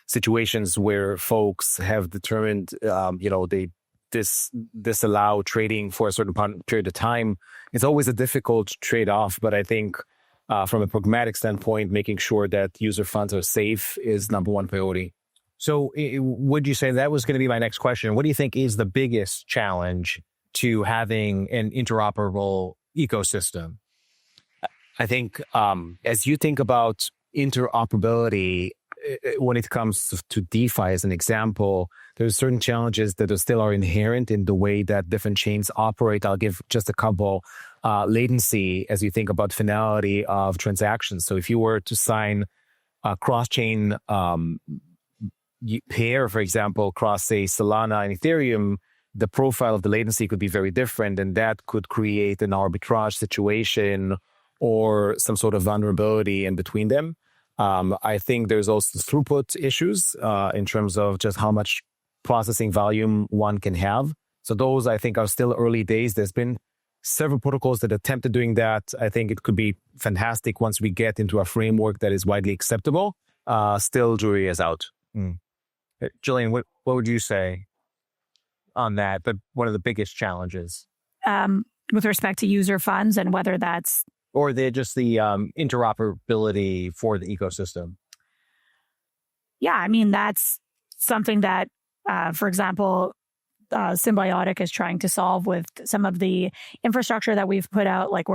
situations where folks have determined, they disallow trading for a certain period of time. It's always a difficult trade-off, but I think from a pragmatic standpoint, making sure that user funds are safe is number one priority. So would you say that was going to be my next question? What do you think is the biggest challenge to having an interoperable ecosystem? I think as you think about interoperability, when it comes to DeFi as an example, there's certain challenges that still are inherent in the way that different chains operate. I'll give just a couple. Latency, as you think about finality of transactions. So if you were to sign a cross-chain pair, for example, across, say, Solana and Ethereum, the profile of the latency could be very different, and that could create an arbitrage situation or some sort of vulnerability in between them. I think there's also throughput issues in terms of just how much processing volume one can have. So those, I think, are still early days. There's been several protocols that attempted doing that. I think it could be fantastic once we get into a framework that is widely acceptable. Still, jury is out. Jillian, what would you say on that? But one of the biggest challenges with respect to user funds and whether that's or just the interoperability for the ecosystem. Yeah, I mean, that's something that, for example, Symbiotic is trying to solve with some of the infrastructure that we've put out. Like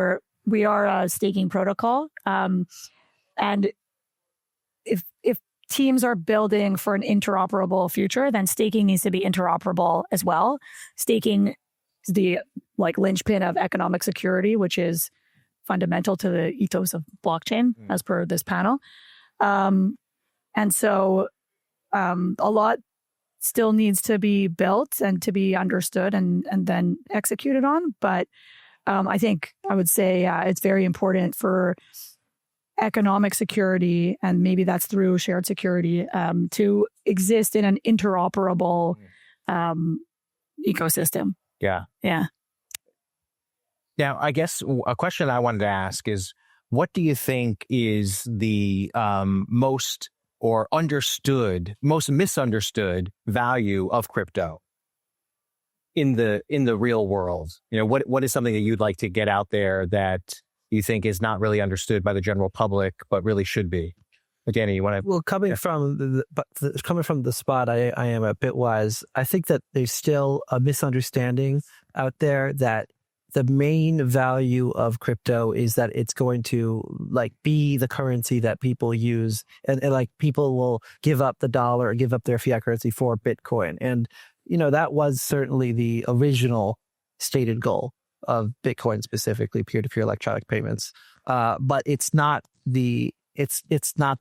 we are a staking protocol, and if teams are building for an interoperable future, then staking needs to be interoperable as well. Staking is the linchpin of economic security, which is fundamental to the ethos of blockchain, as per this panel. And so a lot still needs to be built and to be understood and then executed on. But I think I would say it's very important for economic security, and maybe that's through shared security, to exist in an interoperable ecosystem. Yeah. Yeah. Now, I guess a question I wanted to ask is, what do you think is the most misunderstood value of crypto in the real world? What is something that you'd like to get out there that you think is not really understood by the general public, but really should be? Danny, you want to? Well, coming from the spot I am at Bitwise, I think that there's still a misunderstanding out there that the main value of crypto is that it's going to be the currency that people use, and people will give up the dollar or give up their fiat currency for Bitcoin. And, that was certainly the original stated goal of Bitcoin, specifically peer-to-peer electronic payments. But it's not the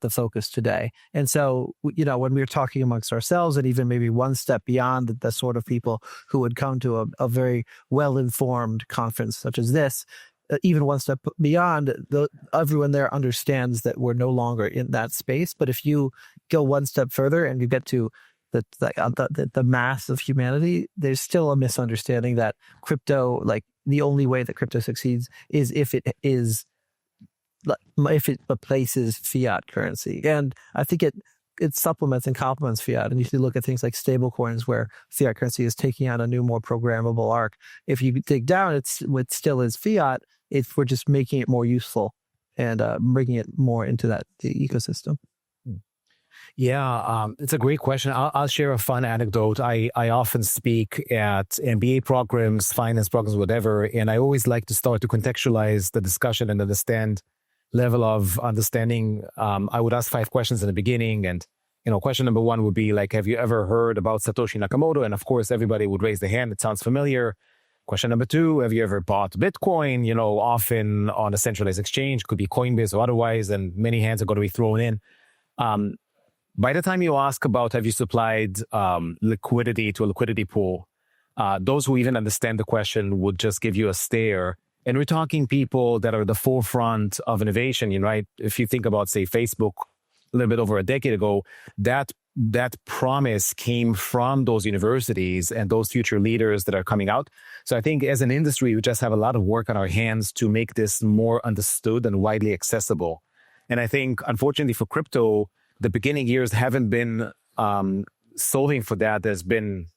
focus today. And so, when we're talking amongst ourselves, and even maybe one step beyond the sort of people who would come to a very well-informed conference such as this, even one step beyond, everyone there understands that we're no longer in that space. But if you go one step further and you get to the mass of humanity, there's still a misunderstanding that crypto, like the only way that crypto succeeds is if it replaces fiat currency. And I think it supplements and complements fiat. And you look at things like stablecoins, where fiat currency is taking on a new, more programmable arc. If you dig down, it still is fiat. We're just making it more useful and bringing it more into the ecosystem. Yeah, it's a great question. I'll share a fun anecdote. I often speak at MBA programs, finance programs, whatever, and I always like to start to contextualize the discussion and understand level of understanding. I would ask 5 questions in the beginning, and question number 1 would be like, have you ever heard about Satoshi Nakamoto? And of course, everybody would raise their hand. It sounds familiar. Question number 2, have you ever bought Bitcoin? Often on a centralized exchange, could be Coinbase or otherwise, and many hands are going to be thrown in. By the time you ask about have you supplied liquidity to a liquidity pool, those who even understand the question would just give you a stare. And we're talking people that are the forefront of innovation, right? If you think about, say, Facebook a little bit over a decade ago, that promise came from those universities and those future leaders that are coming out. So I think as an industry, we just have a lot of work on our hands to make this more understood and widely accessible. And I think, unfortunately for crypto, the beginning years haven't been solving for that. There's been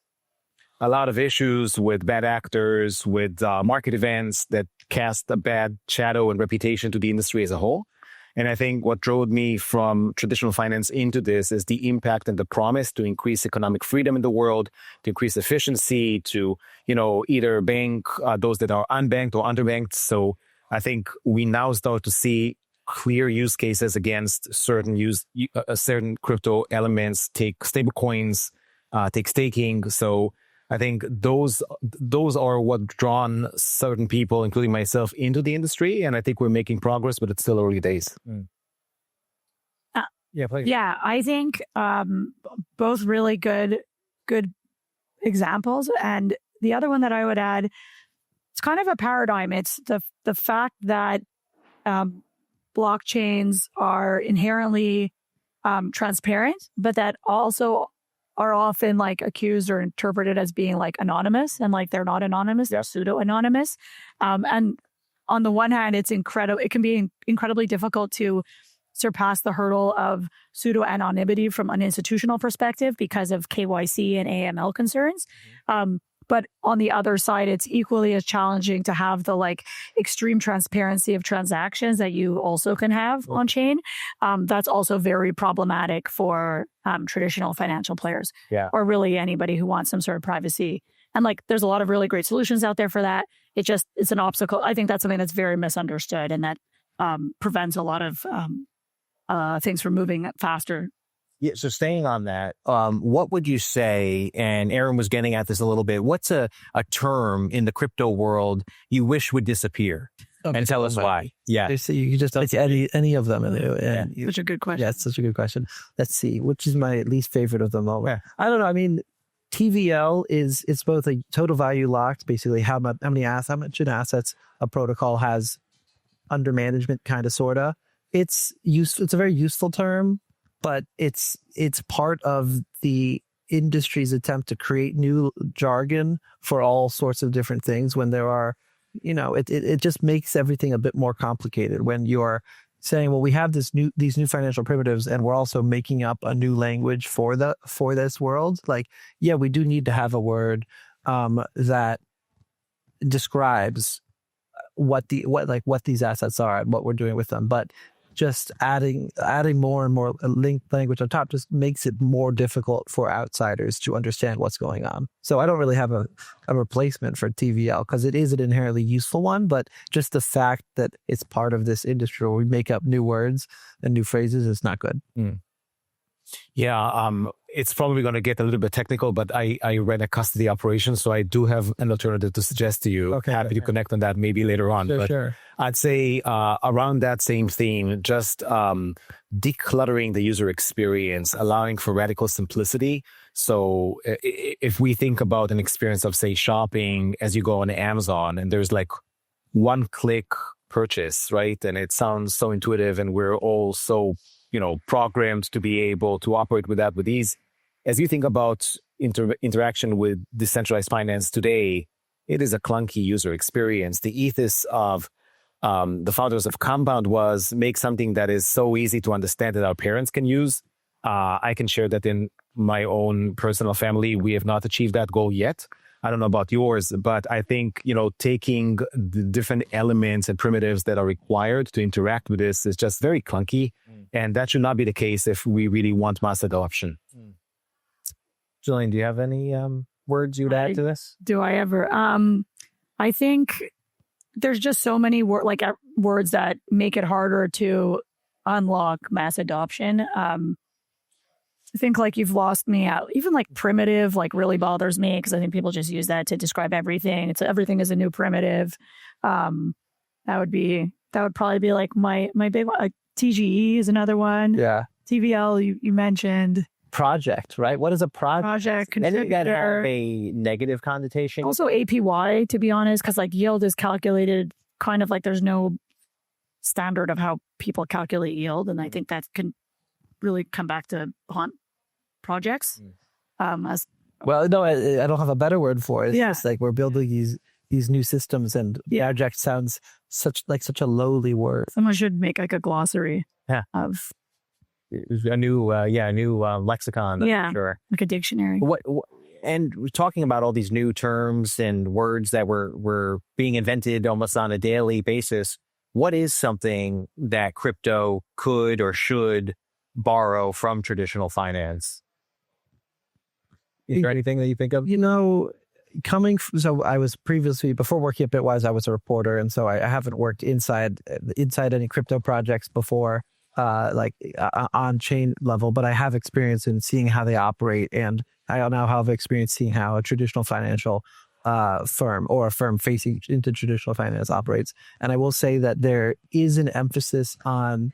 a lot of issues with bad actors, with market events that cast a bad shadow and reputation to the industry as a whole. And I think what drove me from traditional finance into this is the impact and the promise to increase economic freedom in the world, to increase efficiency, to either bank those that are unbanked or underbanked. So I think we now start to see clear use cases against certain crypto elements. Take stablecoins, take staking. So I think those are what drawn certain people, including myself, into the industry. And I think we're making progress, but it's still early days. Yeah, please. Yeah, I think both really good examples. And the other one that I would add, it's kind of a paradigm. It's the fact that blockchains are inherently transparent, but that also are often like accused or interpreted as being like anonymous, and like they're not anonymous, they're pseudo-anonymous. And on the one hand, it can be incredibly difficult to surpass the hurdle of pseudo-anonymity from an institutional perspective because of KYC and AML concerns. But on the other side, it's equally as challenging to have the like extreme transparency of transactions that you also can have on chain. That's also very problematic for traditional financial players, or really anybody who wants some sort of privacy. And like, there's a lot of really great solutions out there for that. It's an obstacle. I think that's something that's very misunderstood, and that prevents a lot of things from moving faster. Yeah, so staying on that, what would you say, and Aaron was getting at this a little bit, what's a term in the crypto world you wish would disappear? And tell us why. Yeah. You can just take any of them. Such a good question. Yeah, it's such a good question. Let's see, which is my least favorite of them all? I don't know. I mean, TVL it's both a total value locked, basically how much in assets a protocol has under management, kind of, sort of. It's a very useful term, but it's part of the industry's attempt to create new jargon for all sorts of different things when there are, it just makes everything a bit more complicated when you're saying, well, we have these new financial primitives and we're also making up a new language for this world. Like, yeah, we do need to have a word that describes what these assets are and what we're doing with them. But just adding more and more linked language on top just makes it more difficult for outsiders to understand what's going on. So I don't really have a replacement for TVL because it is an inherently useful one, but just the fact that it's part of this industry where we make up new words and new phrases is not good. Yeah, it's probably going to get a little bit technical, but I ran a custody operation, so I do have an alternative to suggest to you. Okay, happy to connect on that maybe later on. Sure. I'd say around that same theme, just decluttering the user experience, allowing for radical simplicity. So if we think about an experience of, say, shopping as you go on Amazon, and there's like one-click purchase, right? And it sounds so intuitive, and we're all so, programmed to be able to operate with that with ease. As you think about interaction with decentralized finance today, it is a clunky user experience. The ethos of the founders of Compound was make something that is so easy to understand that our parents can use. I can share that in my own personal family, we have not achieved that goal yet. I don't know about yours, but I think, taking the different elements and primitives that are required to interact with this is just very clunky. And that should not be the case if we really want mass adoption. Jillian, do you have any words you would add to this? Do I ever? I think there's just so many words that make it harder to unlock mass adoption. I think you've lost me out. Even primitive really bothers me because I think people just use that to describe everything. Everything is a new primitive. That would probably be my big one. TGE is another one. Yeah. TVL you mentioned. Project, right? What is a project? Project And contributor. it can have a negative connotation. Also APY, to be honest, because yield is calculated kind of there's no standard of how people calculate yield, and I think that can really come back to haunt projects. Well, no, I don't have a better word for it. It's Yeah. we're building these new systems, and project sounds such a lowly word. Someone should make a glossary of A new lexicon. Yeah. I'm sure. a dictionary. And we're talking about all these new terms and words that were being invented almost on a daily basis. What is something that crypto could or should borrow from traditional finance? Is there anything that you think of? So I was previously, before working at Bitwise, I was a reporter. And so I haven't worked inside any crypto projects before, on chain level, but I have experience in seeing how they operate. And I now have experience seeing how a traditional financial firm or a firm facing into traditional finance operates. And I will say that there is an emphasis on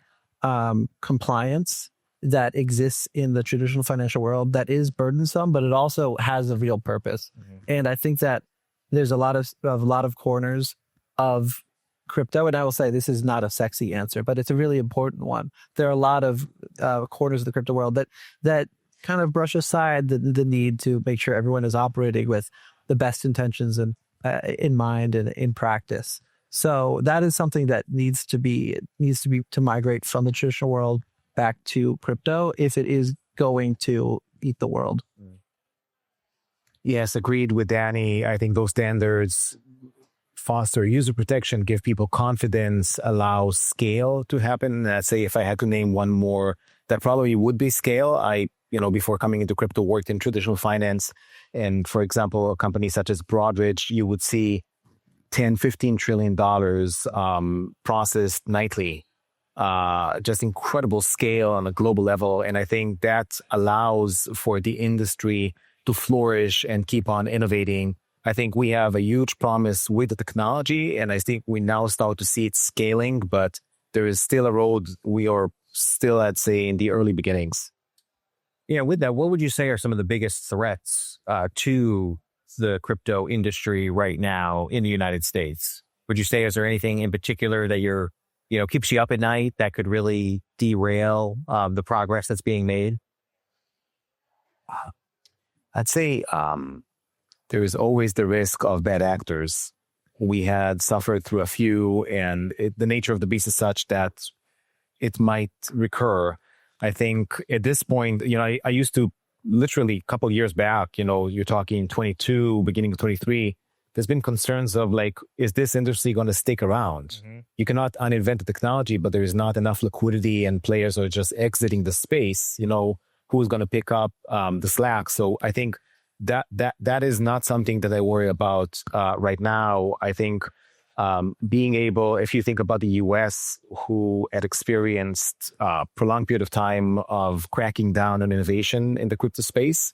compliance that exists in the traditional financial world that is burdensome, but it also has a real purpose. And I think that there's a lot of corners of crypto, and I will say this is not a sexy answer, but it's a really important one. There are a lot of corners of the crypto world that kind of brush aside the need to make sure everyone is operating with the best intentions and in mind and in practice. So that is something that needs to migrate from the traditional world back to crypto if it is going to eat the world. Yes, agreed with Danny. I think those standards foster user protection, give people confidence, allow scale to happen. I'd say if I had to name one more, that probably would be scale. I, before coming into crypto, worked in traditional finance. And for example, a company such as Broadridge, you would see $10-15 trillion processed nightly. Just incredible scale on a global level. And I think that allows for the industry to flourish and keep on innovating. I think we have a huge promise with the technology, and I think we now start to see it scaling, but there is still a road. We are still, I'd say, in the early beginnings. Yeah, with that, what would you say are some of the biggest threats to the crypto industry right now in the United States? Would you say, is there anything in particular that keeps you up at night that could really derail the progress that's being made? I'd say there is always the risk of bad actors. We had suffered through a few, and the nature of the beast is such that it might recur. I think at this point, I used to literally a couple of years back, you're talking 22, beginning of 23, there's been concerns of is this industry going to stick around? Mm-hmm. You cannot uninvent the technology, but there is not enough liquidity and players are just exiting the space. Who's going to pick up the slack? So I think that is not something that I worry about right now. I think being able, if you think about the US, who had experienced a prolonged period of time of cracking down on innovation in the crypto space,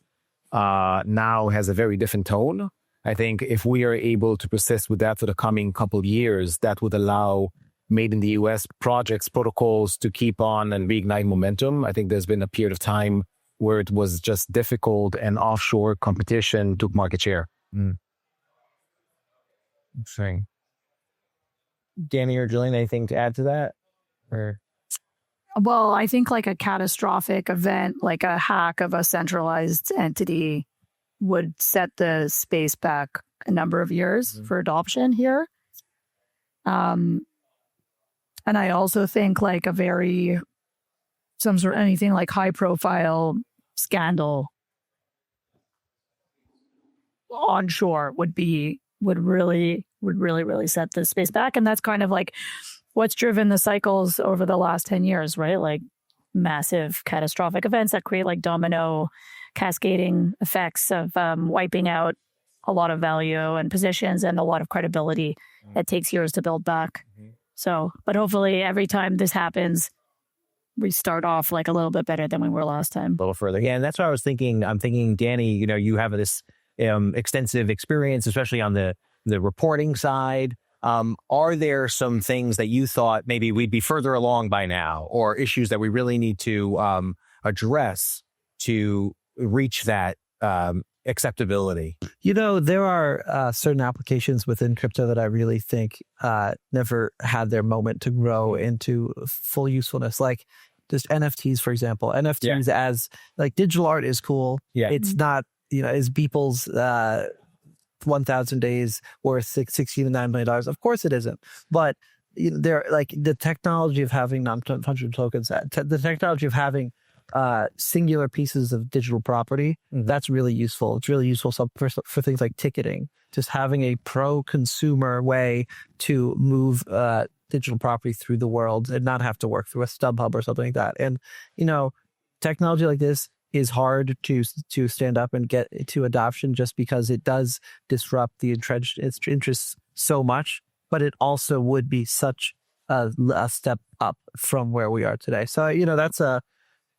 now has a very different tone. I think if we are able to persist with that for the coming couple of years, that would allow made in the US projects, protocols to keep on and reignite momentum. I think there's been a period of time where it was just difficult and offshore competition took market share. Interesting. Danny or Jillian, anything to add to that? Or Well, I think like a catastrophic event, like a hack of a centralized entity would set the space back a number of years for adoption here. And I also think like anything like high profile scandal onshore would really set the space back. And that's kind of like what's driven the cycles over the last 10 years, right? Like massive catastrophic events that create like domino cascading effects of wiping out a lot of value and positions and a lot of credibility that takes years to build back. So, but hopefully every time this happens, we start off like a little bit better than we were last time. A little further. Yeah. And that's what I was thinking. I'm thinking, Danny, you have this extensive experience, especially on the reporting side. Are there some things that you thought maybe we'd be further along by now, or issues that we really need to address to reach that acceptability? There are certain applications within crypto that I really think never had their moment to grow into full usefulness. Like just NFTs, for example. NFTs as like digital art is cool. Yeah. It's not, is Beeple's 1,000 days worth $16 to $9 million? Of course it isn't. But they're like the technology of having non-fungible tokens, the technology of having singular pieces of digital property, that's really useful. It's really useful for things like ticketing, just having a pro-consumer way to move digital property through the world and not have to work through a StubHub or something like that. And, technology like this is hard to stand up and get to adoption just because it does disrupt the entrenched interests so much, but it also would be such a step up from where we are today. So,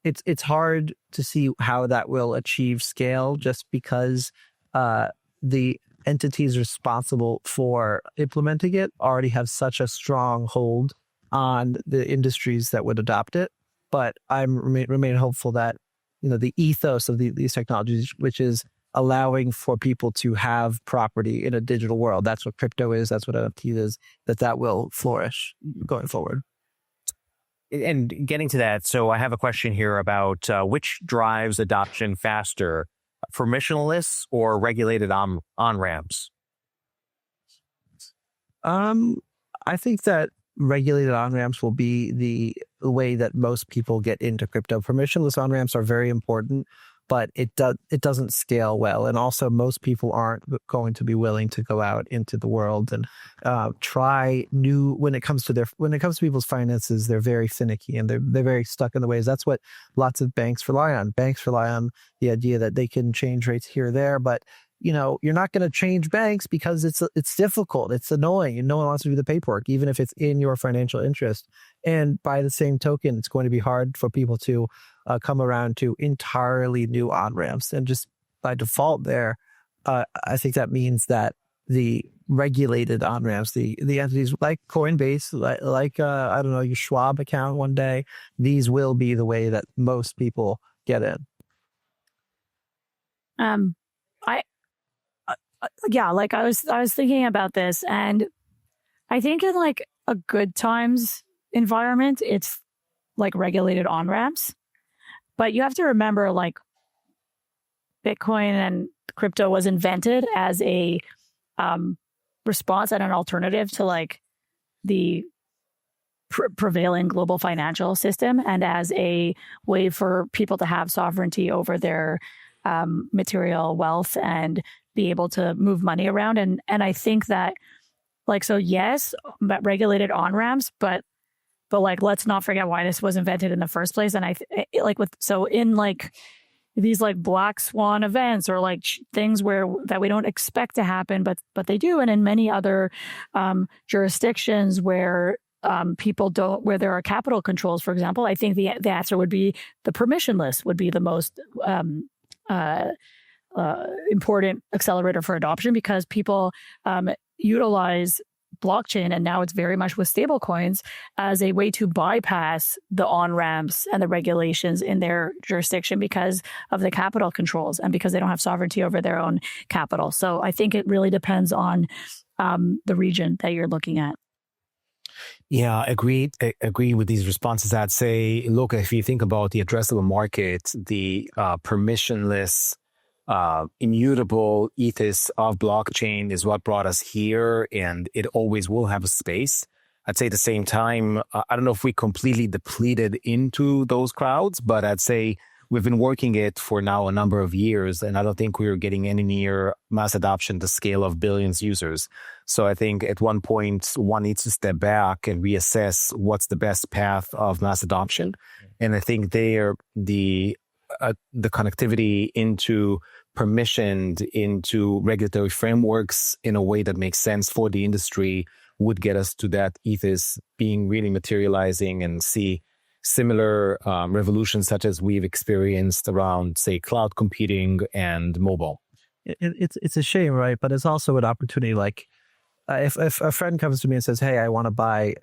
it's hard to see how that will achieve scale just because the entities responsible for implementing it already have such a strong hold on the industries that would adopt it. But I remain hopeful that the ethos of these technologies, which is allowing for people to have property in a digital world, that's what crypto is, that's what NFT is, that will flourish going forward. And getting to that, so I have a question here about which drives adoption faster, permissionless or regulated on-ramps? I think that regulated on-ramps will be the way that most people get into crypto. Permissionless on-ramps are very important, but it doesn't scale well. And also most people aren't going to be willing to go out into the world and try new, when it comes to people's finances, they're very finicky and they're very stuck in the ways. That's what lots of banks rely on. Banks rely on the idea that they can change rates here or there, but you're not going to change banks because it's difficult. It's annoying and no one wants to do the paperwork, even if it's in your financial interest. And by the same token, it's going to be hard for people to come around to entirely new on-ramps. And just by default there, I think that means that the regulated on-ramps, the entities like Coinbase, like I don't know, your Schwab account one day, these will be the way that most people get in. I was thinking about this, and I think in like a good times environment, it's like regulated on-ramps. But you have to remember, like, Bitcoin and crypto was invented as a response and an alternative to like the prevailing global financial system, and as a way for people to have sovereignty over their material wealth and be able to move money around. And I think that, like, so yes, regulated on-ramps, but like, let's not forget why this was invented in the first place. And in like these like black swan events or like things that we don't expect to happen, but they do. And in many other jurisdictions where where there are capital controls, for example, I think the answer would be the permissionless would be the most important accelerator for adoption, because people utilize blockchain, and now it's very much with stablecoins, as a way to bypass the on-ramps and the regulations in their jurisdiction because of the capital controls and because they don't have sovereignty over their own capital. So I think it really depends on the region that you're looking at. Yeah, agree with these responses. I'd say, look, if you think about the addressable market, the permissionless, immutable ethos of blockchain is what brought us here, and it always will have a space. I'd say at the same time, I don't know if we completely depleted into those crowds, but I'd say we've been working it for now a number of years, and I don't think we're getting any near mass adoption the scale of billions users. So I think at one point, one needs to step back and reassess what's the best path of mass adoption. And I think there, the connectivity into permissioned, into regulatory frameworks in a way that makes sense for the industry would get us to that ethos being really materializing, and see similar revolutions such as we've experienced around, say, cloud computing and mobile. It's a shame, right? But it's also an opportunity. Like, if a friend comes to me and says, "Hey, I want to buy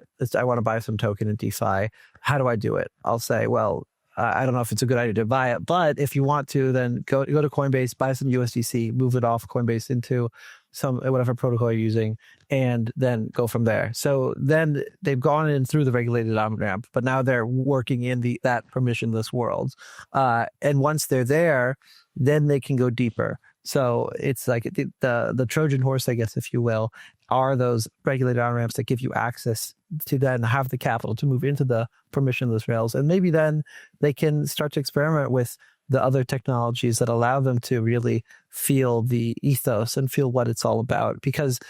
some token in DeFi. How do I do it?" I'll say, "Well, I don't know if it's a good idea to buy it, but if you want to, then go to Coinbase, buy some USDC, move it off Coinbase into some whatever protocol you're using, and then go from there." So then they've gone in through the regulated on-ramp, but now they're working in that permissionless world. And once they're there, then they can go deeper. So it's like the Trojan horse, I guess, if you will, are those regulated on-ramps that give you access to then have the capital to move into the permissionless rails. And maybe then they can start to experiment with the other technologies that allow them to really feel the ethos and feel what it's all about. Because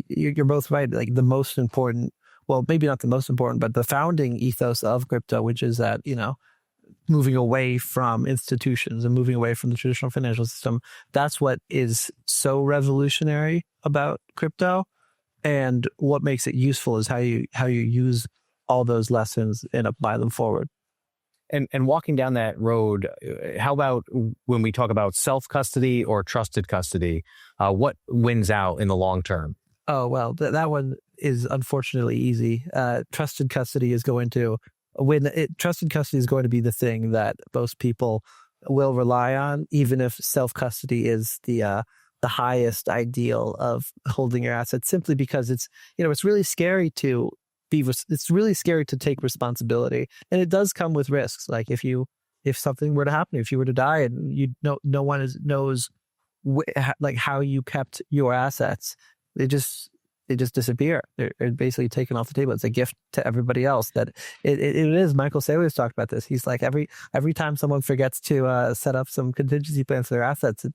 you're both right. Like, the most important, well, maybe not the most important, but the founding ethos of crypto, which is that, moving away from institutions and moving away from the traditional financial system. That's what is so revolutionary about crypto. And what makes it useful is how you use all those lessons and apply them forward. And walking down that road, how about when we talk about self-custody or trusted custody? What wins out in the long term? Oh, well, that one is unfortunately easy. Trusted custody is going to trusted custody is going to be the thing that most people will rely on, even if self-custody is the highest ideal of holding your assets, simply because it's really scary to take responsibility, and it does come with risks. Like, if something were to happen, if you were to die, and no one knows how you kept your assets, they just disappear. They're basically taken off the table. It's a gift to everybody else. That it is. Michael Saylor's talked about this. He's like, every time someone forgets to set up some contingency plans for their assets,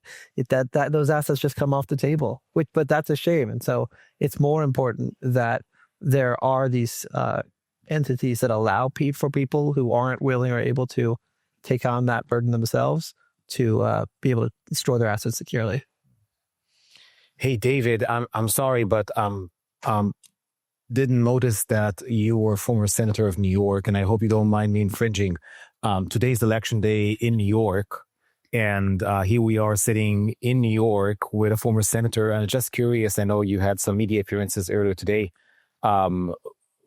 that those assets just come off the table. But that's a shame. And so it's more important that there are these entities that allow for people who aren't willing or able to take on that burden themselves to be able to store their assets securely. Hey, David, I'm sorry, but didn't notice that you were a former senator of New York, and I hope you don't mind me infringing. Today's election day in New York, and here we are sitting in New York with a former senator. And just curious, I know you had some media appearances earlier today.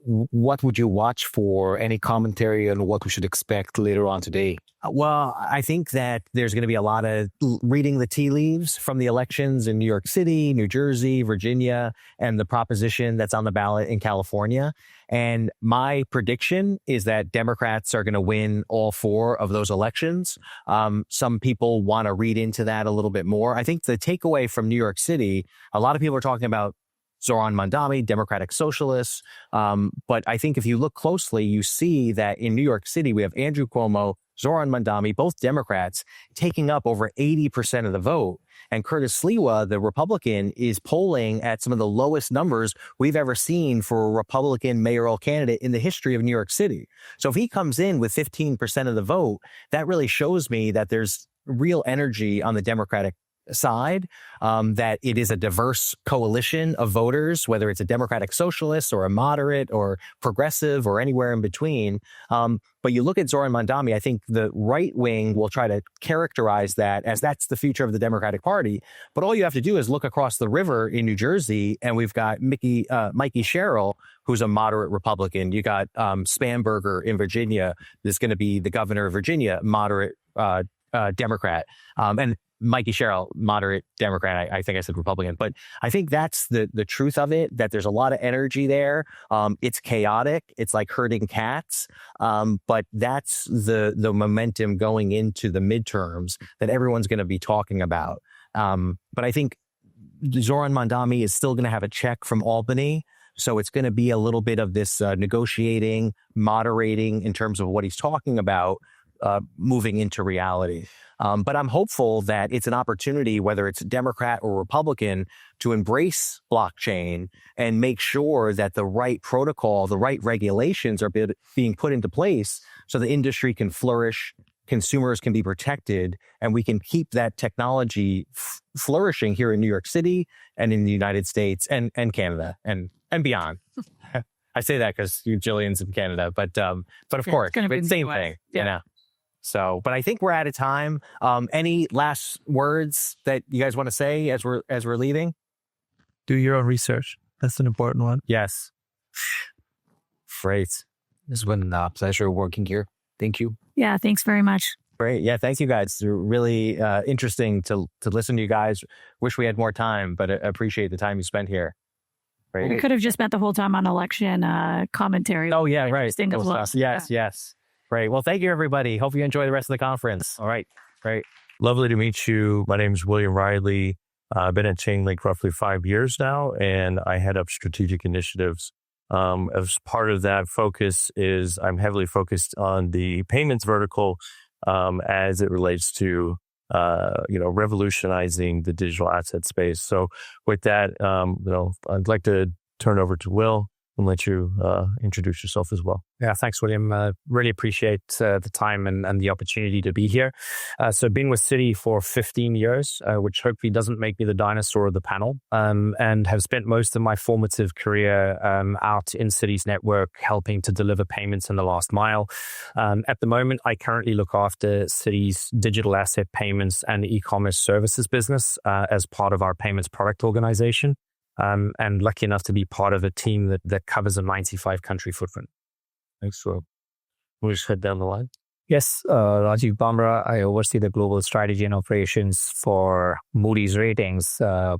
What would you watch for? Any commentary on what we should expect later on today? Well, I think that there's going to be a lot of reading the tea leaves from the elections in New York City, New Jersey, Virginia, and the proposition that's on the ballot in California. And my prediction is that Democrats are going to win all four of those elections. Some people want to read into that a little bit more. I think the takeaway from New York City, a lot of people are talking about Zoran Mandami, Democratic Socialists. But I think if you look closely, you see that in New York City, we have Andrew Cuomo, Zoran Mandami, both Democrats, taking up over 80% of the vote. And Curtis Sliwa, the Republican, is polling at some of the lowest numbers we've ever seen for a Republican mayoral candidate in the history of New York City. So if he comes in with 15% of the vote, that really shows me that there's real energy on the Democratic side, that it is a diverse coalition of voters, whether it's a Democratic Socialist or a moderate or progressive or anywhere in between. But you look at Zoran Mandami, I think the right wing will try to characterize that as that's the future of the Democratic Party. But all you have to do is look across the river in New Jersey, and we've got Mikey Sherrill, who's a moderate Republican. You got Spanberger in Virginia. There's going to be the governor of Virginia, moderate Democrat. And Mikey Sherrill, moderate Democrat. I think I said Republican, but I think that's the truth of it, that there's a lot of energy there. It's chaotic. It's like herding cats. But that's the momentum going into the midterms that everyone's going to be talking about. But I think Zoran Mandami is still going to have a check from Albany. So it's going to be a little bit of this negotiating, moderating in terms of what he's talking about, moving into reality. But I'm hopeful that it's an opportunity, whether it's Democrat or Republican, to embrace blockchain and make sure that the right protocol, the right regulations are being put into place so the industry can flourish, consumers can be protected, and we can keep that technology flourishing here in New York City and in the United States and Canada and beyond. I say that because Jillian's in Canada, but of course, it's same thing, you know. So, but I think we're out of time. Any last words that you guys want to say as we're leaving? Do your own research. That's an important one. Yes. Great. It's been a pleasure working here. Thank you. Yeah, thanks very much. Great. Yeah, thank you guys. They're really interesting to listen to you guys. Wish we had more time, but I appreciate the time you spent here. Great. We could have just spent the whole time on election commentary. Oh, yeah, right. As well. Yes. Great. Well, thank you, everybody. Hope you enjoy the rest of the conference. All right. Great. Lovely to meet you. My name is William Riley. I've been at Chainlink roughly 5 years now, and I head up strategic initiatives. As part of that focus is I'm heavily focused on the payments vertical as it relates to revolutionizing the digital asset space. So with that, I'd like to turn over to Will and let you introduce yourself as well. Yeah, thanks, William. Really appreciate the time and the opportunity to be here. So been with Citi for 15 years, which hopefully doesn't make me the dinosaur of the panel, and have spent most of my formative career out in Citi's network, helping to deliver payments in the last mile. At the moment, I currently look after Citi's digital asset payments and e-commerce services business as part of our payments product organization. And lucky enough to be part of a team that covers a 95-country footprint. Thanks, Will. We'll just head down the line. Yes, Rajiv Bamra. I oversee the global strategy and operations for Moody's Ratings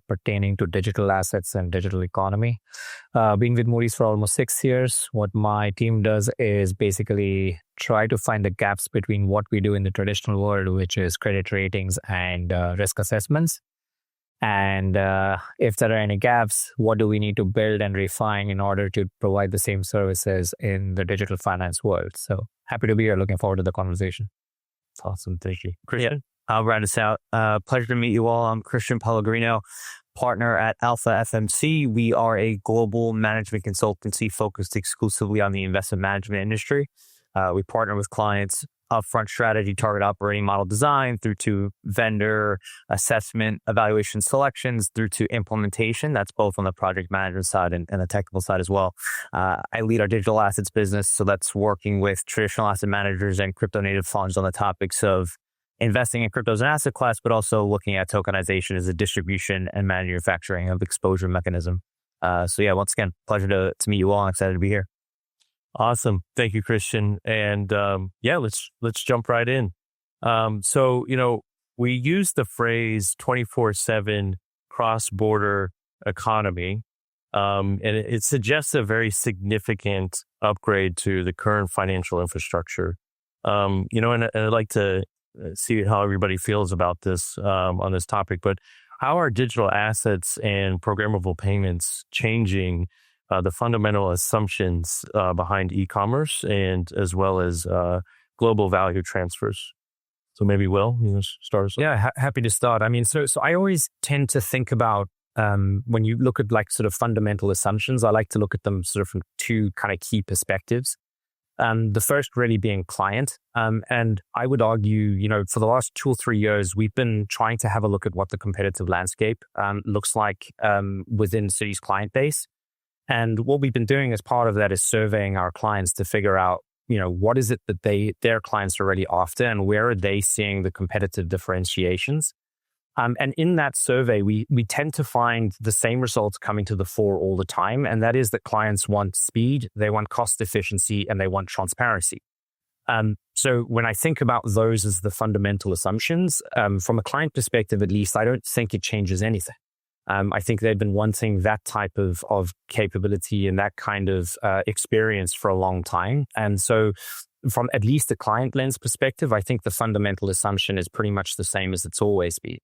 pertaining to digital assets and digital economy. Been with Moody's for almost 6 years. What my team does is basically try to find the gaps between what we do in the traditional world, which is credit ratings and risk assessments. And if there are any gaps, what do we need to build and refine in order to provide the same services in the digital finance world? So happy to be here. Looking forward to the conversation. Awesome. Thank you. Christian, I'll round us out. Pleasure to meet you all. I'm Christian Pellegrino, partner at Alpha FMC. We are a global management consultancy focused exclusively on the investment management industry. We partner with clients upfront strategy, target operating model design, through to vendor assessment, evaluation selections, through to implementation. That's both on the project management side and the technical side as well. I lead our digital assets business, so that's working with traditional asset managers and crypto native funds on the topics of investing in crypto as an asset class, but also looking at tokenization as a distribution and manufacturing of exposure mechanism. So yeah, once again, pleasure to meet you all. I'm excited to be here. Awesome. Thank you, Christian. And let's jump right in. So, we use the phrase 24/7 cross-border economy, and it suggests a very significant upgrade to the current financial infrastructure. And I'd like to see how everybody feels about this on this topic, but how are digital assets and programmable payments changing the fundamental assumptions behind e-commerce and as well as global value transfers? So maybe Will, start us off. Yeah, happy to start. I mean, so I always tend to think about when you look at like sort of fundamental assumptions, I like to look at them sort of from two kind of key perspectives. The first really being client. And I would argue, for the last 2 or 3 years, we've been trying to have a look at what the competitive landscape looks like within Citi's client base. And what we've been doing as part of that is surveying our clients to figure out, what is it that their clients are really after and where are they seeing the competitive differentiations. And in that survey, we tend to find the same results coming to the fore all the time. And that is that clients want speed, they want cost efficiency, and they want transparency. So when I think about those as the fundamental assumptions, from a client perspective, at least, I don't think it changes anything. I think they've been wanting that type of capability and that kind of experience for a long time. And so from at least the client lens perspective, I think the fundamental assumption is pretty much the same as it's always been.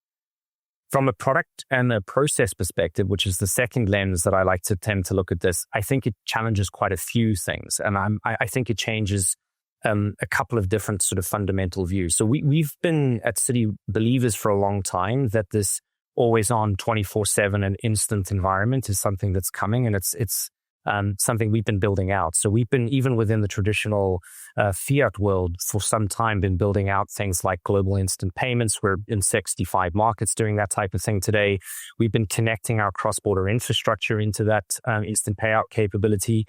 From a product and a process perspective, which is the second lens that I like to tend to look at this, I think it challenges quite a few things. And I think it changes a couple of different sort of fundamental views. So we've been at Citi believers for a long time that this always on 24/7 and instant environment is something that's coming, and it's something we've been building out. So we've been, even within the traditional fiat world, for some time been building out things like global instant payments. We're in 65 markets doing that type of thing today. We've been connecting our cross-border infrastructure into that instant payout capability.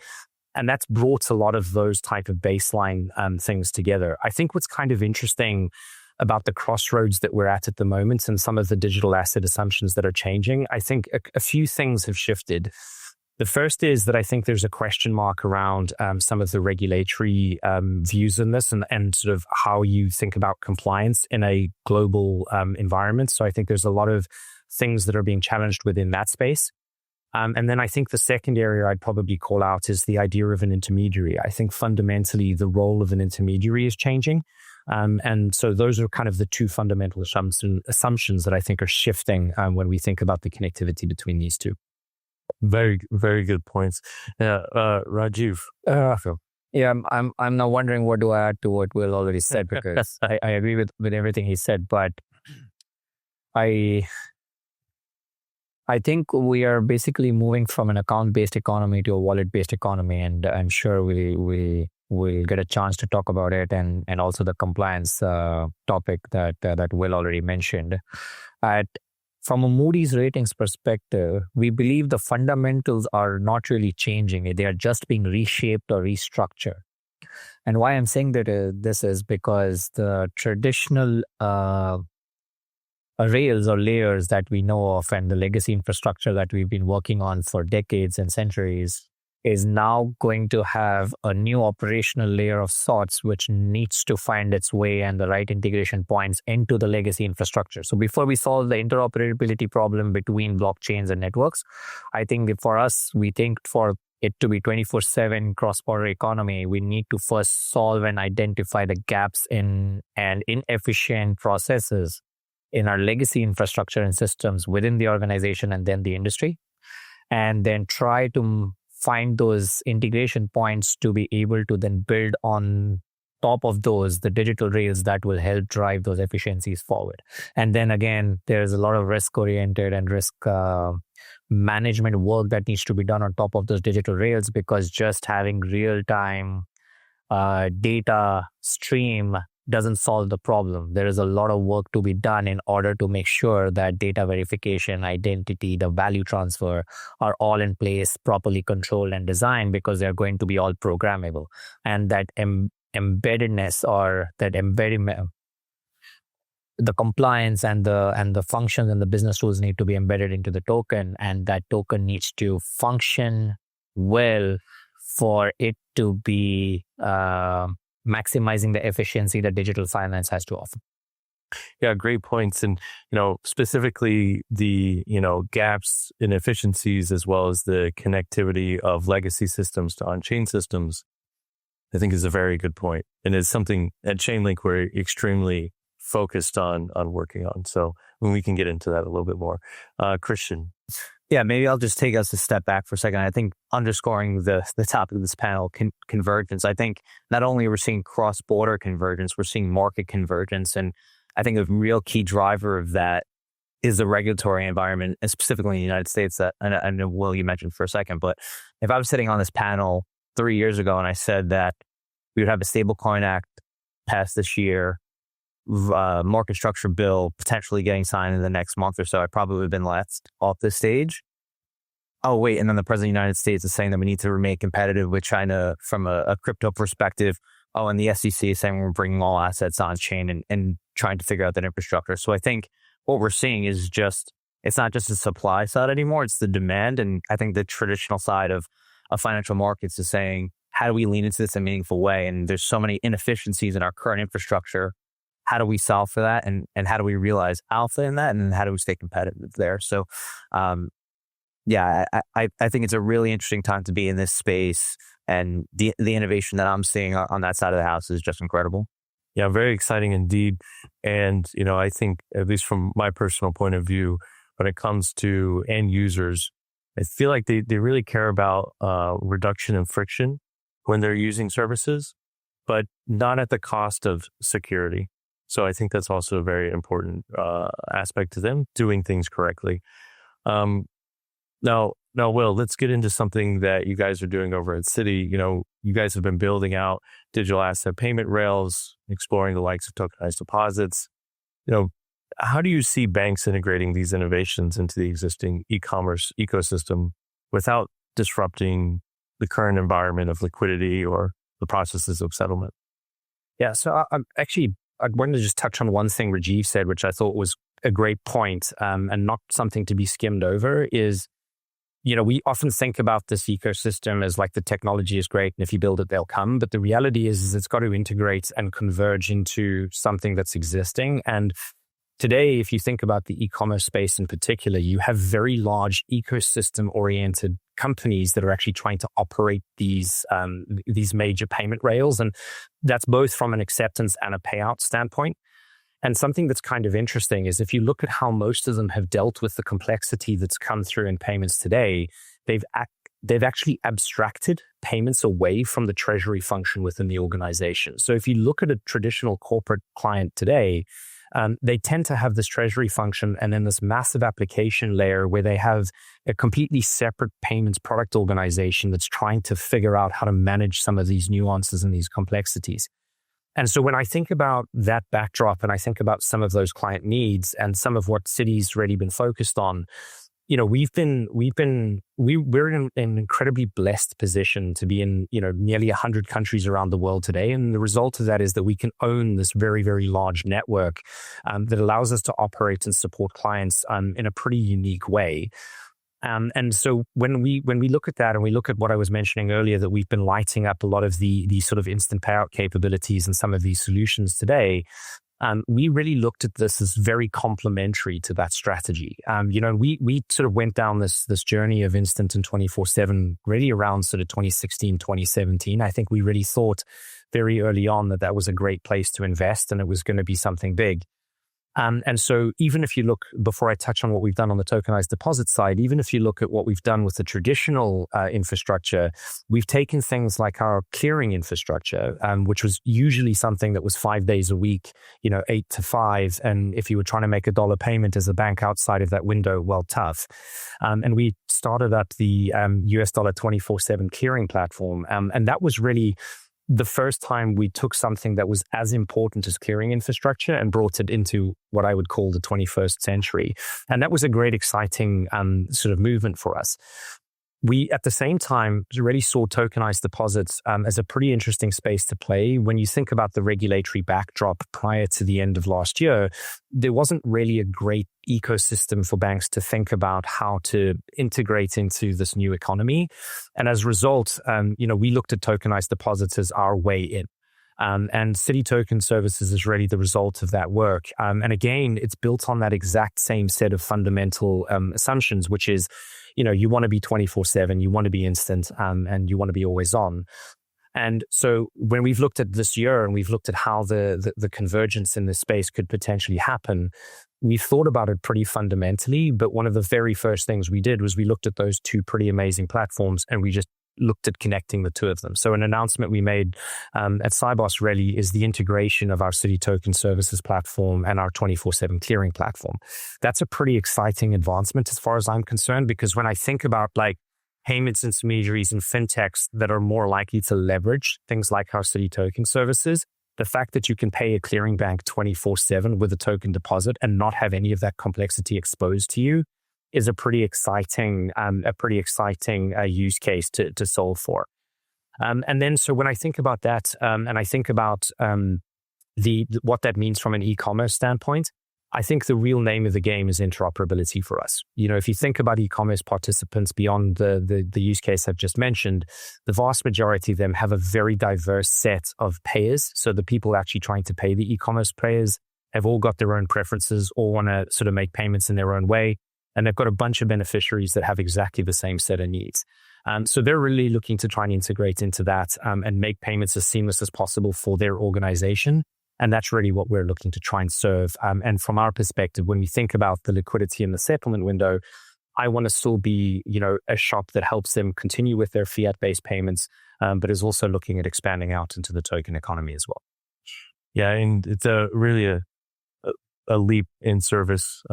And that's brought a lot of those type of baseline things together. I think what's kind of interesting about the crossroads that we're at the moment and some of the digital asset assumptions that are changing, I think a few things have shifted. The first is that I think there's a question mark around some of the regulatory views in this and sort of how you think about compliance in a global environment. So I think there's a lot of things that are being challenged within that space. And then I think the second area I'd probably call out is the idea of an intermediary. I think fundamentally the role of an intermediary is changing. And so those are kind of the two fundamental assumptions that I think are shifting when we think about the connectivity between these two. Very, very good points. Rajiv. Yeah, I'm now wondering what do I add to what Will already said, because I agree with everything he said, but I think we are basically moving from an account-based economy to a wallet-based economy, and I'm sure we will get a chance to talk about it, and also the compliance topic that Will already mentioned. From a Moody's ratings perspective, we believe the fundamentals are not really changing. They are just being reshaped or restructured. And why I'm saying that this is because the traditional rails or layers that we know of and the legacy infrastructure that we've been working on for decades and centuries is now going to have a new operational layer of sorts, which needs to find its way and the right integration points into the legacy infrastructure. So before we solve the interoperability problem between blockchains and networks, I think for us, we think for it to be 24/7 cross-border economy, we need to first solve and identify the gaps in and inefficient processes in our legacy infrastructure and systems within the organization and then the industry, and then try to find those integration points to be able to then build on top of those the digital rails that will help drive those efficiencies forward. And then again, there's a lot of risk-oriented and risk management work that needs to be done on top of those digital rails, because just having real-time data stream doesn't solve the problem. There is a lot of work to be done in order to make sure that data verification, identity, the value transfer are all in place, properly controlled and designed, because they're going to be all programmable. And that embeddedness or that embedment, the compliance and the functions and the business rules need to be embedded into the token, and that token needs to function well for it to be maximizing the efficiency that digital finance has to offer. Yeah, great points. And, specifically the, gaps in efficiencies, as well as the connectivity of legacy systems to on-chain systems, I think is a very good point. And it's something at Chainlink we're extremely focused on working on. So when we can get into that a little bit more. Christian. Yeah, maybe I'll just take us a step back for a second. I think underscoring the topic of this panel, convergence, I think not only we're seeing cross-border convergence, we're seeing market convergence. And I think a real key driver of that is the regulatory environment, and specifically in the United States. That I know, Will, you mentioned for a second, but if I was sitting on this panel 3 years ago and I said that we would have a Stablecoin Act passed this year, market structure bill potentially getting signed in the next month or so, I probably would have been left off the stage. Oh, wait. And then the president of the United States is saying that we need to remain competitive with China from a crypto perspective. Oh, and the SEC is saying we're bringing all assets on chain and trying to figure out that infrastructure. So I think what we're seeing is it's not just the supply side anymore, it's the demand. And I think the traditional side of financial markets is saying, how do we lean into this in a meaningful way? And there's so many inefficiencies in our current infrastructure. How do we solve for that? And how do we realize alpha in that? And then how do we stay competitive there? So, yeah, I think it's a really interesting time to be in this space. And the innovation that I'm seeing on that side of the house is just incredible. Yeah, very exciting indeed. And, I think, at least from my personal point of view, when it comes to end users, I feel like they really care about reduction in friction when they're using services, but not at the cost of security. So I think that's also a very important aspect to them doing things correctly. Now, Will, let's get into something that you guys are doing over at Citi. You guys have been building out digital asset payment rails, exploring the likes of tokenized deposits. How do you see banks integrating these innovations into the existing e-commerce ecosystem without disrupting the current environment of liquidity or the processes of settlement? Yeah, so I wanted to just touch on one thing Rajiv said, which I thought was a great point, and not something to be skimmed over, is, we often think about this ecosystem as like the technology is great, and if you build it, they'll come. But the reality is it's got to integrate and converge into something that's existing. And today, if you think about the e-commerce space in particular, you have very large ecosystem-oriented companies that are actually trying to operate these major payment rails. And that's both from an acceptance and a payout standpoint. And something that's kind of interesting is if you look at how most of them have dealt with the complexity that's come through in payments today, they've actually abstracted payments away from the treasury function within the organization. So if you look at a traditional corporate client today, they tend to have this treasury function and then this massive application layer where they have a completely separate payments product organization that's trying to figure out how to manage some of these nuances and these complexities. And so when I think about that backdrop and I think about some of those client needs and some of what Citi's really been focused on, we're in an incredibly blessed position to be in, nearly 100 countries around the world today. And the result of that is that we can own this very, very large network that allows us to operate and support clients in a pretty unique way. And so when we look at that and we look at what I was mentioning earlier, that we've been lighting up a lot of the sort of instant payout capabilities and some of these solutions today, we really looked at this as very complementary to that strategy. We sort of went down this journey of instant and 24/7 really around sort of 2016, 2017. I think we really thought very early on that was a great place to invest and it was going to be something big. And so even if you look, before I touch on what we've done on the tokenized deposit side, even if you look at what we've done with the traditional infrastructure, we've taken things like our clearing infrastructure, which was usually something that was 5 days a week, 8 to 5. And if you were trying to make a dollar payment as a bank outside of that window, well, tough. And we started up the US dollar 24/7 clearing platform. And that was really the first time we took something that was as important as clearing infrastructure and brought it into what I would call the 21st century. And that was a great, exciting sort of movement for us. We, at the same time, really saw tokenized deposits as a pretty interesting space to play. When you think about the regulatory backdrop prior to the end of last year, there wasn't really a great ecosystem for banks to think about how to integrate into this new economy. And as a result, we looked at tokenized deposits as our way in. And Citi Token Services is really the result of that work. And again, it's built on that exact same set of fundamental assumptions, which is, you want to be 24/7, you want to be instant, and you want to be always on. And so when we've looked at this year and we've looked at how the convergence in this space could potentially happen, we've thought about it pretty fundamentally. But one of the very first things we did was we looked at those two pretty amazing platforms and we just looked at connecting the two of them. So an announcement we made at Cybos really is the integration of our Citi Token Services platform and our 24/7 clearing platform. That's a pretty exciting advancement as far as I'm concerned, because when I think about like payments intermediaries and fintechs that are more likely to leverage things like our Citi Token Services, the fact that you can pay a clearing bank 24/7 with a token deposit and not have any of that complexity exposed to you is a pretty exciting use case to solve for. And then, so when I think about that, and I think about what that means from an e-commerce standpoint, I think the real name of the game is interoperability for us. If you think about e-commerce participants beyond the use case I've just mentioned, the vast majority of them have a very diverse set of payers. So the people actually trying to pay the e-commerce players have all got their own preferences, all want to sort of make payments in their own way. And they've got a bunch of beneficiaries that have exactly the same set of needs. So they're really looking to try and integrate into that and make payments as seamless as possible for their organization. And that's really what we're looking to try and serve. And from our perspective, when we think about the liquidity in the settlement window, I want to still be, a shop that helps them continue with their fiat-based payments, but is also looking at expanding out into the token economy as well. Yeah, and it's really a leap in service,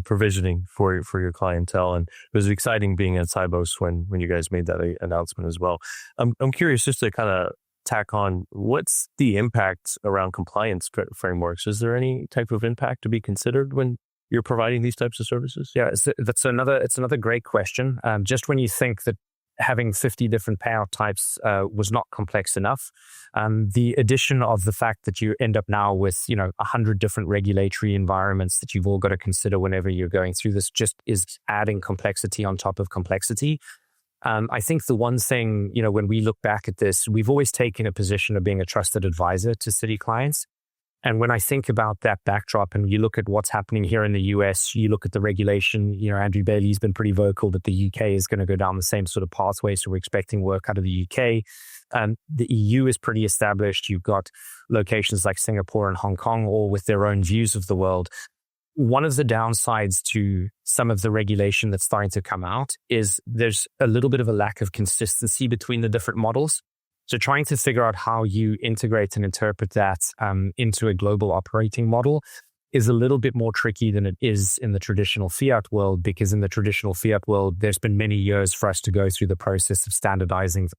provisioning for your clientele. And it was exciting being at Sibos when you guys made that announcement as well. I'm curious just to kind of tack on, what's the impact around compliance frameworks? Is there any type of impact to be considered when you're providing these types of services? Yeah, it's another great question. Just when you think that having 50 different payout types was not complex enough, the addition of the fact that you end up now with 100 different regulatory environments that you've all got to consider whenever you're going through this just is adding complexity on top of complexity. I think the one thing, when we look back at this, we've always taken a position of being a trusted advisor to Citi clients. And when I think about that backdrop and you look at what's happening here in the US, you look at the regulation, Andrew Bailey's been pretty vocal that the UK is going to go down the same sort of pathway. So we're expecting work out of the UK. The EU is pretty established. You've got locations like Singapore and Hong Kong, all with their own views of the world. One of the downsides to some of the regulation that's starting to come out is there's a little bit of a lack of consistency between the different models. So trying to figure out how you integrate and interpret that into a global operating model is a little bit more tricky than it is in the traditional fiat world, because in the traditional fiat world, there's been many years for us to go through the process of standardizing,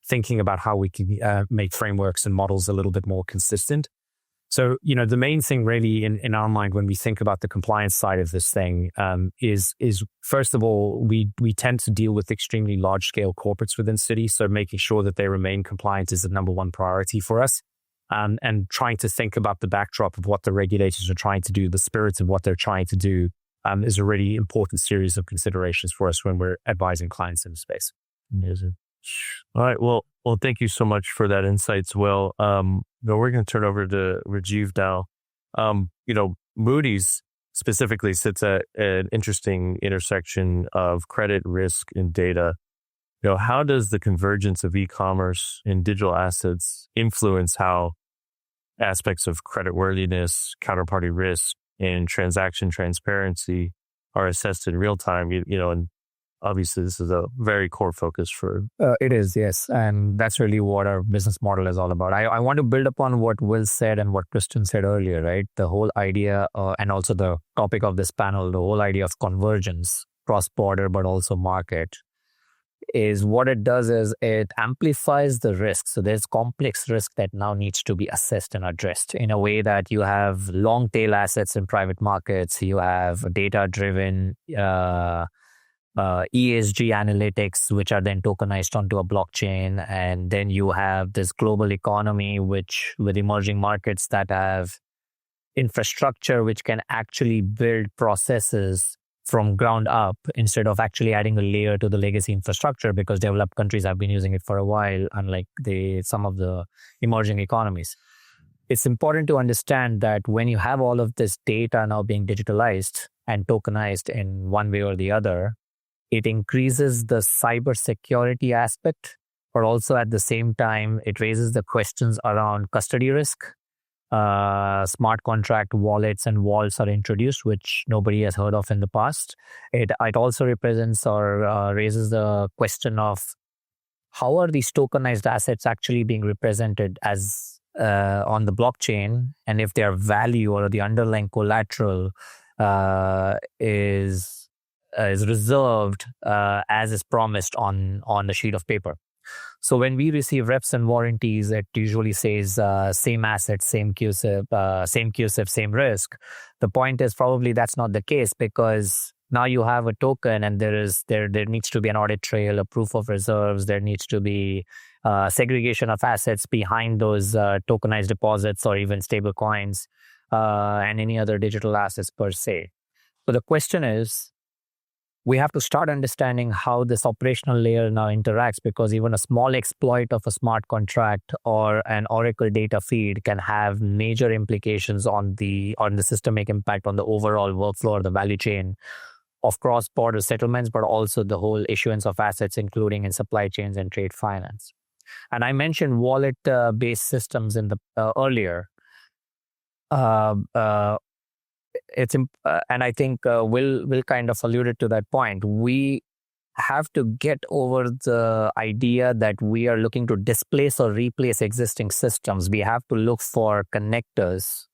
thinking about how we can make frameworks and models a little bit more consistent. So, the main thing really in our mind when we think about the compliance side of this thing is first of all, we tend to deal with extremely large scale corporates within Citi. So making sure that they remain compliant is the number one priority for us. And trying to think about the backdrop of what the regulators are trying to do, the spirit of what they're trying to do is a really important series of considerations for us when we're advising clients in the space. Amazing. All right. Well, thank you so much for that insights. Well, we're going to turn over to Rajiv now. Moody's specifically sits at an interesting intersection of credit, risk, and data. How does the convergence of e-commerce and digital assets influence how aspects of creditworthiness, counterparty risk, and transaction transparency are assessed in real time? And obviously, this is a very core focus for... It is, yes. And that's really what our business model is all about. I want to build upon what Will said and what Kristen said earlier, right? The whole idea, and also the topic of this panel, the whole idea of convergence, cross-border, but also market, is what it does is it amplifies the risk. So there's complex risk that now needs to be assessed and addressed in a way that you have long tail assets in private markets, you have data-driven ESG analytics, which are then tokenized onto a blockchain. And then you have this global economy, which with emerging markets that have infrastructure, which can actually build processes from ground up instead of actually adding a layer to the legacy infrastructure, because developed countries have been using it for a while, unlike some of the emerging economies. It's important to understand that when you have all of this data now being digitalized and tokenized in one way or the other, it increases the cybersecurity aspect, but also at the same time, it raises the questions around custody risk. Smart contract wallets and vaults are introduced, which nobody has heard of in the past. It also represents or raises the question of how are these tokenized assets actually being represented as on the blockchain, and if their value or the underlying collateral is reserved as is promised on the sheet of paper. So when we receive reps and warranties, it usually says same asset, same CUSIP, same risk. The point is probably that's not the case, because now you have a token and there needs to be an audit trail, a proof of reserves. There needs to be segregation of assets behind those tokenized deposits or even stable coins. and any other digital assets per se. So the question is, we have to start understanding how this operational layer now interacts, because even a small exploit of a smart contract or an Oracle data feed can have major implications on the systemic impact on the overall workflow or the value chain of cross-border settlements, but also the whole issuance of assets, including in supply chains and trade finance. And I mentioned wallet-based systems in the earlier. And I think Will kind of alluded to that point. We have to get over the idea that we are looking to displace or replace existing systems. We have to look for connectors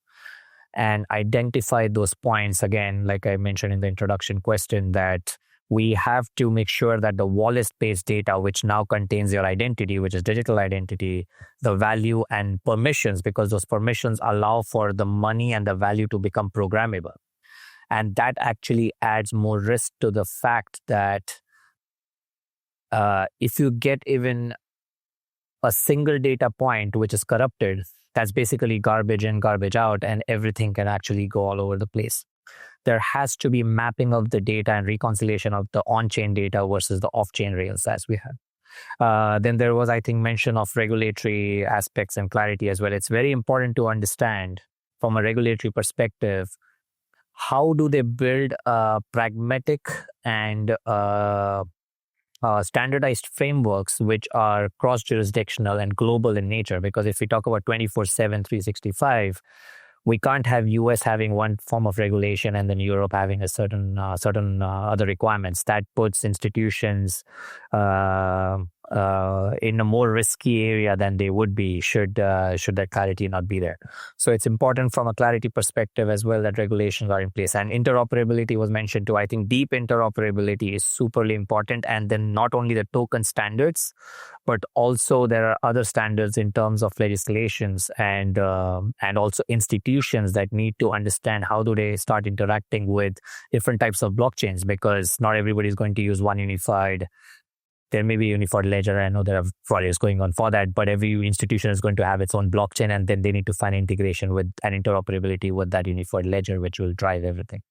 and identify those points. Again, like I mentioned in the introduction question, that we have to make sure that the wallet-based data, which now contains your identity, which is digital identity, the value and permissions, because those permissions allow for the money and the value to become programmable. And that actually adds more risk to the fact that if you get even a single data point which is corrupted, that's basically garbage in, garbage out, and everything can actually go all over the place. There has to be mapping of the data and reconciliation of the on-chain data versus the off-chain rails as we have. Then there was, I think, mention of regulatory aspects and clarity as well. It's very important to understand from a regulatory perspective, how do they build pragmatic and standardized frameworks which are cross-jurisdictional and global in nature? Because if we talk about 24/7, 365, we can't have US having one form of regulation and then Europe having a certain other requirements. That puts institutions in a more risky area than they would be should that clarity not be there. So it's important from a clarity perspective as well that regulations are in place. And interoperability was mentioned too. I think deep interoperability is superly important. And then not only the token standards, but also there are other standards in terms of legislations and also institutions that need to understand how do they start interacting with different types of blockchains, because not everybody is going to use one unified. There may be a unified ledger. I know there are projects going on for that, but every institution is going to have its own blockchain, and then they need to find integration with and interoperability with that unified ledger, which will drive everything.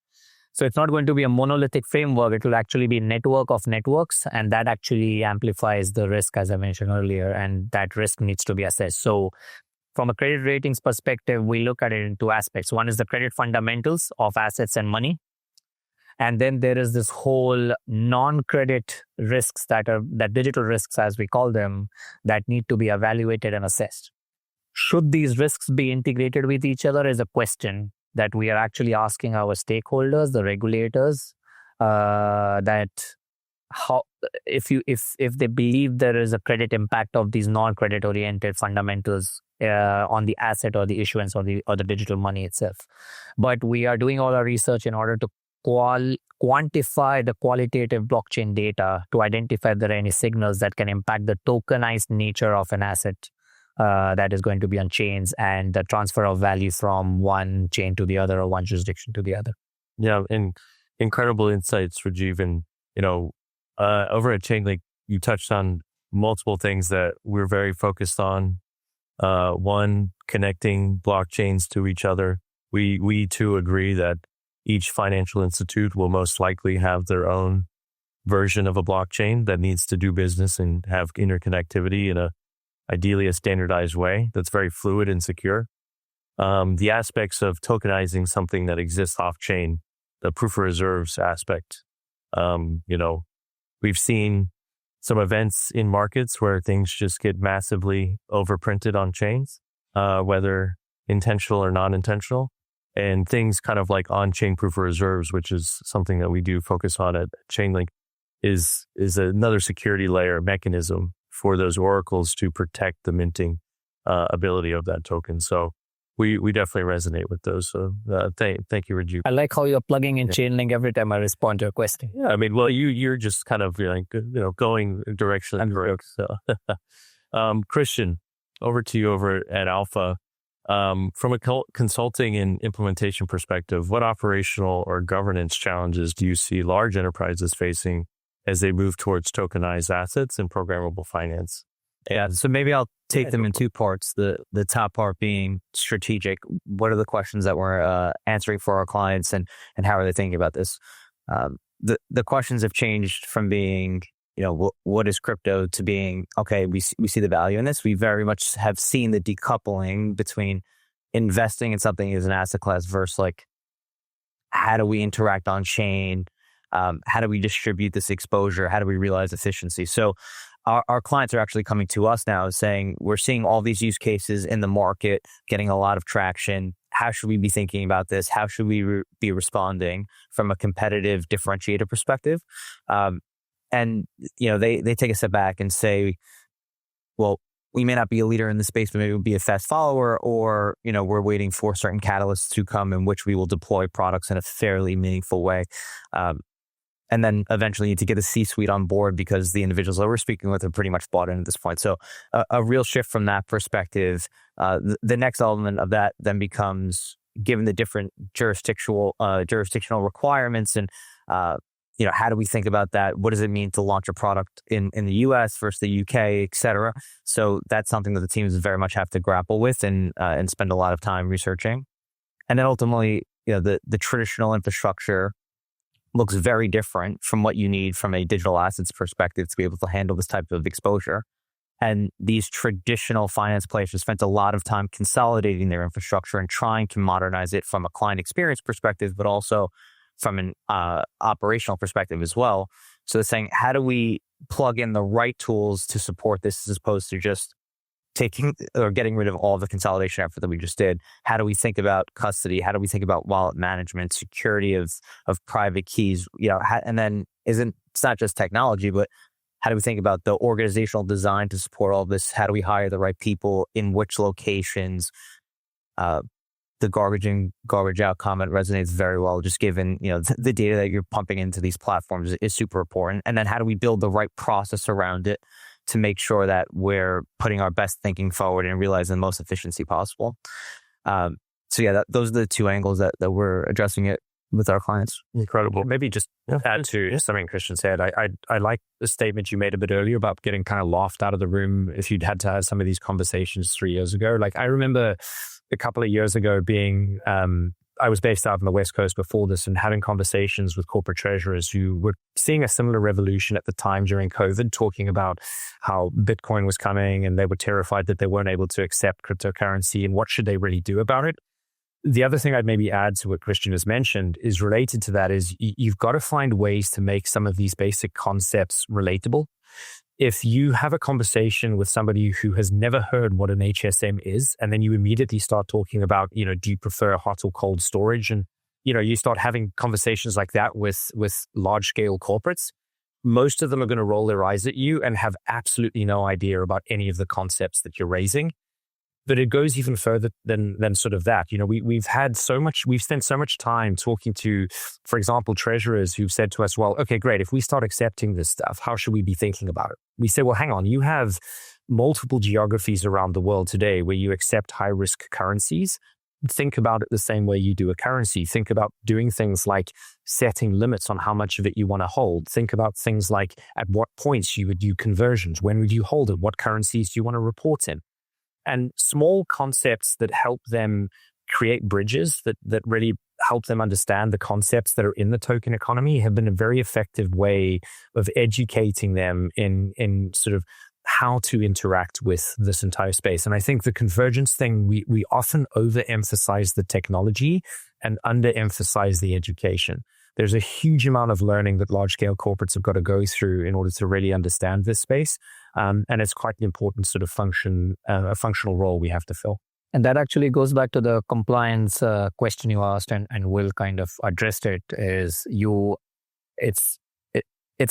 So it's not going to be a monolithic framework. It will actually be a network of networks, and that actually amplifies the risk, as I mentioned earlier, and that risk needs to be assessed. So from a credit ratings perspective, we look at it in two aspects. One is the credit fundamentals of assets and money. And then there is this whole non-credit risks that digital risks, as we call them, that need to be evaluated and assessed. Should these risks be integrated with each other is a question that we are actually asking our stakeholders, the regulators, that how if they believe there is a credit impact of these non-credit oriented fundamentals on the asset or the issuance or the digital money itself. But we are doing all our research in order to quantify the qualitative blockchain data to identify if there are any signals that can impact the tokenized nature of an asset that is going to be on chains and the transfer of value from one chain to the other or one jurisdiction to the other. Yeah, and incredible insights, Rajiv. And, over at Chainlink, you touched on multiple things that we're very focused on. One, connecting blockchains to each other. We too agree that each financial institute will most likely have their own version of a blockchain that needs to do business and have interconnectivity in ideally a standardized way that's very fluid and secure. The aspects of tokenizing something that exists off-chain, the proof of reserves aspect. We've seen some events in markets where things just get massively overprinted on chains, whether intentional or non-intentional. And things kind of like on-chain proof of reserves, which is something that we do focus on at Chainlink, is another security layer mechanism for those oracles to protect the minting ability of that token. So we definitely resonate with those. So thank you, Raju. I like how you're plugging in Chainlink every time I respond to a question. Yeah, I mean, well, you're just kind of going directionally correct. So, Christian, over to you over at Alpha. From a consulting and implementation perspective, what operational or governance challenges do you see large enterprises facing as they move towards tokenized assets and programmable finance? Yeah, so maybe I'll take them in two parts. The top part being strategic. What are the questions that we're answering for our clients, and how are they thinking about this? The questions have changed from being, what is crypto, to being, okay, we see the value in this. We very much have seen the decoupling between investing in something as an asset class versus like, how do we interact on chain? How do we distribute this exposure? How do we realize efficiency? So our clients are actually coming to us now saying, we're seeing all these use cases in the market, getting a lot of traction. How should we be thinking about this? How should we be responding from a competitive differentiator perspective? And, they take a step back and say, well, we may not be a leader in the space, but maybe we'll be a fast follower, or, we're waiting for certain catalysts to come in which we will deploy products in a fairly meaningful way. And then eventually to get a C-suite on board, because the individuals that we're speaking with are pretty much bought in at this point. So a real shift from that perspective. The next element of that then becomes, given the different jurisdictional requirements and, how do we think about that? What does it mean to launch a product in the US versus the UK, et cetera? So that's something that the teams very much have to grapple with and spend a lot of time researching. And then ultimately, the traditional infrastructure looks very different from what you need from a digital assets perspective to be able to handle this type of exposure. And these traditional finance players have spent a lot of time consolidating their infrastructure and trying to modernize it from a client experience perspective, but also from an operational perspective as well. So they're saying, how do we plug in the right tools to support this, as opposed to just taking or getting rid of all the consolidation effort that we just did? How do we think about custody? How do we think about wallet management, security of private keys? And then it's not just technology, but how do we think about the organizational design to support all this? How do we hire the right people in which locations? The garbage in, garbage out comment resonates very well, just given, the data that you're pumping into these platforms is super important. And then how do we build the right process around it to make sure that we're putting our best thinking forward and realizing the most efficiency possible? Those are the two angles that we're addressing it with our clients. Incredible. Maybe just add to something Christian said. I like the statement you made a bit earlier about getting kind of laughed out of the room if you'd had to have some of these conversations 3 years ago. Like, I remember a couple of years ago being, I was based out on the West Coast before this, and having conversations with corporate treasurers who were seeing a similar revolution at the time during COVID, talking about how Bitcoin was coming, and they were terrified that they weren't able to accept cryptocurrency, and what should they really do about it. The other thing I'd maybe add to what Christian has mentioned is related to that is you've got to find ways to make some of these basic concepts relatable. If you have a conversation with somebody who has never heard what an HSM is, and then you immediately start talking about, do you prefer hot or cold storage? And, you start having conversations like that with large scale corporates, most of them are going to roll their eyes at you and have absolutely no idea about any of the concepts that you're raising. But it goes even further than sort of that. We've spent so much time talking to, for example, treasurers who've said to us, well, okay, great. If we start accepting this stuff, how should we be thinking about it? We say, well, hang on, you have multiple geographies around the world today where you accept high risk currencies. Think about it the same way you do a currency. Think about doing things like setting limits on how much of it you want to hold. Think about things like at what points you would do conversions. When would you hold it? What currencies do you want to report in? And small concepts that help them create bridges that really help them understand the concepts that are in the token economy have been a very effective way of educating them in sort of how to interact with this entire space. And I think the convergence thing, we often overemphasize the technology and underemphasize the education. There's a huge amount of learning that large-scale corporates have got to go through in order to really understand this space. And it's quite an important sort of a functional role we have to fill. And that actually goes back to the compliance question you asked, and Will kind of addressed it, it's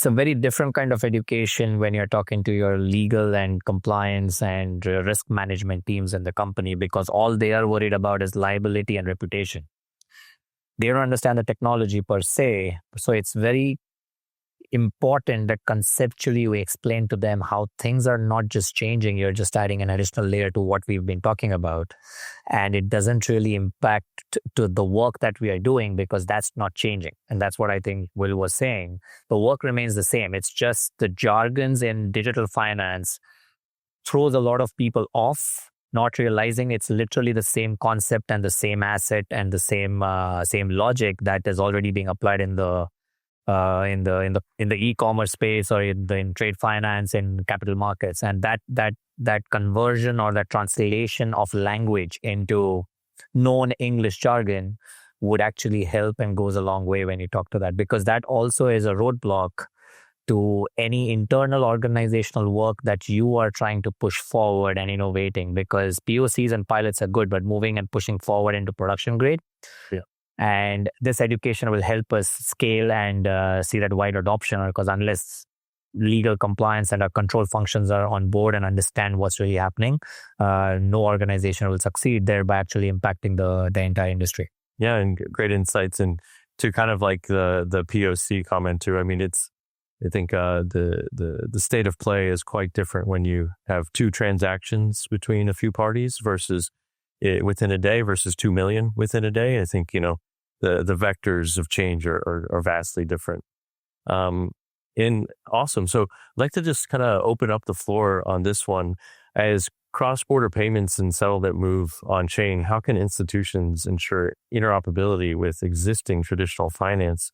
a very different kind of education when you're talking to your legal and compliance and risk management teams in the company, because all they are worried about is liability and reputation. They don't understand the technology per se. So it's very important that conceptually we explain to them how things are not just changing. You're just adding an additional layer to what we've been talking about. And it doesn't really impact to the work that we are doing, because that's not changing. And that's what I think Will was saying. The work remains the same. It's just the jargons in digital finance throws a lot of people off, not realizing it's literally the same concept and the same asset and the same logic that is already being applied in the e-commerce space or in trade finance and capital markets. And that conversion or that translation of language into known English jargon would actually help and goes a long way when you talk to that, because that also is a roadblock to any internal organizational work that you are trying to push forward and innovating, because POCs and pilots are good, but moving and pushing forward into production grade. Yeah. And this education will help us scale and see that wide adoption, because unless legal compliance and our control functions are on board and understand what's really happening, no organization will succeed, thereby actually impacting the entire industry. Yeah, and great insights. And to kind of like the POC comment too, I mean, I think the state of play is quite different when you have 2 transactions between a few parties versus within a day versus 2 million within a day. I think, the vectors of change are vastly different. And awesome. So I'd like to just kind of open up the floor on this one. As cross-border payments and settlement move on-chain, how can institutions ensure interoperability with existing traditional finance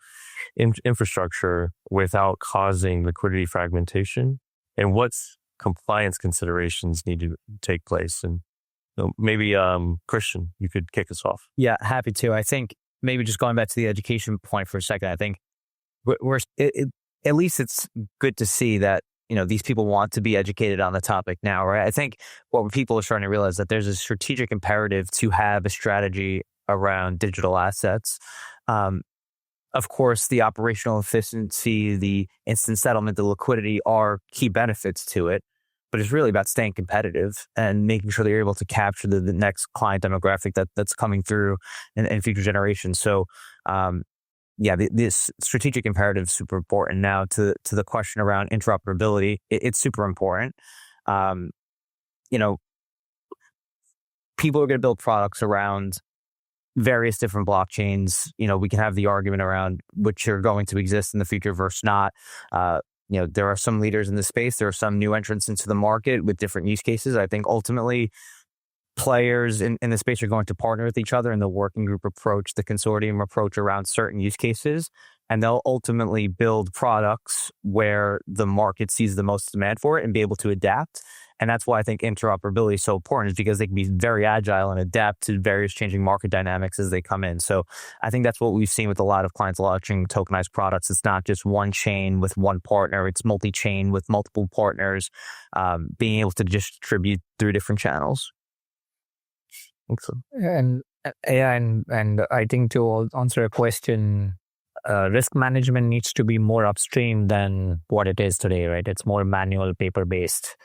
infrastructure without causing liquidity fragmentation? And what compliance considerations need to take place? And maybe Christian, you could kick us off. Yeah, happy to. I think maybe just going back to the education point for a second, I think at least it's good to see that these people want to be educated on the topic now, right? I think what people are starting to realize that there's a strategic imperative to have a strategy around digital assets. Of course, the operational efficiency, the instant settlement, the liquidity are key benefits to it, but it's really about staying competitive and making sure that you're able to capture the next client demographic that's coming through in future generations. So, this strategic imperative is super important. Now, to the question around interoperability, it's super important. People are going to build products around various different blockchains. We can have the argument around which are going to exist in the future versus not. There are some leaders in the space. There are some new entrants into the market with different use cases. I think ultimately players in the space are going to partner with each other in the working group approach, the consortium approach around certain use cases, and they'll ultimately build products where the market sees the most demand for it and be able to adapt. And that's why I think interoperability is so important, is because they can be very agile and adapt to various changing market dynamics as they come in. So I think that's what we've seen with a lot of clients launching tokenized products. It's not just one chain with one partner. It's multi-chain with multiple partners, being able to distribute through different channels. And I think to answer a question, risk management needs to be more upstream than what it is today, right? It's more manual, paper-based.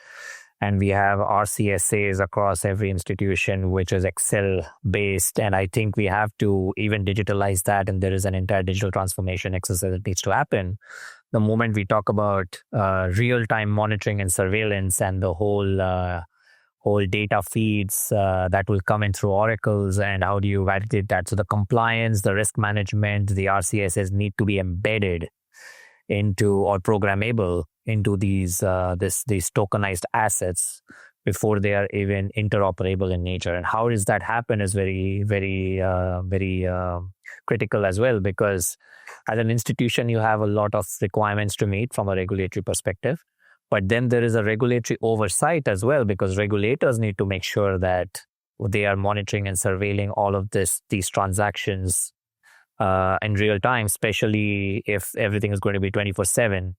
And we have RCSAs across every institution, which is Excel-based. And I think we have to even digitalize that. And there is an entire digital transformation exercise that needs to happen. The moment we talk about real-time monitoring and surveillance and the whole data feeds that will come in through oracles, and how do you validate that? So the compliance, the risk management, the RCSs need to be embedded into or programmable into these tokenized assets before they are even interoperable in nature. And how does that happen is very, very, very critical as well, because as an institution, you have a lot of requirements to meet from a regulatory perspective. But then there is a regulatory oversight as well, because regulators need to make sure that they are monitoring and surveilling all of these transactions in real time, especially if everything is going to be 24/7.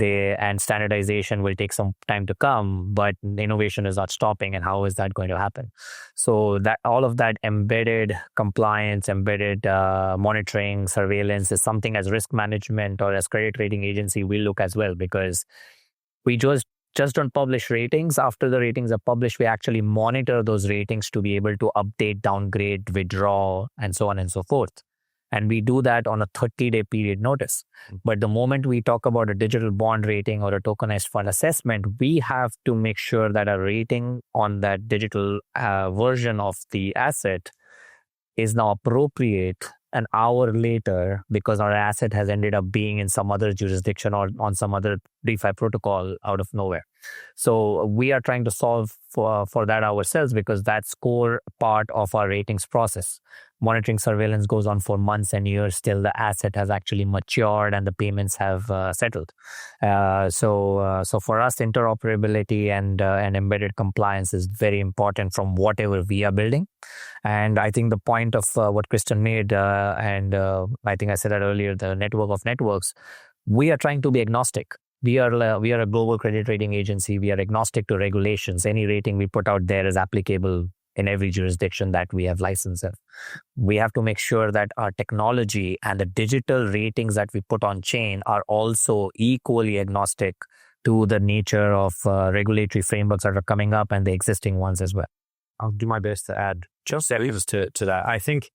And standardization will take some time to come, but innovation is not stopping. And how is that going to happen? So that all of that embedded compliance, embedded monitoring, surveillance is something as risk management or as credit rating agency we look as well, because we just don't publish ratings. After the ratings are published, we actually monitor those ratings to be able to update, downgrade, withdraw, and so on and so forth. And we do that on a 30-day period notice. But the moment we talk about a digital bond rating or a tokenized fund assessment, we have to make sure that a rating on that digital version of the asset is now appropriate an hour later, because our asset has ended up being in some other jurisdiction or on some other DeFi protocol out of nowhere. So we are trying to solve for that ourselves, because that's core part of our ratings process. Monitoring surveillance goes on for months and years till the asset has actually matured and the payments have settled. So for us, interoperability and embedded compliance is very important from whatever we are building. And I think the point of what Kristen made, and I think I said that earlier, the network of networks, we are trying to be agnostic. We are a global credit rating agency. We are agnostic to regulations. Any rating we put out there is applicable in every jurisdiction that we have license in. We have to make sure that our technology and the digital ratings that we put on chain are also equally agnostic to the nature of regulatory frameworks that are coming up and the existing ones as well. I'll do my best to add just to that. I think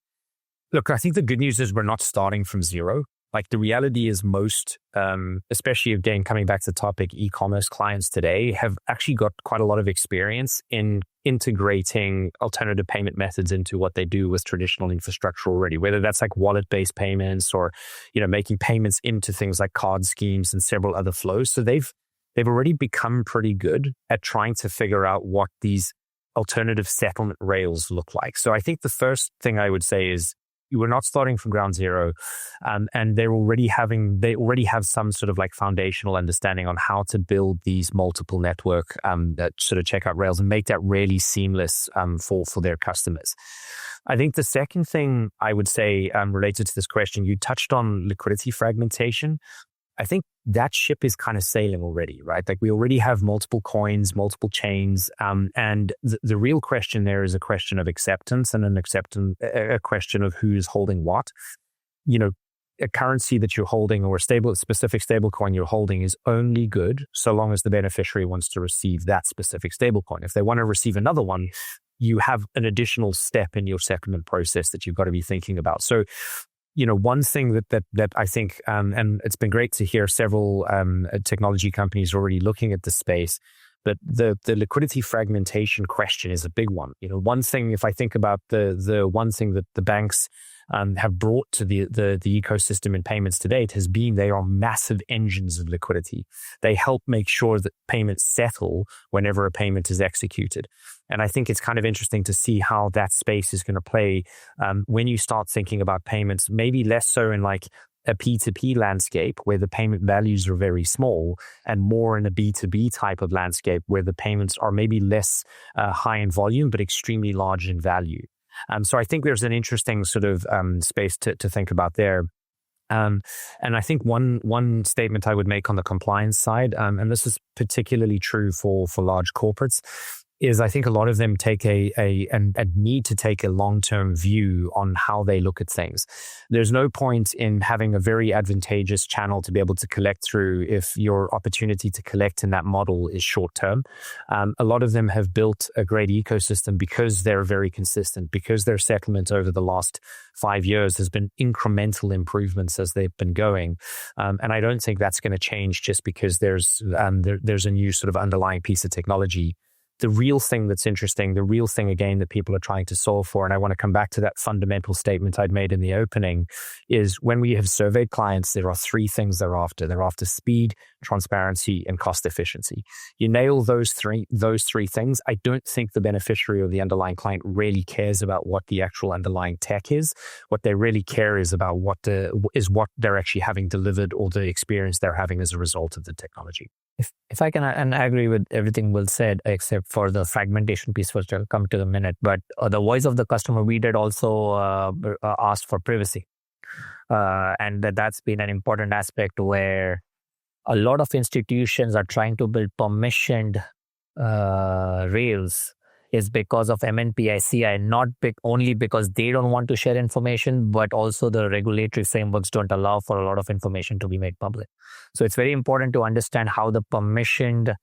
the good news is we're not starting from zero. Like, the reality is most, especially again, coming back to the topic, e-commerce clients today have actually got quite a lot of experience in integrating alternative payment methods into what they do with traditional infrastructure already, whether that's like wallet-based payments or, making payments into things like card schemes and several other flows. So they've already become pretty good at trying to figure out what these alternative settlement rails look like. So I think the first thing I would say is, we're not starting from ground zero, and they already have some sort of like foundational understanding on how to build these multiple network that sort of checkout rails and make that really seamless for their customers. I think the second thing I would say related to this question, you touched on liquidity fragmentation. I think that ship is kind of sailing already, right? Like, we already have multiple coins, multiple chains, and the real question there is a question of acceptance and a question of who is holding what. A currency that you're holding or a specific stablecoin you're holding is only good so long as the beneficiary wants to receive that specific stablecoin. If they want to receive another one, you have an additional step in your settlement process that you've got to be thinking about. So, one thing that I think, and it's been great to hear several technology companies already looking at this space, but the liquidity fragmentation question is a big one. One thing, if I think about the one thing that the banks have brought to the ecosystem in payments to date has been they are massive engines of liquidity. They help make sure that payments settle whenever a payment is executed. And I think it's kind of interesting to see how that space is going to play when you start thinking about payments, maybe less so in like a P2P landscape where the payment values are very small, and more in a B2B type of landscape where the payments are maybe less high in volume, but extremely large in value. So I think there's an interesting sort of space to think about there. And I think one statement I would make on the compliance side, and this is particularly true for large corporates, is I think a lot of them take and need to take a long-term view on how they look at things. There's no point in having a very advantageous channel to be able to collect through if your opportunity to collect in that model is short-term. A lot of them have built a great ecosystem because they're very consistent, because their settlement over the last 5 years has been incremental improvements as they've been going. And I don't think that's going to change just because there's a new sort of underlying piece of technology. The real thing that's interesting, the real thing again that people are trying to solve for, and I want to come back to that fundamental statement I'd made in the opening, is when we have surveyed clients, there are three things they're after. They're after speed, transparency, and cost efficiency. You nail those three things, I don't think the beneficiary or the underlying client really cares about what the actual underlying tech is. What they really care is about what they're actually having delivered or the experience they're having as a result of the technology. If I can, and I agree with everything Will said, except for the fragmentation piece, which I'll come to in a minute. But the voice of the customer, we did also ask for privacy. And that's been an important aspect where a lot of institutions are trying to build permissioned rails is because of MNPI-CI, not only because they don't want to share information, but also the regulatory frameworks don't allow for a lot of information to be made public. So it's very important to understand how the permissioned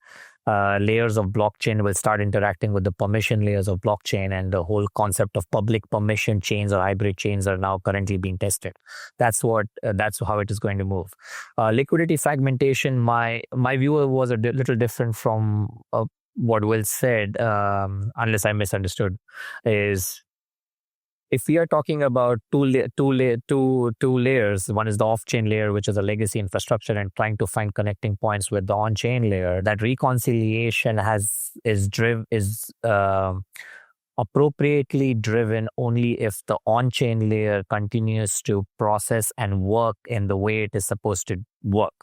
layers of blockchain will start interacting with the permission layers of blockchain, and the whole concept of public permission chains or hybrid chains are now currently being tested. That's how it is going to move. Liquidity fragmentation, my view was a little different from what Will said, unless I misunderstood, is if we are talking about two layers, one is the off-chain layer, which is a legacy infrastructure, and trying to find connecting points with the on-chain layer, that reconciliation is appropriately driven only if the on-chain layer continues to process and work in the way it is supposed to work.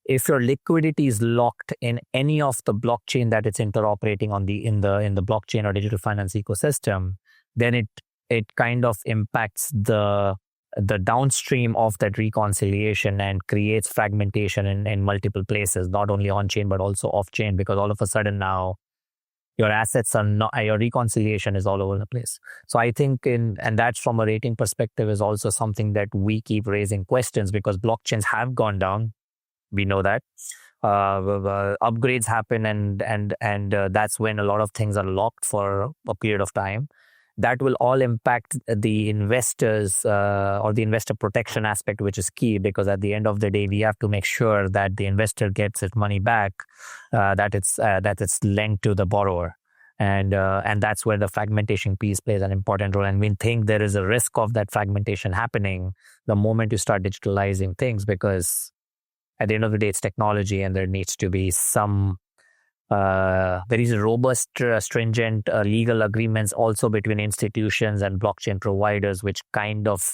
If your liquidity is locked in any of the blockchain that it's interoperating on in the blockchain or digital finance ecosystem, then it kind of impacts the downstream of that reconciliation and creates fragmentation in multiple places, not only on chain but also off chain, because all of a sudden now your assets are not, your reconciliation is all over the place. So I think and that's from a rating perspective is also something that we keep raising questions, because blockchains have gone down. We know that upgrades happen, and that's when a lot of things are locked for a period of time. That will all impact the investors or the investor protection aspect, which is key, because at the end of the day, we have to make sure that the investor gets its money back, that it's lent to the borrower. And that's where the fragmentation piece plays an important role. And we think there is a risk of that fragmentation happening the moment you start digitalizing things, because at the end of the day, it's technology, and there needs to be some very robust, stringent legal agreements also between institutions and blockchain providers, which kind of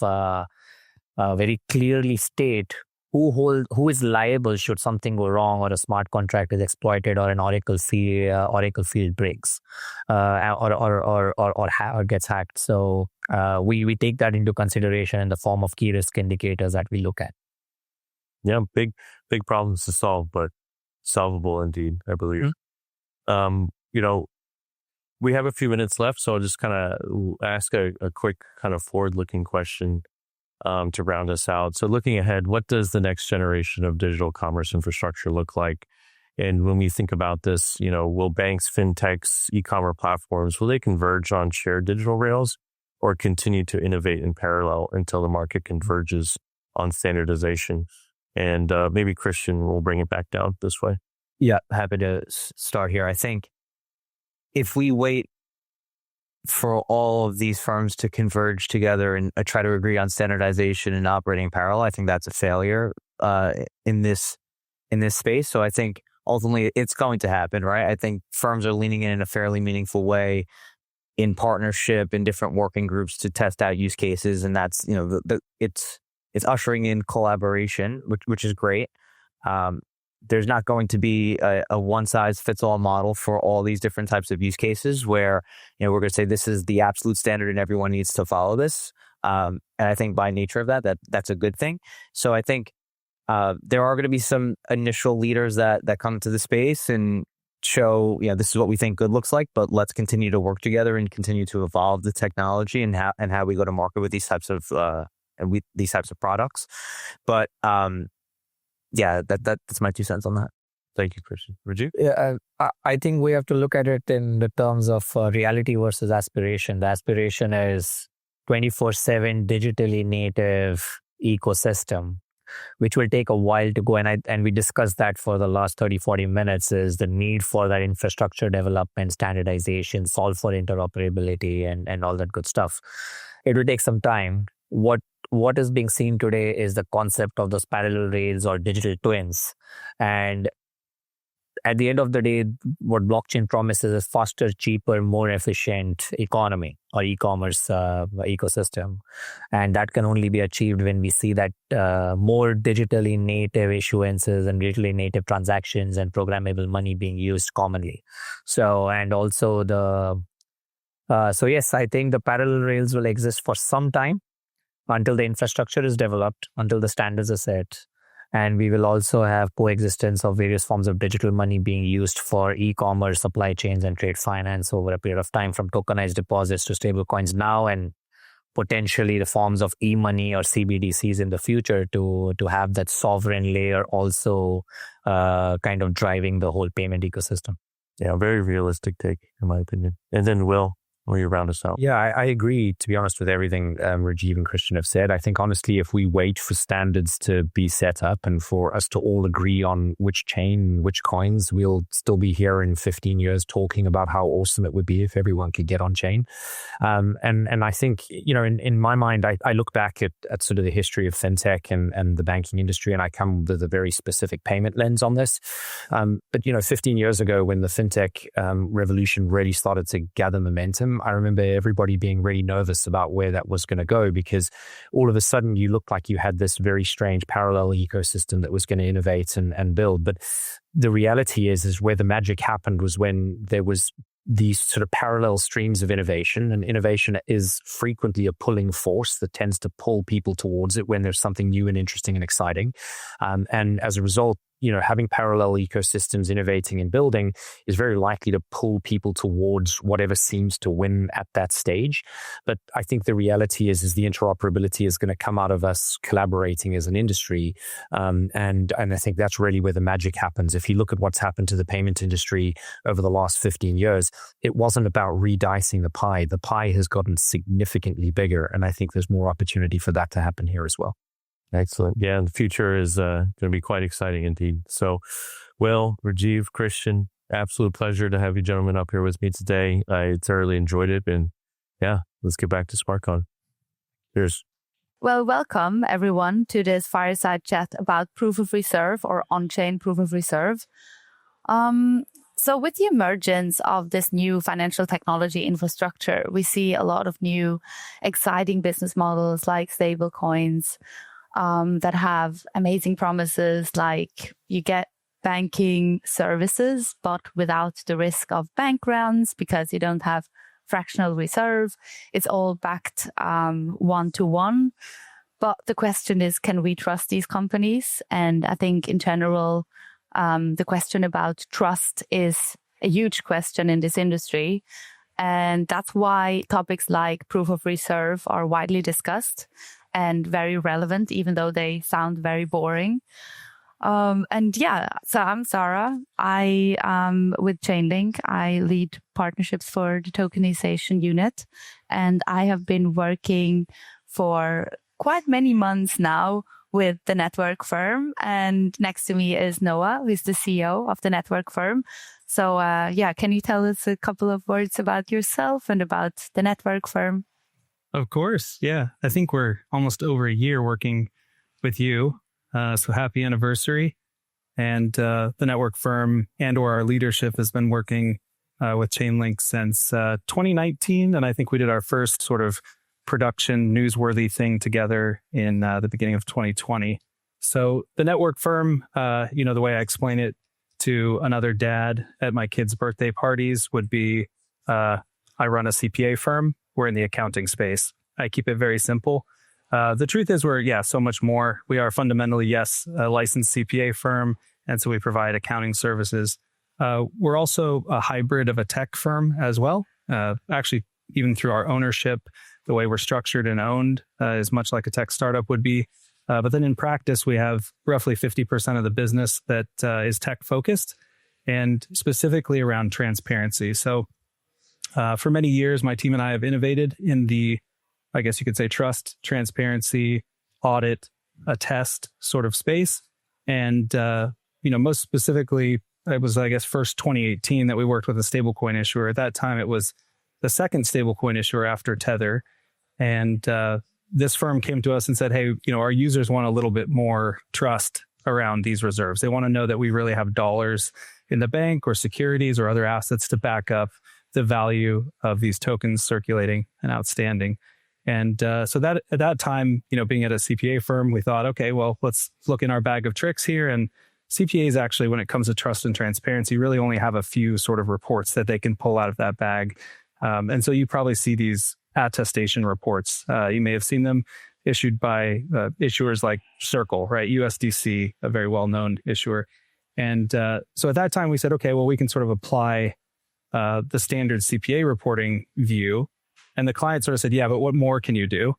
very clearly state who is liable should something go wrong, or a smart contract is exploited, or an Oracle field breaks, or gets hacked. So we take that into consideration in the form of key risk indicators that we look at. Yeah, big problems to solve, but solvable indeed, I believe. We have a few minutes left, so I'll just kind of ask a quick kind of forward-looking question to round us out. So looking ahead, what does the next generation of digital commerce infrastructure look like? And when we think about this, will banks, fintechs, e-commerce platforms, will they converge on shared digital rails, or continue to innovate in parallel until the market converges on standardization? And maybe Christian will bring it back down this way. Yeah, happy to start here. I think if we wait for all of these firms to converge together and try to agree on standardization and operating in parallel, I think that's a failure in this space. So I think ultimately it's going to happen, right? I think firms are leaning in a fairly meaningful way in partnership in different working groups to test out use cases, and that's it's ushering in collaboration, which is great. There's not going to be a one-size-fits-all model for all these different types of use cases where we're going to say this is the absolute standard and everyone needs to follow this. And I think by nature of that's a good thing. So I think there are going to be some initial leaders that come to the space and show, this is what we think good looks like, but let's continue to work together and continue to evolve the technology and how we go to market with these types of products. But that's my 2 cents on that. Thank you, Christian. Raju? Yeah, I think we have to look at it in the terms of reality versus aspiration. The aspiration is 24/7 digitally native ecosystem, which will take a while to go. And we discussed that for the last 30-40 minutes, is the need for that infrastructure development, standardization, solve for interoperability and all that good stuff. It will take some time. What is being seen today is the concept of those parallel rails or digital twins. And at the end of the day, what blockchain promises is faster, cheaper, more efficient economy or e-commerce ecosystem. And that can only be achieved when we see that more digitally native issuances and digitally native transactions and programmable money being used commonly. So yes, I think the parallel rails will exist for some time, until the infrastructure is developed, until the standards are set. And we will also have coexistence of various forms of digital money being used for e-commerce, supply chains, and trade finance over a period of time, from tokenized deposits to stablecoins now, and potentially the forms of e-money or CBDCs in the future to have that sovereign layer also kind of driving the whole payment ecosystem. Yeah, very realistic take, in my opinion. And then Will, Will you round us out? Yeah, I agree, to be honest, with everything Rajiv and Christian have said. I think, honestly, if we wait for standards to be set up and for us to all agree on which chain, which coins, we'll still be here in 15 years talking about how awesome it would be if everyone could get on chain. And I think, in my mind, I look back at sort of the history of fintech and the banking industry, and I come with a very specific payment lens on this. But 15 years ago, when the fintech revolution really started to gather momentum, I remember everybody being really nervous about where that was going to go, because all of a sudden you looked like you had this very strange parallel ecosystem that was going to innovate and build. But the reality is where the magic happened was when there was these sort of parallel streams of innovation, and innovation is frequently a pulling force that tends to pull people towards it when there's something new and interesting and exciting. And as a result, having parallel ecosystems innovating and building is very likely to pull people towards whatever seems to win at that stage. But I think the reality is the interoperability is going to come out of us collaborating as an industry. And I think that's really where the magic happens. If you look at what's happened to the payment industry over the last 15 years, it wasn't about redicing the pie. The pie has gotten significantly bigger. And I think there's more opportunity for that to happen here as well. Excellent. Yeah, the future is going to be quite exciting indeed. So, Will, Rajiv, Christian, absolute pleasure to have you gentlemen up here with me today. I thoroughly enjoyed it. And yeah, let's get back to SmartCon. Cheers. Well, welcome everyone to this fireside chat about proof of reserve or on-chain proof of reserve. So with the emergence of this new financial technology infrastructure, we see a lot of new exciting business models like stablecoins, that have amazing promises, like you get banking services, but without the risk of bank runs because you don't have fractional reserve. It's all backed one-to-one. But the question is, can we trust these companies? And I think in general, the question about trust is a huge question in this industry. And that's why topics like proof of reserve are widely discussed and very relevant, even though they sound very boring. So I'm Sarah. With Chainlink, I lead partnerships for the tokenization unit. And I have been working for quite many months now with the network firm. And next to me is Noah, who's the CEO of the network firm. So can you tell us a couple of words about yourself and about the network firm? Of course. Yeah. I think we're almost over a year working with you. So happy anniversary. And the network firm and or our leadership has been working with Chainlink since 2019. And I think we did our first sort of production newsworthy thing together in the beginning of 2020. So the network firm, the way I explain it to another dad at my kids' birthday parties would be, I run a CPA firm. We're in the accounting space. I keep it very simple. The truth is we're, so much more. We are fundamentally, a licensed CPA firm. And so we provide accounting services. We're also a hybrid of a tech firm as well. Actually, even through our ownership, the way we're structured and owned is much like a tech startup would be. But then in practice, we have roughly 50% of the business that is tech focused and specifically around transparency. So for many years, my team and I have innovated in the, I guess you could say, trust, transparency, audit, attest sort of space. And, most specifically, it was, I guess, first 2018 that we worked with a stablecoin issuer. At that time, it was the second stablecoin issuer after Tether. And this firm came to us and said, hey, our users want a little bit more trust around these reserves. They want to know that we really have dollars in the bank or securities or other assets to back up the value of these tokens circulating and outstanding. And so that at that time, being at a CPA firm, we thought, okay, well, let's look in our bag of tricks here. And CPAs actually, when it comes to trust and transparency, really only have a few sort of reports that they can pull out of that bag. And so you probably see these attestation reports. You may have seen them issued by issuers like Circle, right? USDC, a very well-known issuer. And so at that time, we said, okay, well, we can sort of apply the standard CPA reporting view. And the client sort of said, yeah, but what more can you do?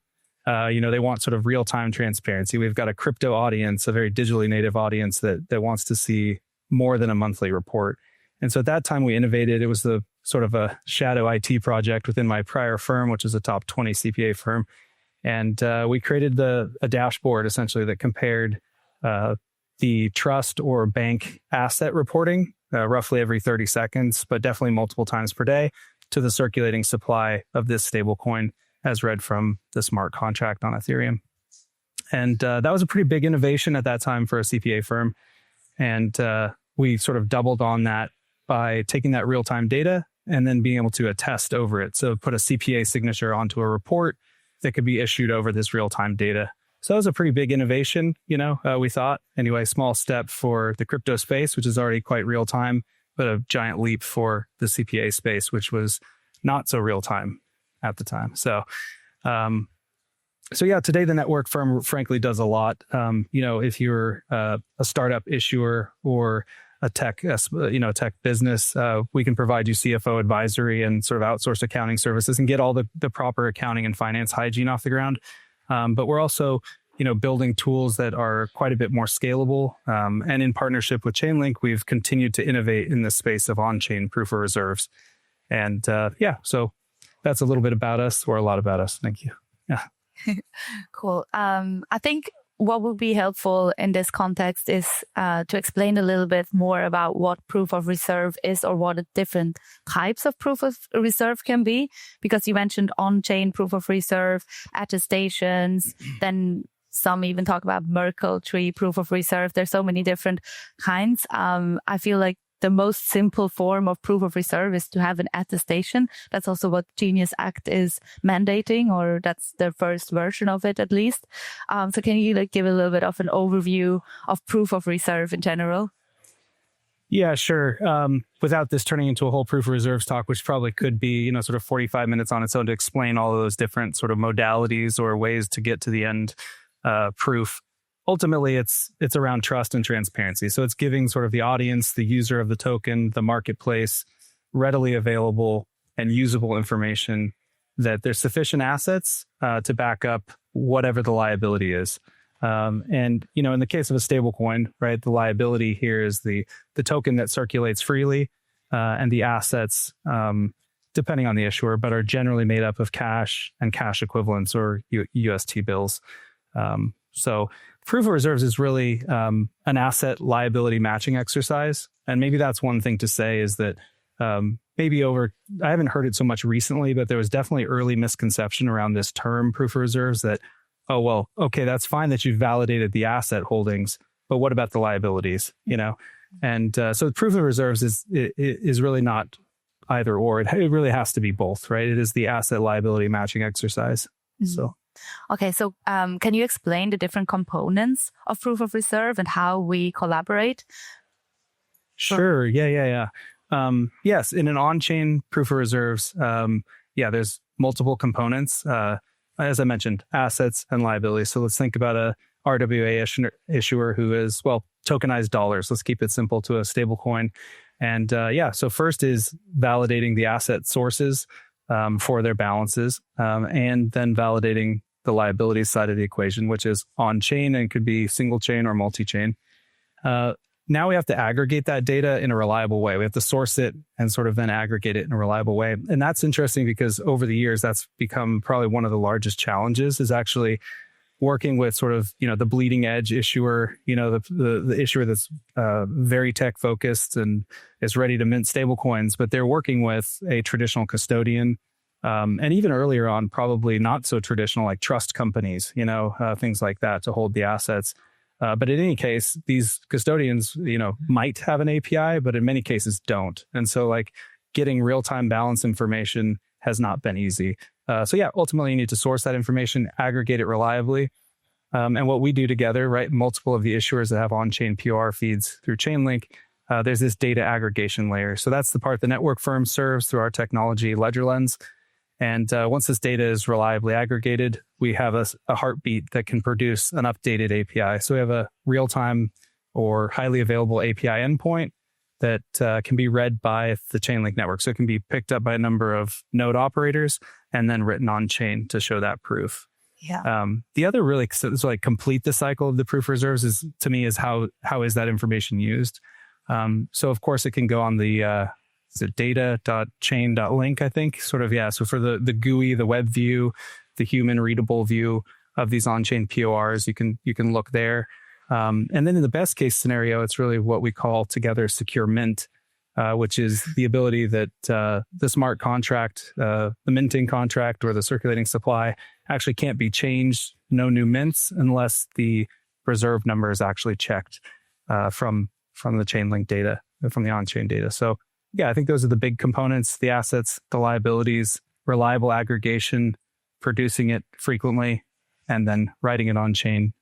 They want sort of real-time transparency. We've got a crypto audience, a very digitally native audience that wants to see more than a monthly report. And so at that time we innovated. It was the sort of a shadow IT project within my prior firm, which is a top 20 CPA firm. And we created a dashboard essentially that compared the trust or bank asset reporting roughly every 30 seconds, but definitely multiple times per day, to the circulating supply of this stablecoin as read from the smart contract on Ethereum. And that was a pretty big innovation at that time for a CPA firm. And we sort of doubled on that by taking that real-time data and then being able to attest over it. So put a CPA signature onto a report that could be issued over this real-time data. So that was a pretty big innovation, we thought. Anyway, small step for the crypto space, which is already quite real-time, but a giant leap for the CPA space, which was not so real-time at the time. So yeah, today the network firm frankly does a lot. If you're a startup issuer or a tech business, we can provide you CFO advisory and sort of outsourced accounting services and get all the proper accounting and finance hygiene off the ground. But we're also, building tools that are quite a bit more scalable. And in partnership with Chainlink, we've continued to innovate in the space of on-chain proof of reserves. And so that's a little bit about us, or a lot about us. Thank you. Yeah. Cool. I think what would be helpful in this context is to explain a little bit more about what proof of reserve is, or what the different types of proof of reserve can be. Because you mentioned on-chain proof of reserve, attestations, then some even talk about Merkle tree proof of reserve. There's so many different kinds. I feel like the most simple form of proof of reserve is to have an attestation. That's also what Genius Act is mandating, or that's the first version of it at least. So can you give a little bit of an overview of proof of reserve in general? Yeah, sure. Without this turning into a whole proof of reserves talk, which probably could be, sort of 45 minutes on its own to explain all of those different sort of modalities or ways to get to the end proof. Ultimately, it's around trust and transparency. So it's giving sort of the audience, the user of the token, the marketplace, readily available and usable information that there's sufficient assets to back up whatever the liability is. And, in the case of a stablecoin, right, the liability here is the token that circulates freely, and the assets, depending on the issuer, but are generally made up of cash and cash equivalents, or UST bills. So proof of reserves is really an asset liability matching exercise. And maybe that's one thing to say is that I haven't heard it so much recently, but there was definitely early misconception around this term proof of reserves that, oh, well, okay, that's fine that you've validated the asset holdings, but what about the liabilities, And so proof of reserves is really not either or. It really has to be both, right? It is the asset liability matching exercise. Mm-hmm. So. Okay, so can you explain the different components of proof of reserve and how we collaborate? Sure. Yeah. Yes, in an on-chain proof of reserves, there's multiple components. As I mentioned, assets and liabilities. So let's think about a RWA issuer who is, tokenized dollars. Let's keep it simple to a stablecoin. And so first is validating the asset sources for their balances, and then validating the liability side of the equation, which is on-chain and could be single chain or multi-chain. Now we have to aggregate that data in a reliable way. We have to source it and sort of then aggregate it in a reliable way. And that's interesting because over the years, that's become probably one of the largest challenges, is actually working with sort of, the bleeding edge issuer, the issuer that's very tech focused and is ready to mint stablecoins, but they're working with a traditional custodian. And even earlier on, probably not so traditional, like trust companies, things like that to hold the assets. But in any case, these custodians, might have an API, but in many cases don't. And so getting real-time balance information has not been easy. Ultimately you need to source that information, aggregate it reliably. And what we do together, right, multiple of the issuers that have on-chain POR feeds through Chainlink, there's this data aggregation layer. So that's the part the network firm serves through our technology, LedgerLens. And once this data is reliably aggregated, we have a heartbeat that can produce an updated API. So we have a real-time or highly available API endpoint that can be read by the Chainlink network. So it can be picked up by a number of node operators and then written on chain to show that proof. Yeah. The other really complete the cycle of the proof reserves is how is that information used? So of course it can go on the is it data.chain.link, I think. Sort of, yeah. So for the GUI, the web view, the human readable view of these on-chain PORs, you can look there. And then in the best case scenario, it's really what we call together secure mint, which is the ability that the smart contract, the minting contract or the circulating supply actually can't be changed, no new mints, unless the reserve number is actually checked from the Chainlink data, from the on-chain data. So yeah, I think those are the big components: the assets, the liabilities, reliable aggregation, producing it frequently, and then writing it on chain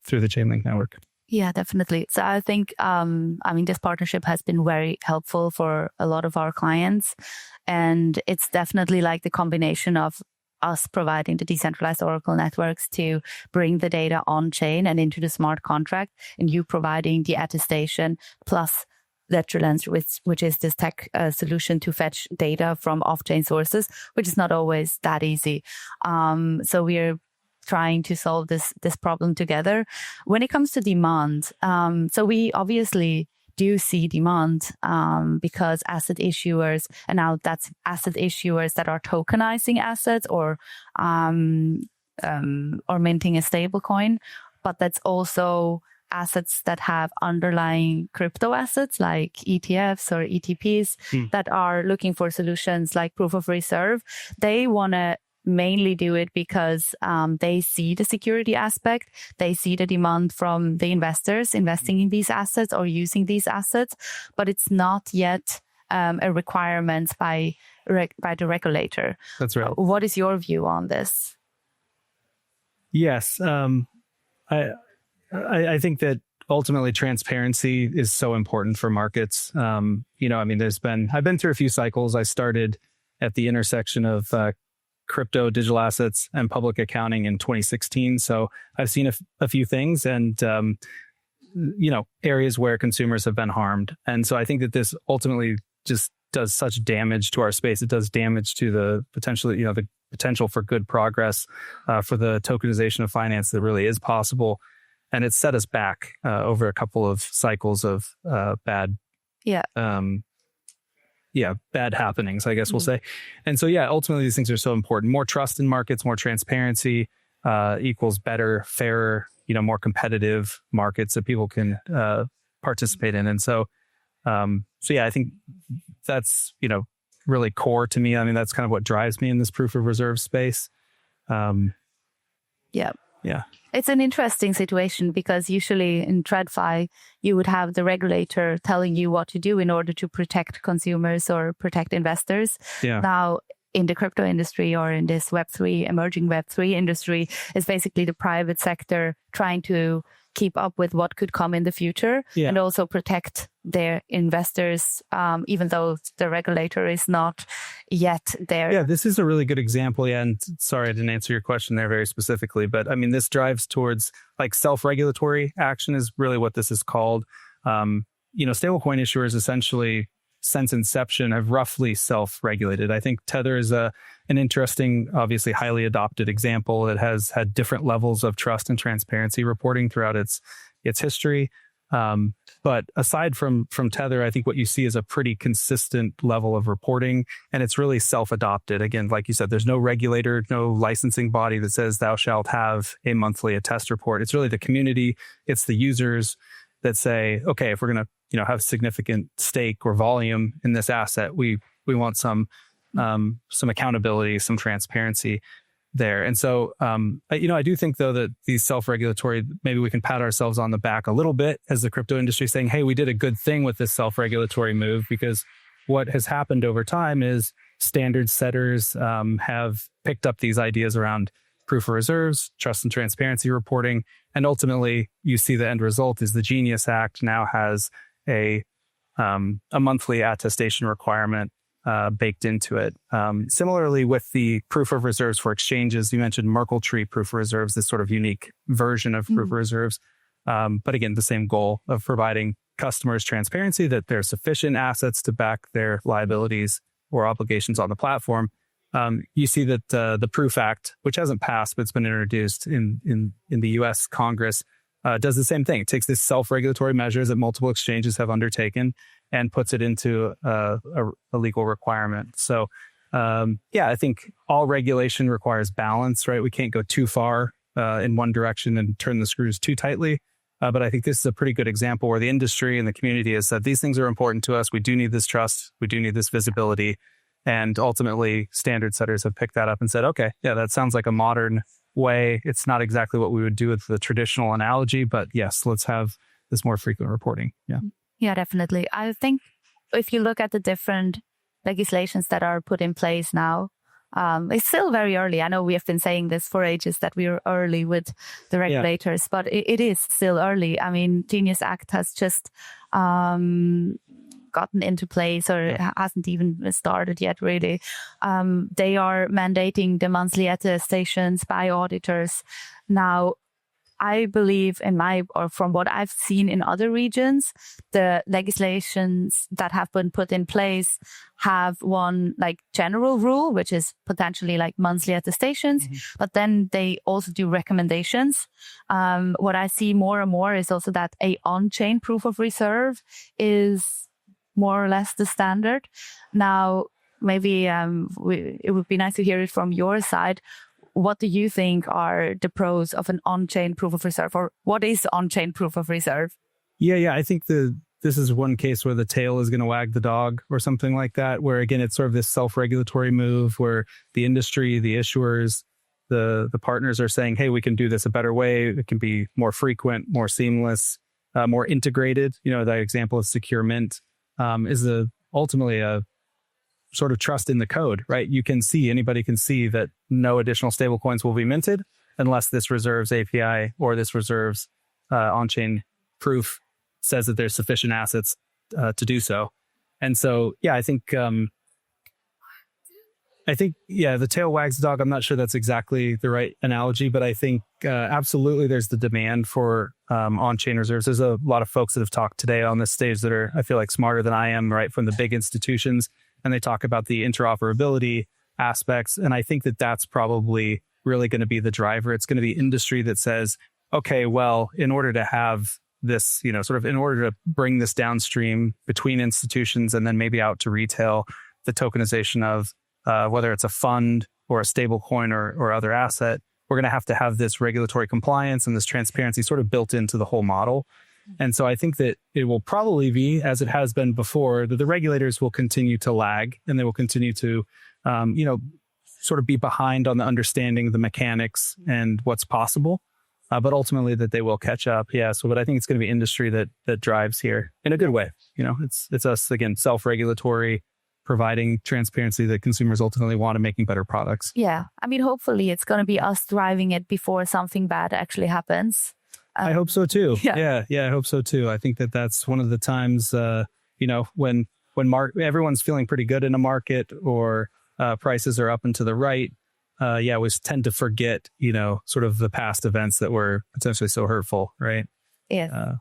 through the Chainlink network. Yeah, definitely. So I think, this partnership has been very helpful for a lot of our clients. And it's definitely like the combination of us providing the decentralized Oracle networks to bring the data on chain and into the smart contract, and you providing the attestation plus Ledgerlens, which is this tech solution to fetch data from off-chain sources, which is not always that easy. So we're trying to solve this problem together. When it comes to demand, so we obviously do see demand because asset issuers, and now that's asset issuers that are tokenizing assets or minting a stable coin, but that's also assets that have underlying crypto assets like ETFs or ETPs that are looking for solutions like proof of reserve. They want to mainly do it because they see the security aspect. They see the demand from the investors investing in these assets or using these assets, but it's not yet a requirement by the regulator. That's right. What is your view on this? Yes. I think that ultimately transparency is so important for markets. I've been through a few cycles. I started at the intersection of crypto, digital assets, and public accounting in 2016. So I've seen a few things and, areas where consumers have been harmed. And so I think that this ultimately just does such damage to our space. It does damage to the potential for good progress for the tokenization of finance that really is possible. And it's set us back over a couple of cycles of bad happenings, I guess we'll say. And so, ultimately these things are so important. More trust in markets, more transparency equals better, fairer, more competitive markets that people can participate in. And so, I think that's, really core to me. I mean, that's kind of what drives me in this proof of reserve space. Yeah. It's an interesting situation because usually in TradFi, you would have the regulator telling you what to do in order to protect consumers or protect investors. Yeah. Now, in the crypto industry or in this emerging Web3 industry, is basically the private sector trying to keep up with what could come in the future and also protect their investors, even though the regulator is not yet there. Yeah, this is a really good example. Yeah, and sorry, I didn't answer your question there very specifically, but I mean, this drives towards like self-regulatory action is really what this is called. Stablecoin issuers essentially since inception have roughly self-regulated. I think Tether is an interesting, obviously highly adopted example that has had different levels of trust and transparency reporting throughout its history. But aside from Tether, I think what you see is a pretty consistent level of reporting, and it's really self-adopted. Again, like you said, there's no regulator, no licensing body that says thou shalt have a monthly attest report. It's really the community, it's the users that say, okay, if we're going to have significant stake or volume in this asset, we want some accountability, some transparency there. And so, I do think though that these self-regulatory, maybe we can pat ourselves on the back a little bit as the crypto industry saying, hey, we did a good thing with this self-regulatory move, because what has happened over time is standard setters have picked up these ideas around proof of reserves, trust and transparency reporting. And ultimately you see the end result is the Genius Act now has a monthly attestation requirement baked into it. Similarly, with the proof of reserves for exchanges, you mentioned Merkle Tree proof of reserves, this sort of unique version of proof of reserves. But again, the same goal of providing customers transparency that there's sufficient assets to back their liabilities or obligations on the platform. You see that the Proof Act, which hasn't passed, but it's been introduced in the U.S. Congress, does the same thing. It takes this self-regulatory measures that multiple exchanges have undertaken and puts it into a legal requirement. So, I think all regulation requires balance, right? We can't go too far in one direction and turn the screws too tightly. But I think this is a pretty good example where the industry and the community has said these things are important to us. We do need this trust. We do need this visibility. And ultimately, standard setters have picked that up and said, okay, yeah, that sounds like a modern way. It's not exactly what we would do with the traditional analogy, but yes, let's have this more frequent reporting. Yeah. Yeah, definitely. I think if you look at the different legislations that are put in place now, it's still very early. I know we have been saying this for ages that we are early with the regulators, but it is still early. I mean, Genius Act has just gotten into place, or it hasn't even started yet, really. They are mandating the monthly attestations by auditors. Now, I believe from what I've seen in other regions, the legislations that have been put in place have one like general rule, which is potentially like monthly attestations, but then they also do recommendations. What I see more and more is also that a on-chain proof of reserve is more or less the standard. Now, maybe it would be nice to hear it from your side. What do you think are the pros of an on-chain proof of reserve, or what is on-chain proof of reserve? Yeah. I think this is one case where the tail is going to wag the dog or something like that, where again, it's sort of this self-regulatory move where the industry, the issuers, the partners are saying, hey, we can do this a better way. It can be more frequent, more seamless, more integrated. That example of Secure Mint is ultimately a sort of trust in the code, right? Anybody can see that no additional stablecoins will be minted unless this reserves API or this reserves on-chain proof says that there's sufficient assets to do so. And so, I think the tail wags the dog. I'm not sure that's exactly the right analogy, but I think absolutely there's the demand for on-chain reserves. There's a lot of folks that have talked today on this stage that are, I feel like, smarter than I am, right, from the big institutions. And they talk about the interoperability aspects. And I think that that's probably really going to be the driver. It's going to be industry that says, okay, well, in order to have this, in order to bring this downstream between institutions and then maybe out to retail, the tokenization of whether it's a fund or a stable coin or other asset, we're going to have this regulatory compliance and this transparency sort of built into the whole model. And so I think that it will probably be, as it has been before, that the regulators will continue to lag and they will continue to, sort of be behind on the understanding of the mechanics and what's possible, but ultimately that they will catch up. Yeah. But I think it's going to be industry that drives here in a good way. It's us, again, self-regulatory, providing transparency that consumers ultimately want and making better products. Yeah. I mean, hopefully it's going to be us driving it before something bad actually happens. I hope so too. Yeah, I hope so too. I think that that's one of the times, when everyone's feeling pretty good in a market or prices are up and to the right. We tend to forget, sort of the past events that were potentially so hurtful, right? Yeah.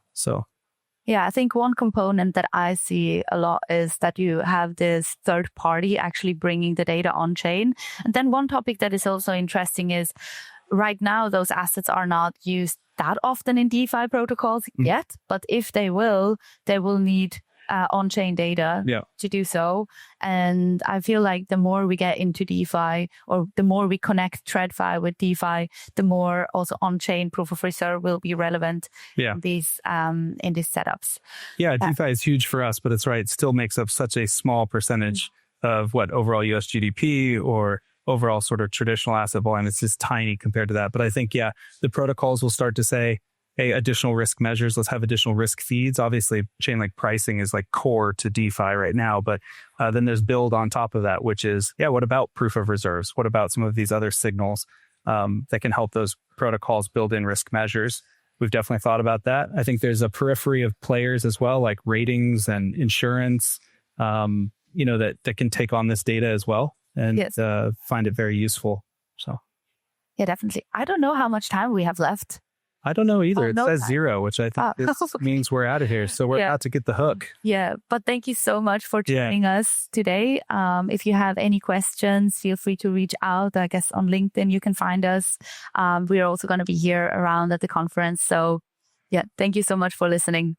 Yeah, I think one component that I see a lot is that you have this third party actually bringing the data on chain. And then one topic that is also interesting is right now, those assets are not used that often in DeFi protocols yet, but if they will need on-chain data to do so. And I feel like the more we get into DeFi, or the more we connect TradFi with DeFi, the more also on-chain proof of reserve will be relevant in these setups. Yeah, DeFi is huge for us, but it's right. It still makes up such a small percentage of overall US GDP or overall sort of traditional asset volume. It's just tiny compared to that. But I think, the protocols will start to say, hey, additional risk measures, let's have additional risk feeds. Obviously, Chainlink pricing is like core to DeFi right now, but then there's build on top of that, which is, what about proof of reserves? What about some of these other signals that can help those protocols build in risk measures? We've definitely thought about that. I think there's a periphery of players as well, like ratings and insurance, that can take on this data as well and find it very useful. So, yeah, definitely. I don't know how much time we have left. I don't know either. It says 0, which I think means we're out of here. So we're about to get the hook. Yeah, but thank you so much for joining us today. If you have any questions, feel free to reach out. I guess on LinkedIn, you can find us. We're also going to be here around at the conference. So thank you so much for listening.